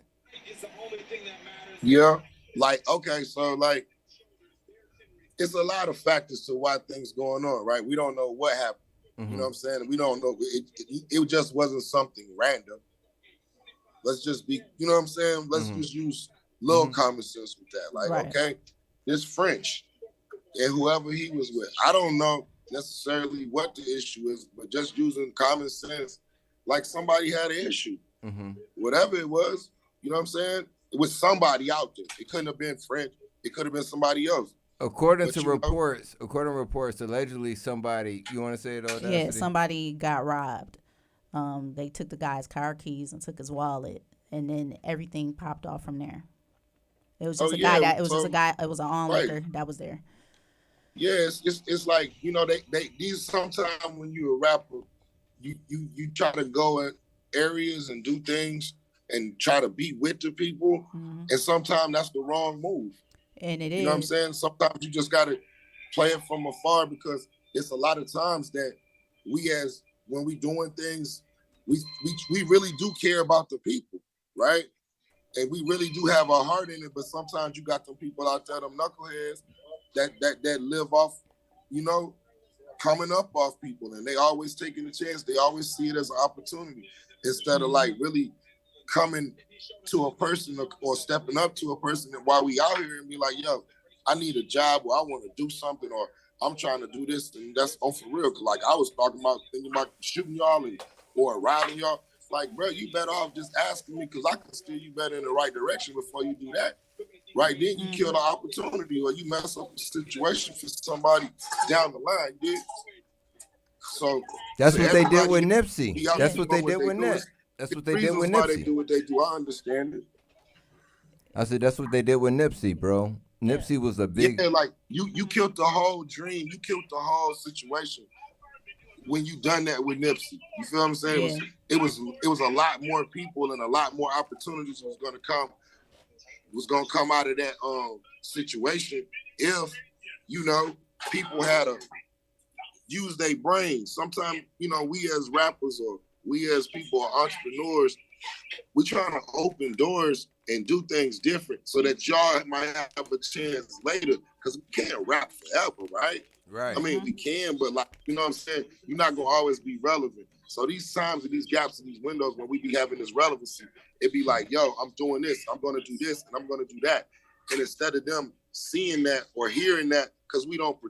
L: Yeah, like, okay, so like, it's a lot of factors to why things going on, right? We don't know what happened. You know what I'm saying? We don't know. It just wasn't something random. Let's just be, you know what I'm saying? Let's just use little common sense with that. Like, okay, this French and whoever he was with, I don't know necessarily what the issue is, but just using common sense, like somebody had an issue. Whatever it was, you know what I'm saying? It was somebody out there. It couldn't have been French. It could have been somebody else.
D: According to reports, allegedly somebody, you want to say it all?
E: Yeah, somebody got robbed. They took the guy's car keys and took his wallet, and then everything popped off from there. It was just a guy that it was an onlooker that was there.
L: Yeah, it's like, you know, these sometimes when you're a rapper, you try to go in areas and do things and try to be with the people, and sometimes that's the wrong move.
E: And it is.
L: You know what I'm saying? Sometimes you just gotta play it from afar, because it's a lot of times that when we doing things, we really do care about the people, right? And we really do have our heart in it, but sometimes you got them people out there, them knuckleheads, that live off, you know, coming up off people, and they always taking a chance. They always see it as an opportunity instead of like really coming to a person or stepping up to a person while we out here and be like, yo, I need a job, or I want to do something, or I'm trying to do this, and that's on for real. Like, I was thinking about shooting y'all or robbing y'all. Like, bro, you better off just asking me, because I can steer you better in the right direction before you do that. Right then, you kill the opportunity, or you mess up the situation for somebody down the line, dude. So
D: that's what they did with Nipsey. That's what they did with Nip. That's what they did with Nipsey.
L: They do what they do. I understand it.
D: I said that's what they did with Nipsey, bro. Nipsey was a big.
L: Yeah, like you killed the whole dream. You killed the whole situation when you done that with Nipsey. You feel what I'm saying? Yeah. It was a lot more people and a lot more opportunities was gonna come out of that situation if, you know, people had to use their brains. Sometimes, you know, we as rappers or we as people are entrepreneurs, we're trying to open doors and do things different so that y'all might have a chance later, because we can't rap forever, right?
D: Right.
L: I mean, we can, but like, you know what I'm saying? You're not gonna always be relevant. So these times and these gaps and these windows when we be having this relevancy, it be like, yo, I'm doing this, I'm gonna do this, and I'm gonna do that. And instead of them seeing that or hearing that, because we don't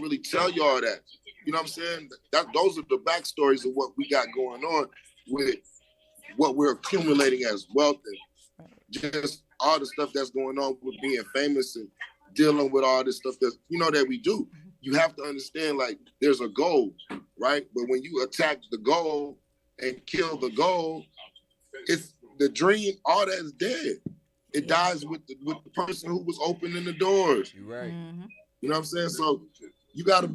L: really tell y'all that. You know what I'm saying? Those are the backstories of what we got going on with what we're accumulating as wealth and just all the stuff that's going on with being famous and dealing with all this stuff that, you know, that we do. You have to understand, like, there's a goal, right? But when you attack the goal and kill the goal, it's the dream. All that's dead. It dies with the person who was opening the doors.
D: You're right.
L: You know what I'm saying? So you gotta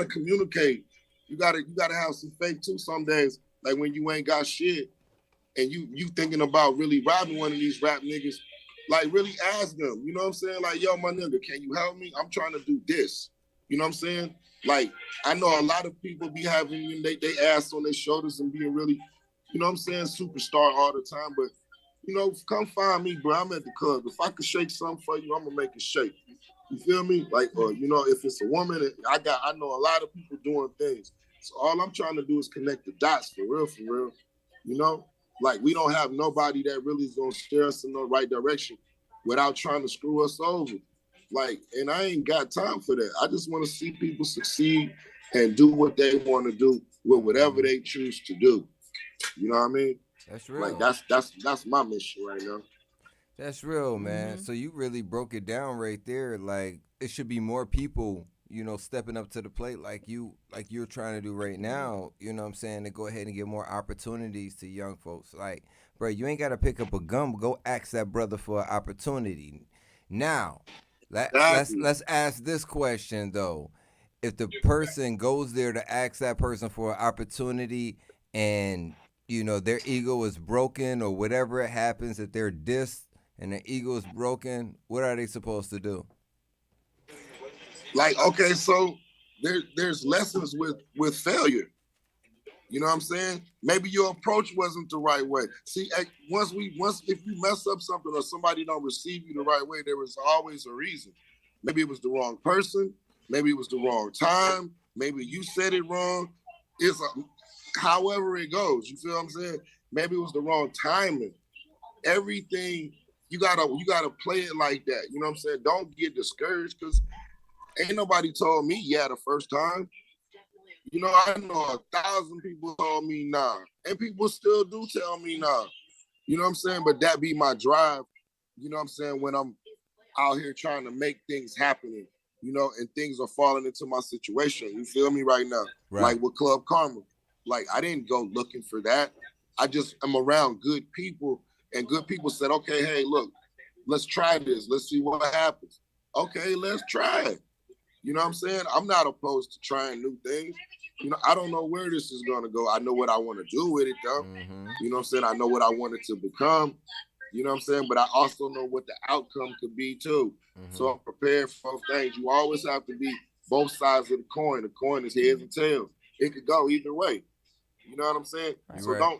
L: communicate. You gotta have some faith too. Some days, like when you ain't got shit, and you thinking about really robbing one of these rap niggas, like really ask them. You know what I'm saying? Like, yo, my nigga, can you help me? I'm trying to do this. You know what I'm saying? Like, I know a lot of people be having they ass on their shoulders and being really, you know what I'm saying, superstar all the time. But, you know, come find me, bro. I'm at the club. If I could shake something for you, I'm gonna make it shake. You feel me? Like, or you know, if it's a woman, I know a lot of people doing things. So all I'm trying to do is connect the dots for real. You know, like we don't have nobody that really is gonna steer us in the right direction without trying to screw us over. Like, and I ain't got time for that. I just want to see people succeed and do what they want to do with whatever they choose to do. You know what I mean?
D: That's real.
L: Like that's my mission right now.
D: That's real, man. So you really broke it down right there. Like, it should be more people, you know, stepping up to the plate like you're trying to do right now, you know what I'm saying, to go ahead and give more opportunities to young folks. Like, bro, you ain't got to pick up a gun, but go ask that brother for an opportunity. Now, let's ask this question, though. If the person goes there to ask that person for an opportunity and, you know, their ego is broken or whatever it happens, if they're dissed and their ego is broken, what are they supposed to do?
L: Like, okay, so there's lessons with failure. You know what I'm saying? Maybe your approach wasn't the right way. See, once if you mess up something or somebody don't receive you the right way, there was always a reason. Maybe it was the wrong person. Maybe it was the wrong time. Maybe you said it wrong. However it goes. You feel what I'm saying? Maybe it was the wrong timing. Everything you gotta play it like that. You know what I'm saying? Don't get discouraged because ain't nobody told me yeah the first time. You know, I know 1,000 people told me nah. And people still do tell me nah. You know what I'm saying? But that be my drive, you know what I'm saying, when I'm out here trying to make things happen, you know, and things are falling into my situation. You feel me right now? Right. Like with Club Karma. Like, I didn't go looking for that. I just am around good people, and good people said, okay, hey, look, let's try this. Let's see what happens. Okay, let's try it. You know what I'm saying? I'm not opposed to trying new things. You know, I don't know where this is going to go. I know what I want to do with it, though. You know what I'm saying? I know what I want it to become. You know what I'm saying? But I also know what the outcome could be, too. So I'm prepared for things. You always have to be both sides of the coin. The coin is heads and tails. It could go either way. You know what I'm saying? Right. So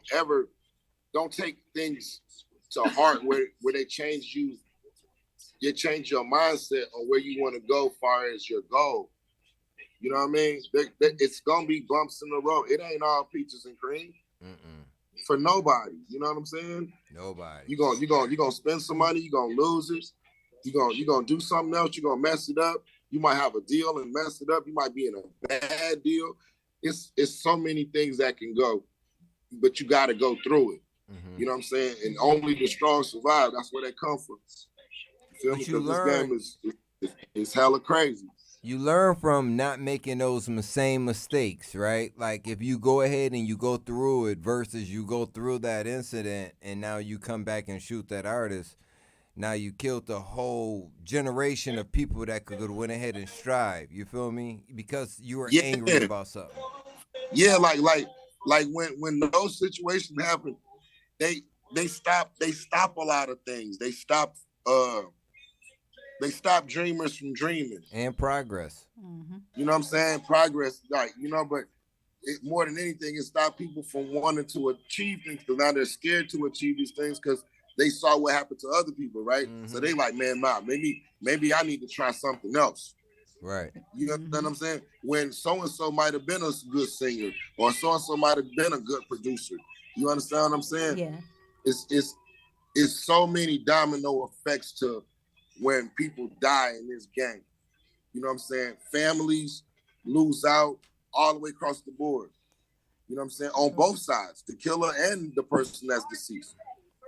L: don't take things to heart where they change you. You change your mindset on where you want to go as far as your goal. You know what I mean? It's going to be bumps in the road. It ain't all peaches and cream. For nobody. You know what I'm saying?
D: Nobody.
L: You're gonna spend some money. You're going to lose it. You're gonna do something else. You're going to mess it up. You might have a deal and mess it up. You might be in a bad deal. It's so many things that can go, but you got to go through it. You know what I'm saying? And only the strong survive. That's where they come from. You feel me? Because this game is hella crazy.
D: You learn from not making those same mistakes, right? Like, if you go ahead and you go through it versus you go through that incident and now you come back and shoot that artist, now you killed the whole generation of people that could go went ahead and strive. You feel me? Because you were angry about something.
L: Yeah, like when those situations happen, they stop a lot of things. They stop dreamers from dreaming.
D: And progress.
L: You know what I'm saying? Progress, like, you know, but more than anything, it stopped people from wanting to achieve things because now they're scared to achieve these things because they saw what happened to other people, right? So they like, man, maybe I need to try something else.
D: Right.
L: You know what I'm saying? When so-and-so might have been a good singer or so-and-so might have been a good producer. You understand what I'm saying?
E: Yeah.
L: It's so many domino effects to when people die in this game. You know what I'm saying? Families lose out all the way across the board. You know what I'm saying? On both sides, the killer and the person that's deceased.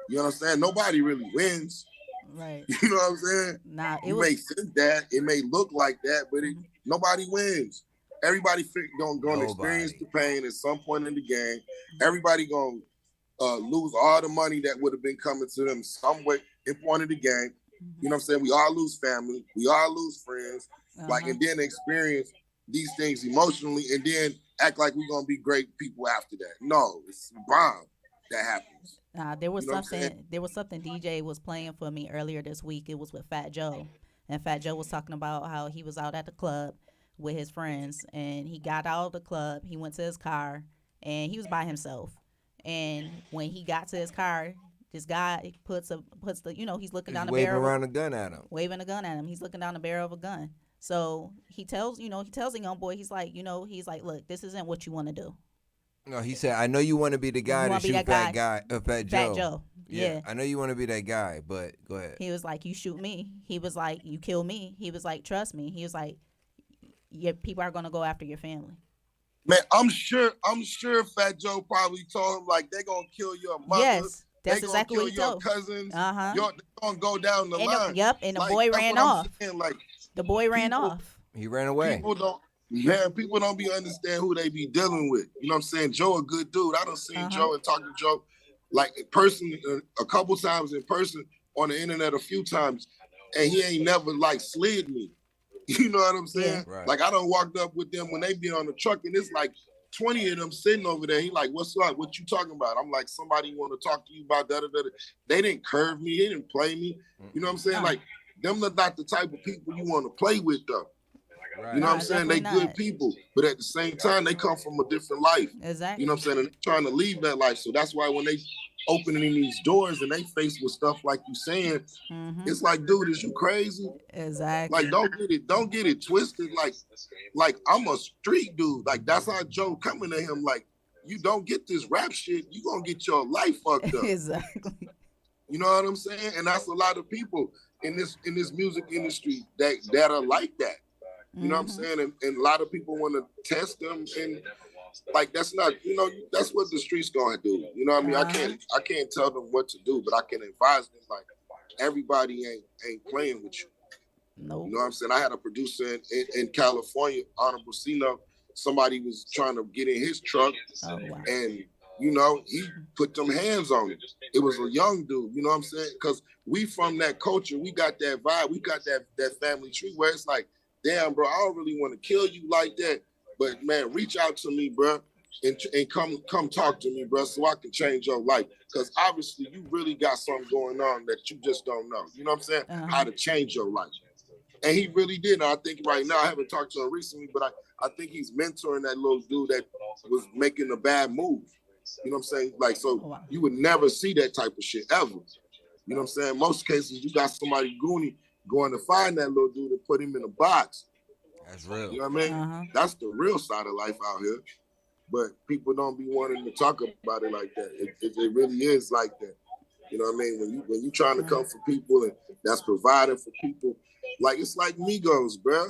L: You know what I'm saying? Nobody really wins.
E: Right.
L: You know what I'm saying?
E: Nah,
L: may think that, it may look like that, but nobody wins. Everybody gonna experience the pain at some point in the game. Everybody gonna lose all the money that would have been coming to them some way in point of the game. You know what I'm saying? We all lose family. We all lose friends. Like, and then experience these things emotionally and then act like we're going to be great people after that. No, it's a bomb that happens.
E: There was something DJ was playing for me earlier this week. It was with Fat Joe. And Fat Joe was talking about how he was out at the club with his friends, and he got out of the club. He went to his car, and he was by himself. And when he got to his car, this guy puts the he's looking down the barrel.
D: Waving a gun at him.
E: Waving a gun at him. He's looking down the barrel of a gun. So he tells the young boy, he's like, look, this isn't what you want to do.
D: No, he said, I know you want to be the guy to shoot Fat Joe.
E: Fat Joe. Yeah.
D: I know you want to be that guy, but go ahead.
E: He was like, you shoot me. He was like, you kill me. He was like, trust me. He was like, people are going to go after your family.
L: Man, I'm sure Fat Joe probably told him, like, they're going to kill your mother.
E: Yes, that's exactly what he told.
L: Your cousins. They're going to go down the line.
E: And the boy ran off. The boy ran off.
D: He ran away.
L: People don't be understand who they be dealing with. You know what I'm saying? Joe a good dude. I done seen Joe and talked to Joe like in person a couple times in person, on the internet a few times, and he ain't never like slid me. You know what I'm saying?
D: Yeah. Right.
L: Like I done walked up with them when they be on the truck and it's like 20 of them sitting over there. He like, what's up? What you talking about? I'm like, somebody want to talk to you about da-da-da. They didn't curve me. They didn't play me. You know what I'm saying? Like, them are not the type of people you want to play with though. Right. You know what I'm saying? They good people, but at the same time, they come from a different life.
E: Exactly.
L: You know what I'm saying? And they're trying to leave that life. So that's why when they opening these doors and they faced with stuff like you saying, it's like, dude, is you crazy?
E: Exactly.
L: Like, don't get it twisted. Like I'm a street dude. Like that's how Joe coming at him. Like, you don't get this rap shit, you gonna get your life fucked up.
E: Exactly.
L: You know what I'm saying? And that's a lot of people in this music industry that are like that. You know what I'm saying? And a lot of people want to test them, and like that's not, that's what the streets gonna do. You know what I mean? I can't tell them what to do, but I can advise them. Like everybody ain't playing with you.
E: No.
L: You know what I'm saying? I had a producer in California, Honorable Cino. Somebody was trying to get in his truck, and he put them hands on it. It was a young dude. You know what I'm saying? Because we from that culture, we got that vibe, we got that family tree where it's like, damn, bro, I don't really want to kill you like that, but man, reach out to me, bro, and come talk to me, bro, so I can change your life. Because obviously you really got something going on that you just don't know. You know what I'm saying? How to change your life. And he really did. And I think right now, I haven't talked to him recently, but I think he's mentoring that little dude that was making a bad move. You know what I'm saying? Like, so you would never see that type of shit ever. You know what I'm saying? Most cases, you got somebody goony going to find that little dude and put him in a box.
D: That's real.
L: You know what I mean? That's the real side of life out here. But people don't be wanting to talk about it like that. It really is like that. You know what I mean? When you trying to come for people and that's providing for people, like it's like Migos, bro.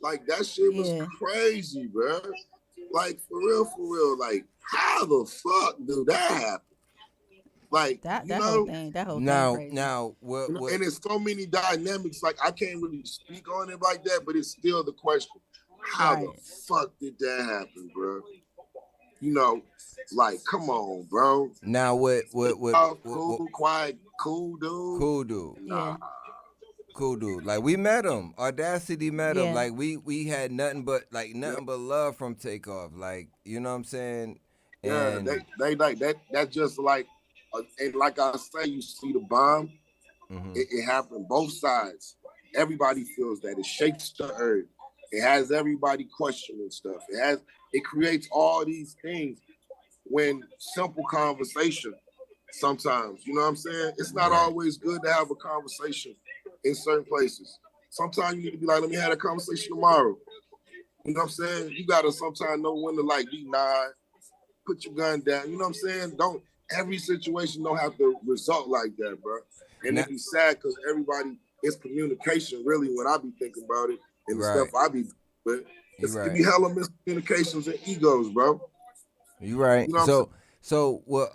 L: Like that shit was crazy, bro. Like for real. Like how the fuck do that happen? Like
E: that whole thing.
D: Now, what?
L: And there's so many dynamics. Like I can't really speak on it like that, but it's still the question: how the fuck did that happen, bro? Like come on, bro.
D: Now what?
L: Cool, quiet, cool dude.
D: Cool dude.
L: Nah.
D: Cool dude. Like we met him. Audacity met him. Like we had nothing but love from Takeoff. Like you know what I'm saying? And
L: they like that. That's just like. And like I say, you see the bomb, it happened both sides. Everybody feels that. It shakes the earth. It has everybody questioning stuff. It creates all these things when simple conversation sometimes, you know what I'm saying? It's not always good to have a conversation in certain places. Sometimes you need to be like, let me have a conversation tomorrow. You know what I'm saying? You got to sometimes know when to like be nod, put your gun down. You know what I'm saying? Every situation don't have to result like that, bro. And it be sad because everybody, it's communication really when I be thinking about it and the stuff I be, but it be hella miscommunications and egos, bro.
D: You right.
L: You know
D: So what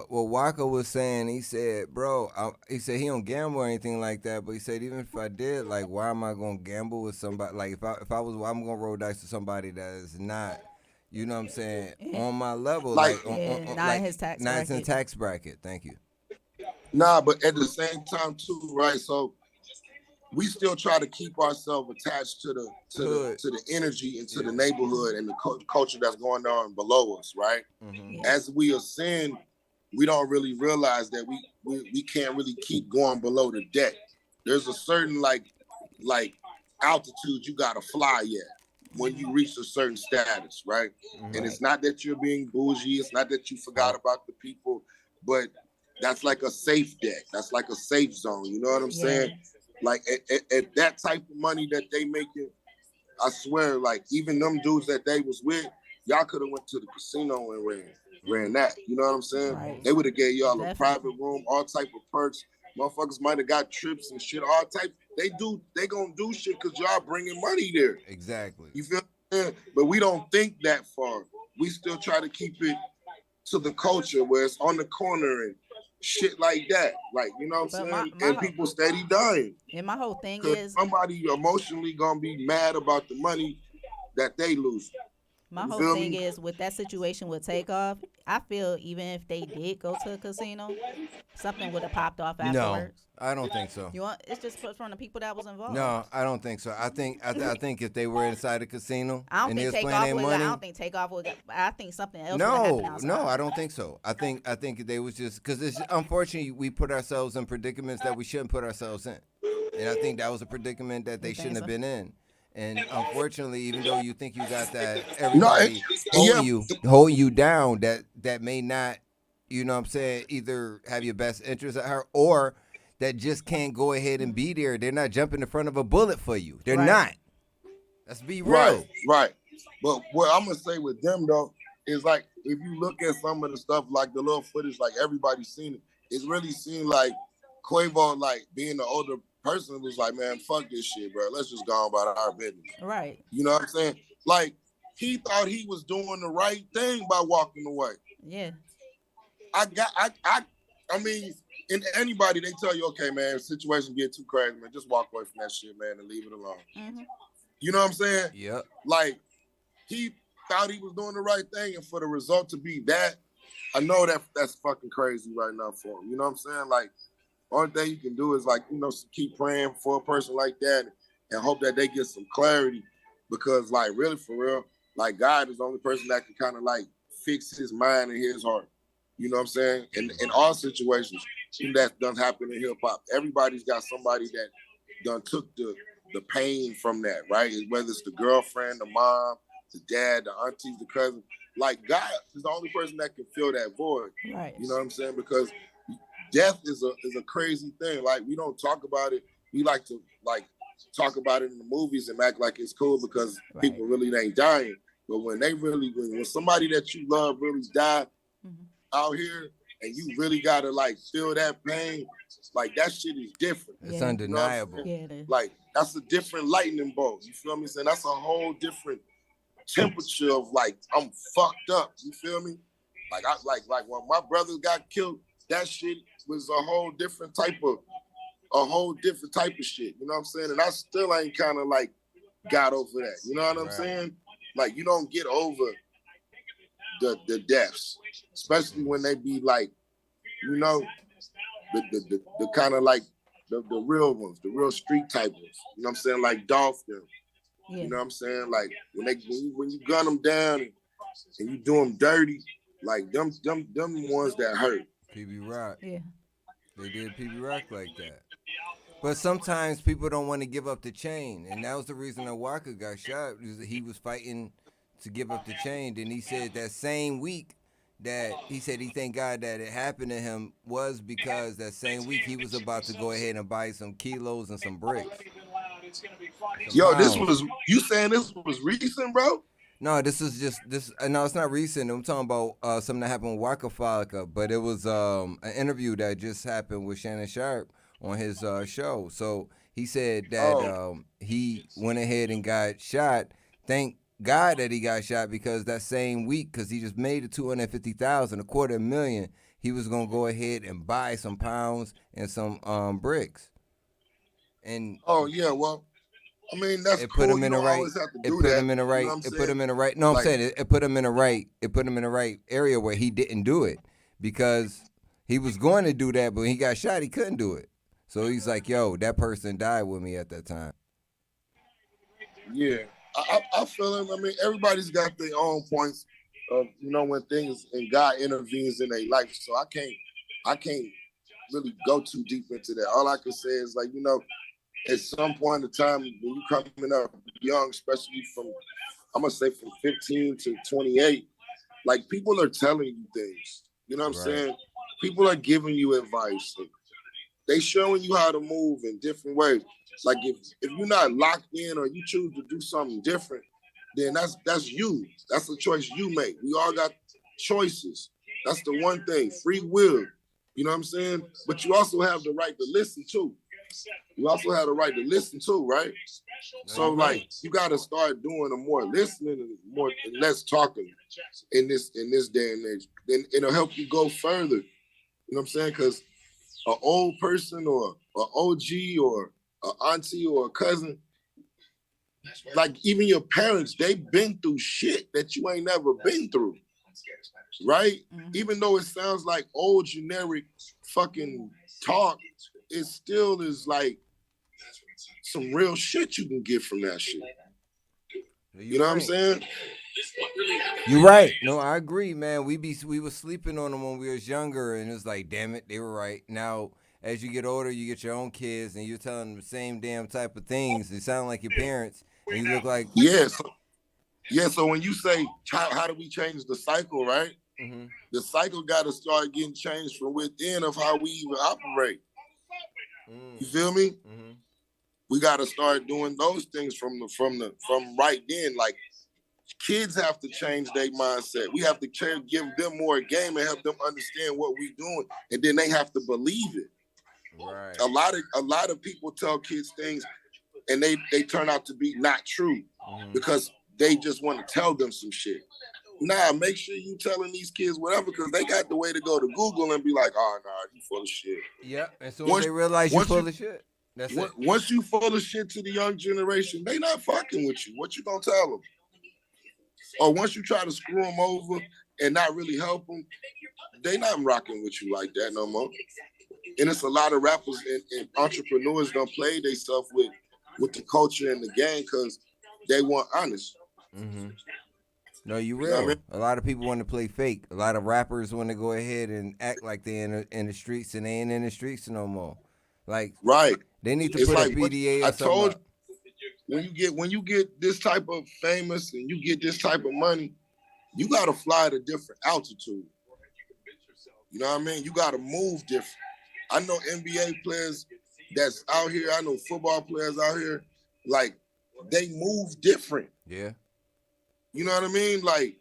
D: Waka was saying, he said, bro, he said he don't gamble or anything like that, but he said even if I did, like, why am I gonna gamble with somebody? Like if I'm gonna roll dice with somebody that is not, You know what I'm saying? On my level,
L: Like,
E: not in his tax
D: not in
E: bracket.
D: tax bracket. Thank you.
L: Nah, but at the same time too, right? So we still try to keep ourselves attached to the energy and to the neighborhood and the culture that's going on below us, right? As we ascend, we don't really realize that we can't really keep going below the deck. There's a certain like altitude you gotta fly at when you reach a certain status, right? And it's not that you're being bougie, it's not that you forgot about the people, but that's like a safe deck. That's like a safe zone. You know what I'm saying? Like at that type of money that they making, I swear, like even them dudes that they was with, y'all could have went to the casino and ran that. You know what I'm saying?
E: Right.
L: They would have gave y'all a private room, all type of perks. Motherfuckers might have got trips and shit, all type. They gonna do shit because y'all bringing money there.
D: Exactly.
L: You feel me? But we don't think that far. We still try to keep it to the culture where it's on the corner and shit like that. Like, you know what I'm saying? And people steady dying.
E: And my whole thing is
L: somebody emotionally gonna be mad about the money that they lose.
E: My whole thing is with that situation with Takeoff, I feel even if they did go to a casino, something would have popped off afterwards.
D: No, I don't think so.
E: It's just from the people that was involved.
D: No, I don't think so. I think if they were inside a casino and they was playing their money,
E: I don't think Takeoff would. I think something else would happen outside.
D: No, I don't think so. I think they was just because it's unfortunately we put ourselves in predicaments that we shouldn't put ourselves in, and I think that was a predicament that they shouldn't have been in. And unfortunately, even though you think you got that, everybody holding you down, that may not, you know what I'm saying, either have your best interest at heart or that just can't go ahead and be there. They're not jumping in front of a bullet for you. They're not. Let's be real.
L: Right. But what I'm going to say with them, though, is like, if you look at some of the stuff, like the little footage, like everybody's seen it, it's really seemed like Quavo, like being the older person was like, man, fuck this shit, bro. Let's just go on about our business.
E: Right.
L: You know what I'm saying? Like, he thought he was doing the right thing by walking away.
E: Yeah.
L: I mean, in anybody, they tell you, okay, man, if situation get too crazy, man, just walk away from that shit, man, and leave it alone.
E: Mm-hmm.
L: You know what I'm saying?
D: Yep.
L: Like, he thought he was doing the right thing, and for the result to be that, I know that's fucking crazy right now for him. You know what I'm saying? Like, only thing you can do is like, you know, keep praying for a person like that and hope that they get some clarity, because like really for real, like God is the only person that can kind of like fix his mind and his heart. You know what I'm saying? In all situations, that done happen in hip hop. Everybody's got somebody that done took the pain from that, right? Whether it's the girlfriend, the mom, the dad, the aunties, the cousin. Like God is the only person that can fill that void.
E: Right.
L: You know what I'm saying? Because death is a crazy thing. Like we don't talk about it. We like to like talk about it in the movies and act like it's cool because people really ain't dying. But when when somebody that you love really die out here, and you really gotta like feel that pain, like that shit is different.
D: It's undeniable.
E: Yeah, it is.
L: Like that's a different lightning bolt. You feel me? Saying that's a whole different temperature of like I'm fucked up. You feel me? Like I like when my brother got killed, that shit was a whole different type of shit. You know what I'm saying? And I still ain't kind of like got over that. You know what I'm saying? Like you don't get over the deaths, especially when they be like, you know, the kind of like the real ones, the real street type ones. You know what I'm saying? Like Dolph them. Yeah. You know what I'm saying? Like when you gun them down and you do them dirty, like them ones that hurt.
D: PB Rock.
E: Yeah.
D: They did PB Rock like that. But sometimes people don't want to give up the chain. And that was the reason that Walker got shot. He was fighting to give up the chain. And he said that same week that he said he thanked God that it happened to him was because that same week he was about to go ahead and buy some kilos and some bricks.
L: Yo, you saying this was recent, bro?
D: No, this is just this. No, it's not recent. I'm talking about something that happened with Waka Flocka, but it was an interview that just happened with Shannon Sharp on his show. So he said that he went ahead and got shot. Thank God that he got shot because that same week, because he just made it $250,000, $250,000, he was gonna go ahead and buy some pounds and some bricks. And
L: oh yeah, well, I mean, that's
D: it
L: cool.
D: put him in the right. It put him in the right. It put him in the right. No, I'm saying it put him in the right. It put him in the right area where he didn't do it because he was going to do that, but when he got shot, he couldn't do it. So he's like, "Yo, that person died with me at that time."
L: Yeah, I feel him. I mean, everybody's got their own points of when things and God intervenes in their life. So I can't really go too deep into that. All I can say is at some point in time when you coming up young, especially from 15 to 28, like people are telling you things. You know what I'm saying? People are giving you advice. They showing you how to move in different ways. Like if you're not locked in or you choose to do something different, then that's you. That's the choice you make. We all got choices. That's the one thing. Free will. You know what I'm saying? But you also have the right to listen too. You also have the right to listen too, right? So like you gotta start doing a more listening and less talking in this day and age. Then it'll help you go further. You know what I'm saying? Because an old person or an OG or an auntie or a cousin, like even your parents, they've been through shit that you ain't never been through. Right? Mm-hmm. Even though it sounds like old generic fucking talk, it still is like some real shit you can get from that shit. You know what I'm saying?
D: You're right. No, I agree, man. We were sleeping on them when we was younger, and it's like, damn it, they were right. Now, as you get older, you get your own kids, and you're telling them the same damn type of things. They sound like your parents, and you look like
L: yes. Yeah. So when you say how do we change the cycle, right? Mm-hmm. The cycle got to start getting changed from within of how we even operate. You feel me? Mm-hmm. We got to start doing those things from right then. Like kids have to change their mindset. We have to give them more game and help them understand what we're doing, and then they have to believe it. Right. A lot of people tell kids things, and they turn out to be not true because they just want to tell them some shit. Nah, make sure you telling these kids whatever, because they got the way to go to Google and be like, oh, nah, you full of shit.
D: Yeah, and so once they realize you're full of shit, that's it.
L: Once you full of shit to the young generation, they not fucking with you. What you gonna tell them? Or once you try to screw them over and not really help them, they not rocking with you like that no more. And it's a lot of rappers and entrepreneurs don't play themselves with the culture and the game because they want honest. Mm-hmm.
D: No, you real. You know what I mean? A lot of people want to play fake. A lot of rappers want to go ahead and act like they're in the streets, and they ain't in the streets no more. Like,
L: right?
D: They need to put a PDA or something. I told
L: you, when you get this type of famous and you get this type of money, you got to fly at a different altitude. You know what I mean? You got to move different. I know NBA players that's out here. I know football players out here. Like, they move different.
D: Yeah.
L: You know what I mean? Like,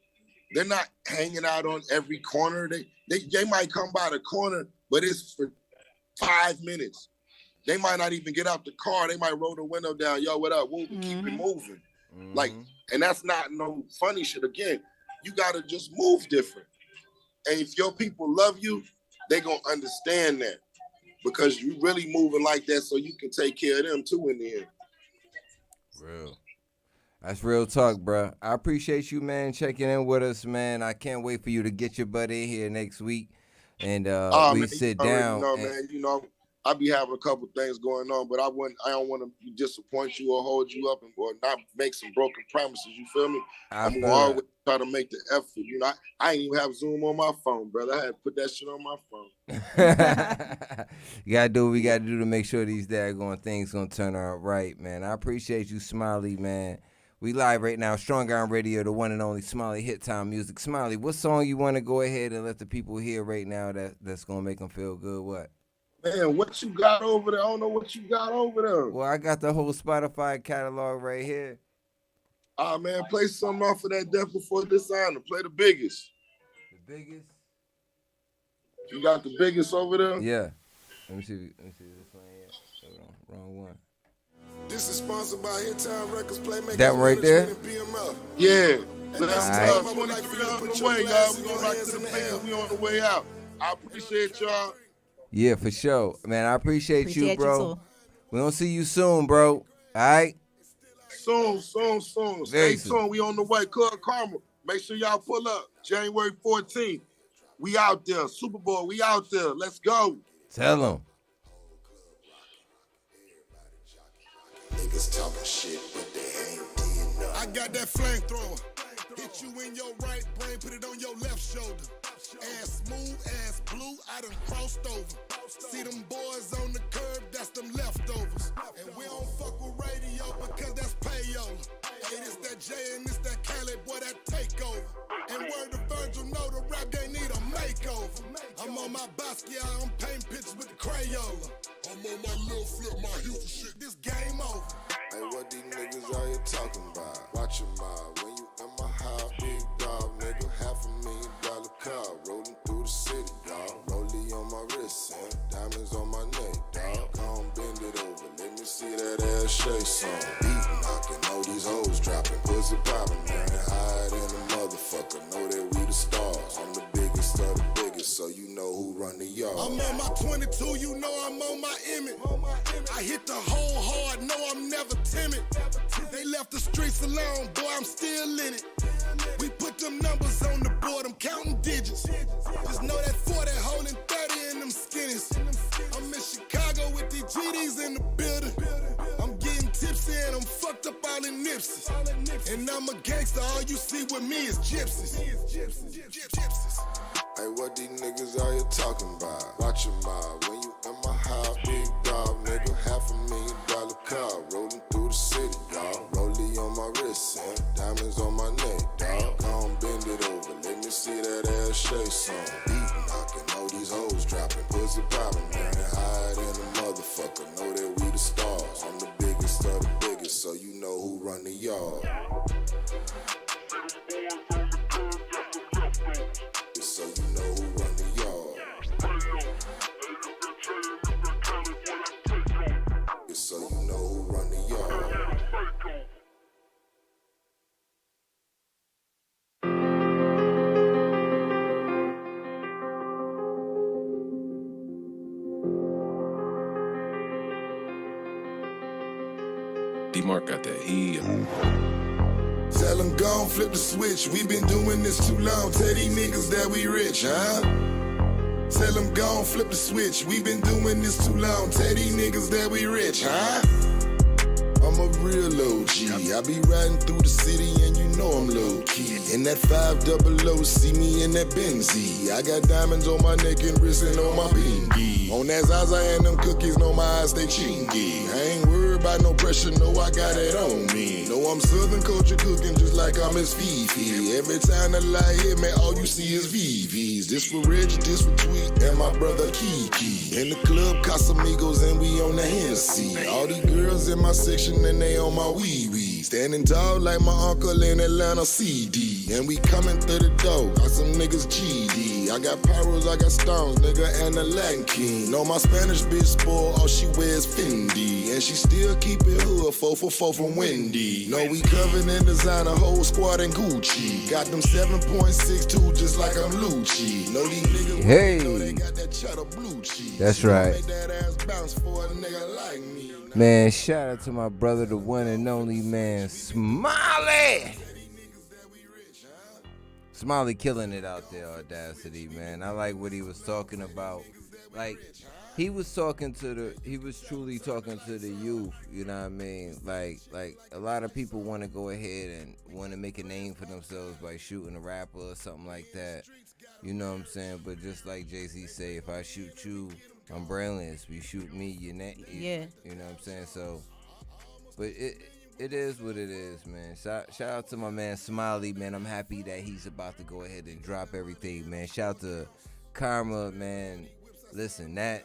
L: they're not hanging out on every corner. They might come by the corner, but it's for 5 minutes. They might not even get out the car. They might roll the window down. Yo, what up? We'll keep it moving. Mm-hmm. Like, and that's not no funny shit. Again, you got to just move different. And if your people love you, they going to understand that because you really moving like that so you can take care of them too in the end.
D: Real. That's real talk, bro. I appreciate you, man, checking in with us, man. I can't wait for you to get your butt in here next week, and we sit down.
L: Man, I be having a couple things going on, but I don't want to disappoint you or hold you up or not make some broken promises. You feel me? I'm gonna always try to make the effort. You know, I ain't even have Zoom on my phone, brother. I had to put that shit on my phone.
D: You gotta do what we gotta do to make sure these daggone things gonna turn out right, man. I appreciate you, Smiley, man. We live right now, Strong Arm Radio, the one and only Smiley Hit Time Music. Smiley, what song you want to go ahead and let the people hear right now that's going to make them feel good? What?
L: Man, what you got over there? I don't know what you got over there.
D: Well, I got the whole Spotify catalog right here.
L: Man, play something off of that Death Before Dishonor. Play the biggest.
D: The biggest?
L: You got the biggest over there?
D: Yeah. Let me see this one here. Hold on, wrong one.
C: This is sponsored by Hit Time Records, Playmakers.
D: That right there?
L: Yeah. That's I want to get out of the way, y'all. We gonna rock to the fans. We on the way out. I appreciate y'all.
D: Yeah, for sure. Man, I appreciate you, bro. We gonna see you soon, bro. All right?
L: Soon. Stay tuned. We on the way. Kodak Karma. Make sure y'all pull up. January 14th. We out there. Super Bowl. We out there. Let's go.
D: Tell them.
C: Niggas talking shit, but they ain't did nothing. I got that flamethrower. Hit you in your right brain, put it on your left shoulder. Ass smooth, ass blue, I done crossed over. See them boys on the curb, that's them leftovers. And we don't fuck with radio because that's payola. Hey, this that J and this that Khaled, boy, that takeover. And word to Virgil, know the rap game need a makeover. I'm on my Basquiat, I'm painting pictures with the Crayola. I'm on my little flip, my Houston shit, this game over. Hey, what these niggas out here talking about? Watch your mouth when you in my house, big dog, nigga, $500,000 car, rolling through the city, dog. Rollie on my wrist, and diamonds on my neck, dog. Come bend it over, let me see that ass shake some. Beat knocking, know these hoes dropping, pussy popping, man, higher than a motherfucker. Know that we the stars, I'm the biggest of the biggest, so you know who run the yard. I'm on my 22, you know I'm on my image. I hit the hole hard, know I'm never timid. They left the streets alone, boy, I'm still in it. We put them numbers on the board, I'm counting digits. Just know that 40 holding 30 in them skinnies. I'm in Chicago with these GDs in the building. I'm getting tipsy and I'm fucked up all in Nipsey. And I'm a gangster, all you see with me is gypsies. Hey, what these niggas out here talking about? Watch your mouth when you in my house, big dog, nigga, $500,000 car, rolling through the city, dog. Rollie on my wrist, and diamonds on my neck, dog. Come bend it over, let me see that ass shake some. Beat knocking, know these hoes dropping, pussy popping, man, higher than a motherfucker. Know that we the stars, I'm the biggest of the biggest, so you know who run the yard. So you know who run the yard. So you know who run the yard.
M: D-Mark got that heat.
C: Tell them gon' flip the switch. We been doing this too long. Tell these niggas that we rich, huh? Tell them gon' flip the switch. We been doing this too long. Tell these niggas that we rich, huh? I'm a real OG. I be riding through the city and you know I'm low key. In that 500, see me in that Benzie. I got diamonds on my neck and wrist and on my pinky. On that Zaza and them cookies, know my eyes stay chingy. I ain't worried about no pressure, know I got it on me. Know I'm Southern culture cooking just like I'm Miss Fifi. Every time the light hit me, all you see is VVs. This for Rich, this for Tweet, and my brother Kiki. In the club, Casamigos, and we on the Hennessy. All these girls in my section and they on my wee-wee. Standing tall like my uncle in Atlanta CD. And we coming through the door, got some niggas GD. I got pyros, I got stones, nigga, and a Latin king. Know my Spanish bitch spoiled, all she wears Fendi. And she still keep it hood, 444 from Wendy. Know we covered in designer, whole squad in Gucci. Got them 7.62 just like I'm Lucci. Know these niggas,
D: hey,
C: know they got that cheddar blue cheese.
D: That's right.
C: Make that ass bounce for a nigga like me.
D: Man, shout out to my brother, the one and only man, Smiley. Smiley killing it out there, Audacity, man. I like what he was talking about. Like, he was truly talking to the youth, you know what I mean? Like a lot of people want to go ahead and want to make a name for themselves by shooting a rapper or something like that. You know what I'm saying? But just like Jay-Z say, if I shoot you, I'm brainless. If you shoot me, you're not.
E: Yeah.
D: You know what I'm saying? So, but it is what it is, man. Shout out to my man Smiley, man. I'm happy that he's about to go ahead and drop everything, man. Shout out to Karma, man. Listen, that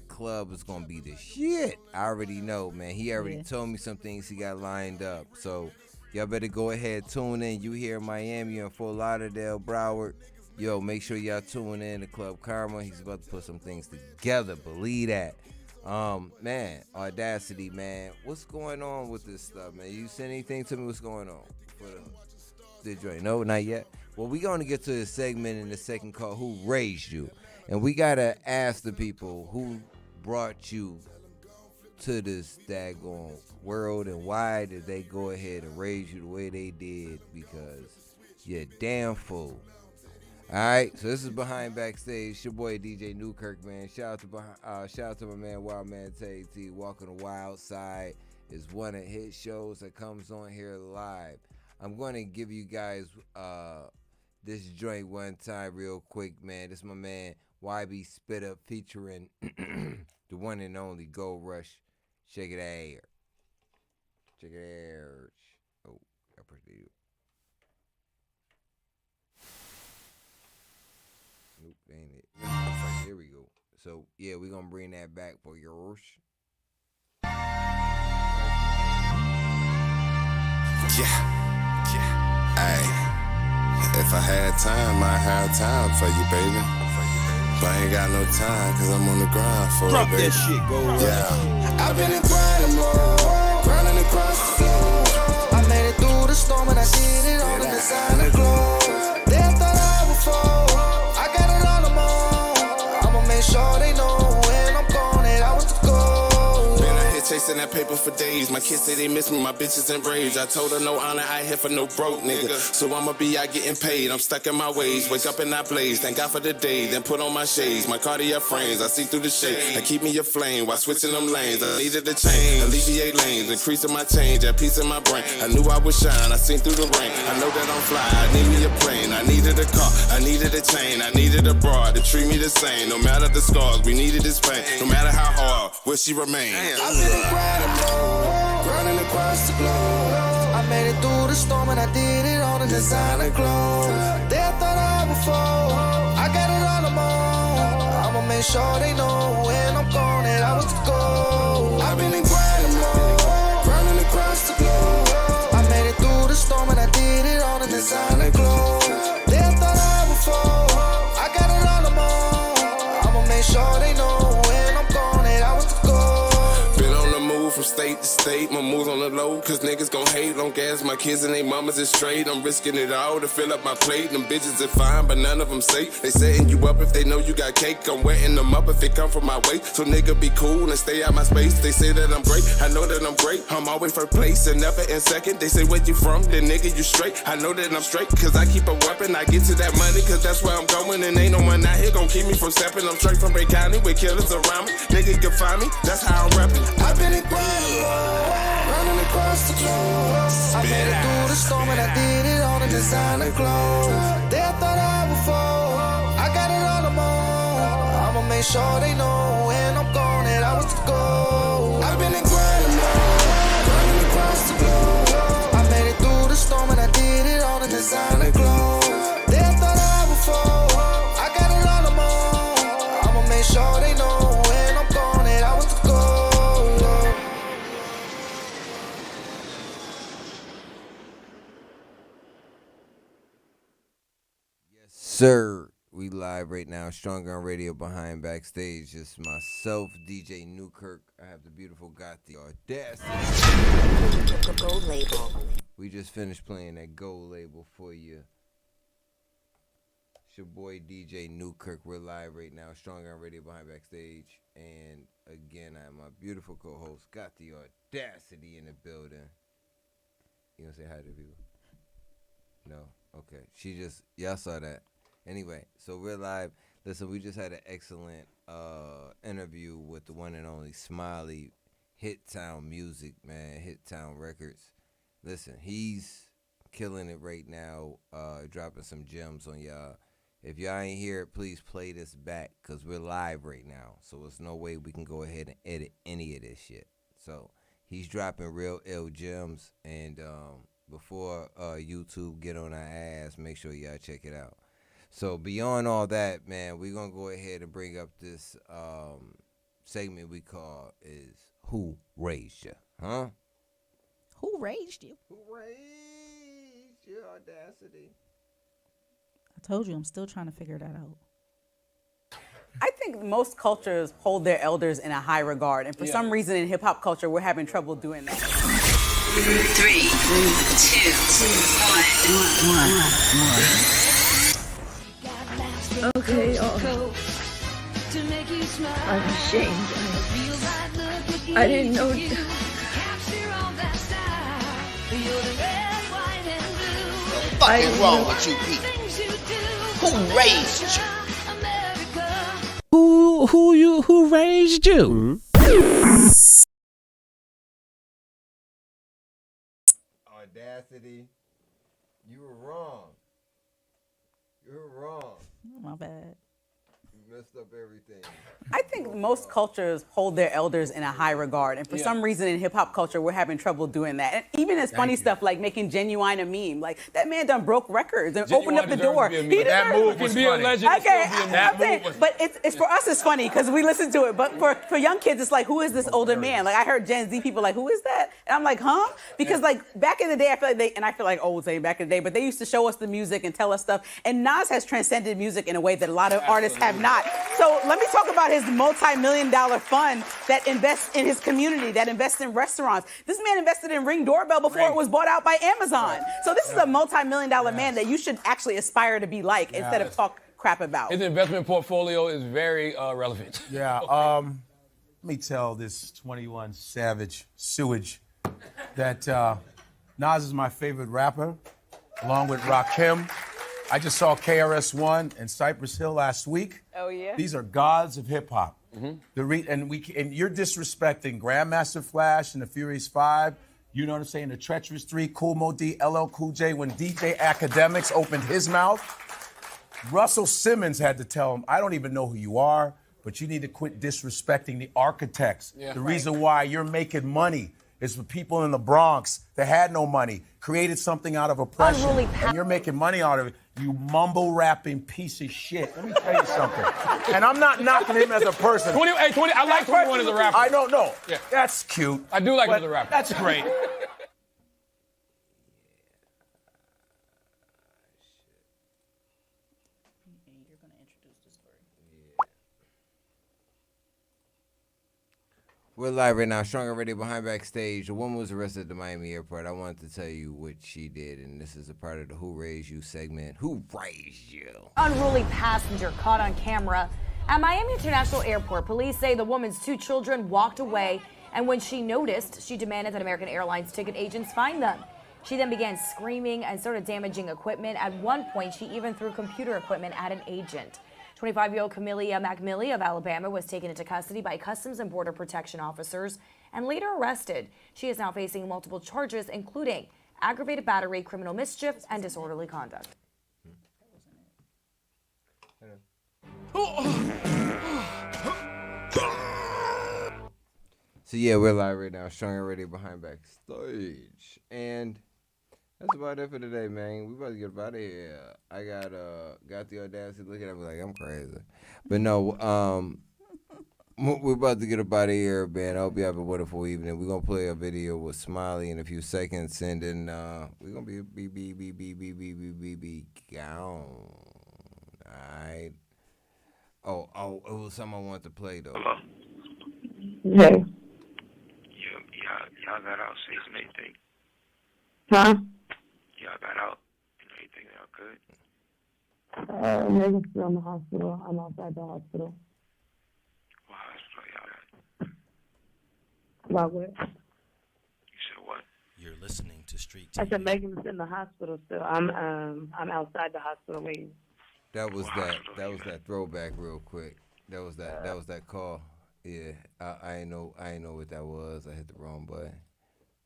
D: club is gonna be the shit. I already know, man. He already told me some things he got lined up. So y'all better go ahead, tune in. You here in Miami and Fort Lauderdale, Broward. Yo, make sure y'all tune in to Club Karma. He's about to put some things together. Believe that. Man, Audacity, man. What's going on with this stuff, man? You send anything to me? What's going on for the joint? No, not yet. Well, we're going to get to a segment in the second called Who Raised You? And we got to ask the people who brought you to this daggone world, and why did they go ahead and raise you the way they did? Because you're damn fool. All right, so this is Behind Backstage. It's your boy DJ Newkirk, man. Shout out to my man Wild Man Tay T. Walking the Wild Side is one of his shows that comes on here live. I'm going to give you guys this joint one time real quick, man. This is my man YB Spit Up featuring the one and only Gold Rush. Shake it air. Shake it air. Oh, I pushed it. Nope, ain't it. Right, here we go. So, yeah, we're going to bring that back for yours.
N: Yeah. Ay. If I had time, I'd have time for you, baby. But I ain't got no time, cause I'm on the grind for
O: Drop
N: it, baby.
O: that shit, go.
N: Yeah. I've been in grinding mode, grinding across the floor. I made it through the storm and I did it on the designer clothes. They thought I would fall. I got it on them all. I'ma make sure they know when I'm gone that I was the goal. Been out here chasing that paper for days. My kids say they miss me, my bitches enraged. I told her no honor, I here for no broke nigga. So I'ma be out getting paid. I'm stuck in my ways. Wake up and I blaze. Thank God for the day. Then put on my shades. My Cartier frames. I see through the shade. And keep me aflame while switching them lanes. I needed a change. Alleviate lanes. Increasing my change. That piece in my brain. I knew I would shine. I seen through the rain. I know that I'm fly. I need me a plane. I needed a car. I needed a chain. I needed a broad to treat me the same. No matter the scars, we needed this pain. No matter how hard, will she remain? I've been in grinding mode, grinding across the globe. I made it through the storm and I did it on the designer clothes. They thought I would fall. I got it on them all. I'ma make sure they know when I'm gone that I was the goal. I've been in grinding mode, grinding across the globe. I made it through the storm and I did it on the designer clothes. They thought I would fall. I got it on them all. I'ma make sure they know when I'm gone that I was the goal. Been on the move from state to state, my moves on the low, cause niggas gon' hate. Don't gas my kids and they mamas is straight. I'm risking it all to fill up my plate. Them bitches are fine, but none of them safe. They setting you up if they know you got cake. I'm wetting them up if they come from my way. So nigga be cool and stay out my space. They say that I'm great, I know that I'm great. I'm always first place and never in second. They say where you from, then nigga you straight. I know that I'm straight, cause I keep a weapon. I get to that money, cause that's where I'm going. And ain't no one out here gon' keep me from stepping. I'm straight from Bay County with killers around me. Nigga can find me, that's how I'm reppin'. I've been in running across the globe. I made it through the storm and I did it on the designer clothes. They thought I would fall. I got it on them all. I'ma make sure they know when I'm gone that I was the goal. I've been in grinding mode, running across the globe. I made it through the storm and I did it on the designer clothes. They thought I would fall. I got it on them all. I'ma make sure they know when I'm gone that I was the goal.
D: Sir, we live right now, Strong Gun Radio Behind Backstage. It's myself, DJ Newkirk. I have the beautiful Got the Audacity.
P: The Gold Label.
D: We just finished playing that Gold Label for you. It's your boy DJ Newkirk. We're live right now, Strong Gun Radio Behind Backstage. And again, I have my beautiful co-host, Got the Audacity in the building. You gonna say hi to people? No? Okay. She just, y'all saw that. Anyway, so we're live. Listen, we just had an excellent interview with the one and only Smiley, Hit Town Music, man, Hit Town Records. Listen, he's killing it right now, dropping some gems on y'all. If y'all ain't hear it, please play this back, because we're live right now. So there's no way we can go ahead and edit any of this shit. So he's dropping real ill gems, and before YouTube get on our ass, make sure y'all check it out. So beyond all that, man, we're going to go ahead and bring up this segment we call is Who Raised Ya? Huh?
E: Who raised you?
D: Who raised your audacity?
E: I told you, I'm still trying to figure that out.
Q: I think most cultures hold their elders in a high regard, and for some reason in hip-hop culture, we're having trouble doing that.
P: 3, 2, 1. Okay, I'm ashamed.
O: I didn't know.
R: What the fuck is wrong with you people? Who raised you?
S: Who raised you?
D: Audacity. You were wrong. You were wrong.
E: My bad.
D: You messed up everything.
Q: I think most cultures hold their elders in a high regard, and for some reason in hip hop culture, we're having trouble doing that. And even as funny stuff like making Genuine a meme, like that man done broke records and opened up the door.
T: That move can be a legend.
Q: Okay, I'm saying, but it's for us, it's funny because we listen to it. But for young kids, it's like, who is this older man? Like I heard Gen Z people like, who is that? And I'm like, huh? Because like back in the day, I feel like old saying back in the day, but they used to show us the music and tell us stuff. And Nas has transcended music in a way that a lot of artists have not. So let me talk about his multi-million-dollar fund that invests in his community, that invests in restaurants. This man invested in Ring Doorbell before it was bought out by Amazon. So this is a multi-million-dollar man that you should actually aspire to be like instead of talk crap about.
T: His investment portfolio is very relevant.
A: Yeah. Let me tell this 21 Savage sewage that Nas is my favorite rapper, along with Rakim. I just saw KRS-One in Cypress Hill last week.
Q: Oh yeah.
A: These are gods of hip hop. And you're disrespecting Grandmaster Flash and the Furious 5. You know what I'm saying? The Treacherous 3, Kool Moe D, LL Cool J. When DJ Academics opened his mouth, Russell Simmons had to tell him, I don't even know who you are, but you need to quit disrespecting the architects. The reason why you're making money is for people in the Bronx that had no money, created something out of oppression, and you're making money out of it. You mumble-rapping piece of shit. Let me tell you something. And I'm not knocking him as a person.
T: 20, I like 21 as a rapper.
A: I don't know.
T: Yeah.
A: That's cute.
T: I do like him as a rapper.
A: That's great.
D: We're live right now, strong and ready behind backstage. A woman was arrested at the Miami airport. I wanted to tell you what she did, and this is a part of the Who Raised You segment. Who raised you?
U: Unruly passenger caught on camera at Miami International Airport. Police say the woman's 2 children walked away, and when she noticed, she demanded that American Airlines ticket agents find them. She then began screaming and started damaging equipment. At one point, she even threw computer equipment at an agent. 25-year-old Camelia McMillie of Alabama was taken into custody by Customs and Border Protection officers and later arrested. She is now facing multiple charges, including aggravated battery, criminal mischief, and disorderly conduct.
D: So yeah, we're live right now, strong and ready behind backstage. And that's about it for today, man. We about to get about here. I got the audacity looking at me like I'm crazy. But no, we're about to get up out of here, man. I hope you have a wonderful evening. We're gonna play a video with Smiley in a few seconds, and then we're gonna be gone. Alright. Oh, it was something I wanted to play though.
V: Hello.
O: Hey.
V: Y'all got out safe and everything.
O: Huh?
V: Y'all got out and everything. Y'all good?
O: Megan's still in the hospital. I'm outside the hospital.
V: What hospital y'all at?
O: About what?
V: You said what?
W: You're listening to Street
O: I
W: TV.
O: said Megan's in the hospital still. I'm outside the hospital waiting.
D: That was that throwback real quick. That was that call. Yeah, I ain't know what that was. I hit the wrong button.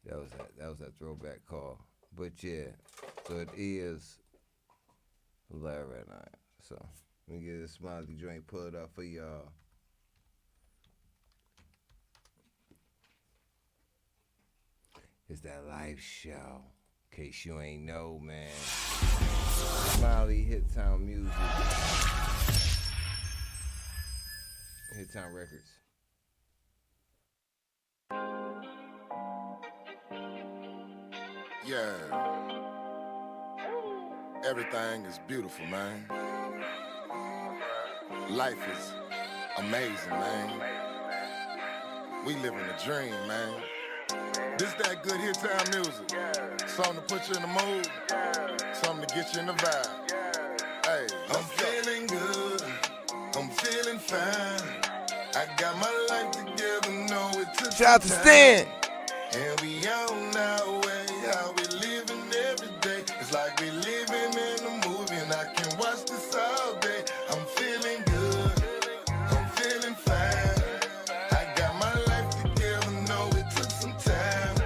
D: That was that throwback call. But yeah, so it is live right now. So let me get this Smiley joint pulled up for y'all. It's that live show. In case you ain't know, man. Smiley Hit Town Music. Hit Town Records.
C: Yeah. Everything is beautiful, man. Life is amazing, man. We living a dream, man. This that good hit town music. Something to put you in the mood. Something to get you in the vibe. Hey, I'm feeling good. I'm feeling fine. I got my life together, know it's it took
D: Shout out to
C: some
D: Stan.
C: time. And we on our way, how we living every day. It's like we living in a movie and I can watch this all day. I'm feeling good, I'm feeling fine. I got my life together, know it took some time.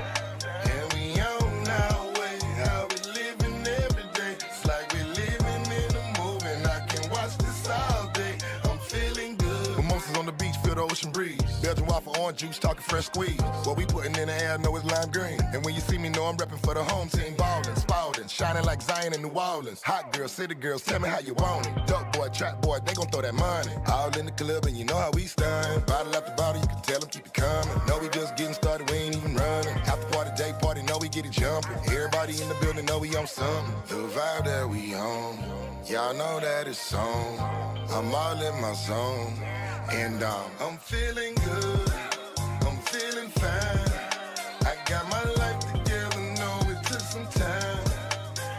C: And we on our way, how we living every day. It's like we living in a movie and I can watch this all day. I'm feeling good. Mimosas on the beach, feel the ocean breeze. Belgian waffle, orange juice, talking fresh squeeze. What we putting in the air, know it's lime green. And when you see me, know I'm repping for the home team. Ballin', spouting, shining like Zion in New Orleans. Hot girls, city girls, tell me how you want it. Dope boy, trap boy, they gon' throw that money. All in the club and you know how we stun. Bottle after bottle, you can tell them keep it coming. Know we just getting started, we ain't even running. After party, day party, know we get it jumping. Everybody in the building know we on something. The vibe that we on, y'all know that it's on. I'm all in my zone. And I'm feeling good, I'm feeling fine. I got my life together, know it took some time.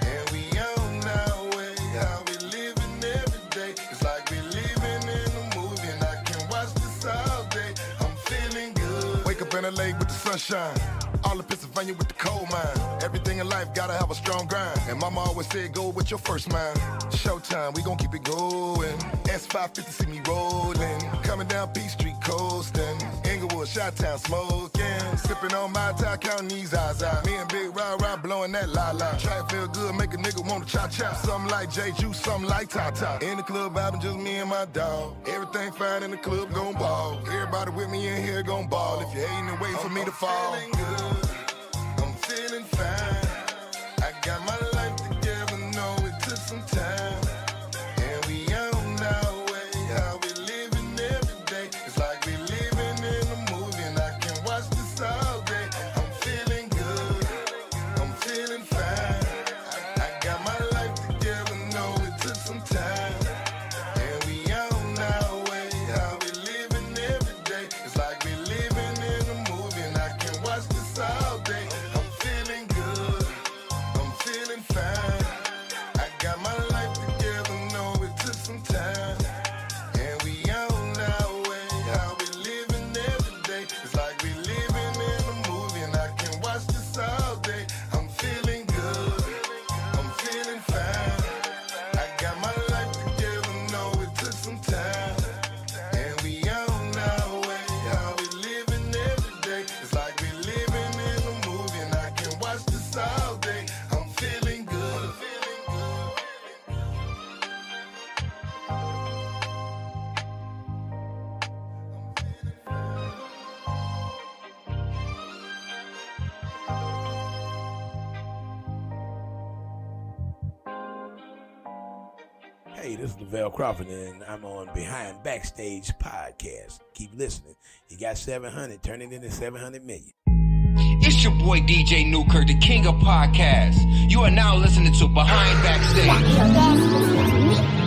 C: And we on our way, how we living every day. It's like we living in a movie and I can watch this all day. I'm feeling good. Wake up in LA with the sunshine. All in Pennsylvania with the coal mine. Everything in life gotta have a strong grind. And mama always said go with your first mind. Showtime, we gon' keep it going. S550 see me rolling. Coming down P Street coasting. Inglewood, Chi-Town smoking. Sipping on my tie, counting these eyes out. Me and Big Rod blowing that la-la. Track feel good, make a nigga wanna cha-cha. Something like J-Juice, something like Tata. In the club vibing, just me and my dog. Everything fine in the club, gon' ball. Everybody with me in here gon' ball. If you hating and waiting for me to fall. I'm feeling good, I'm feeling fine. I got my life together, know it took some time. And we on our way, how we living every day. It's like we living in a movie and I can watch this all day. I'm feeling good, I'm feeling fine. I got my life together, know it took some time. And we on our way, how we living every day. It's like we living in a movie and I can watch this all day. I'm feeling good, I'm feeling fine. I got my life together, know it took some time. And we on our way, how we living every day. It's like we living in a movie and I can watch this all day. I'm feeling good, I'm feeling fine. I got my life together, know it took some time. And we on our way, how we living every day. It's like we living in a movie and I can watch this all day. I'm feeling good.
B: Hey, this is Lavelle Crawford, and I'm on Behind Backstage Podcast. Keep listening. You got 700, turn it into 700 million.
F: It's your boy DJ Newkirk, the king of podcasts. You are now listening to Behind Backstage.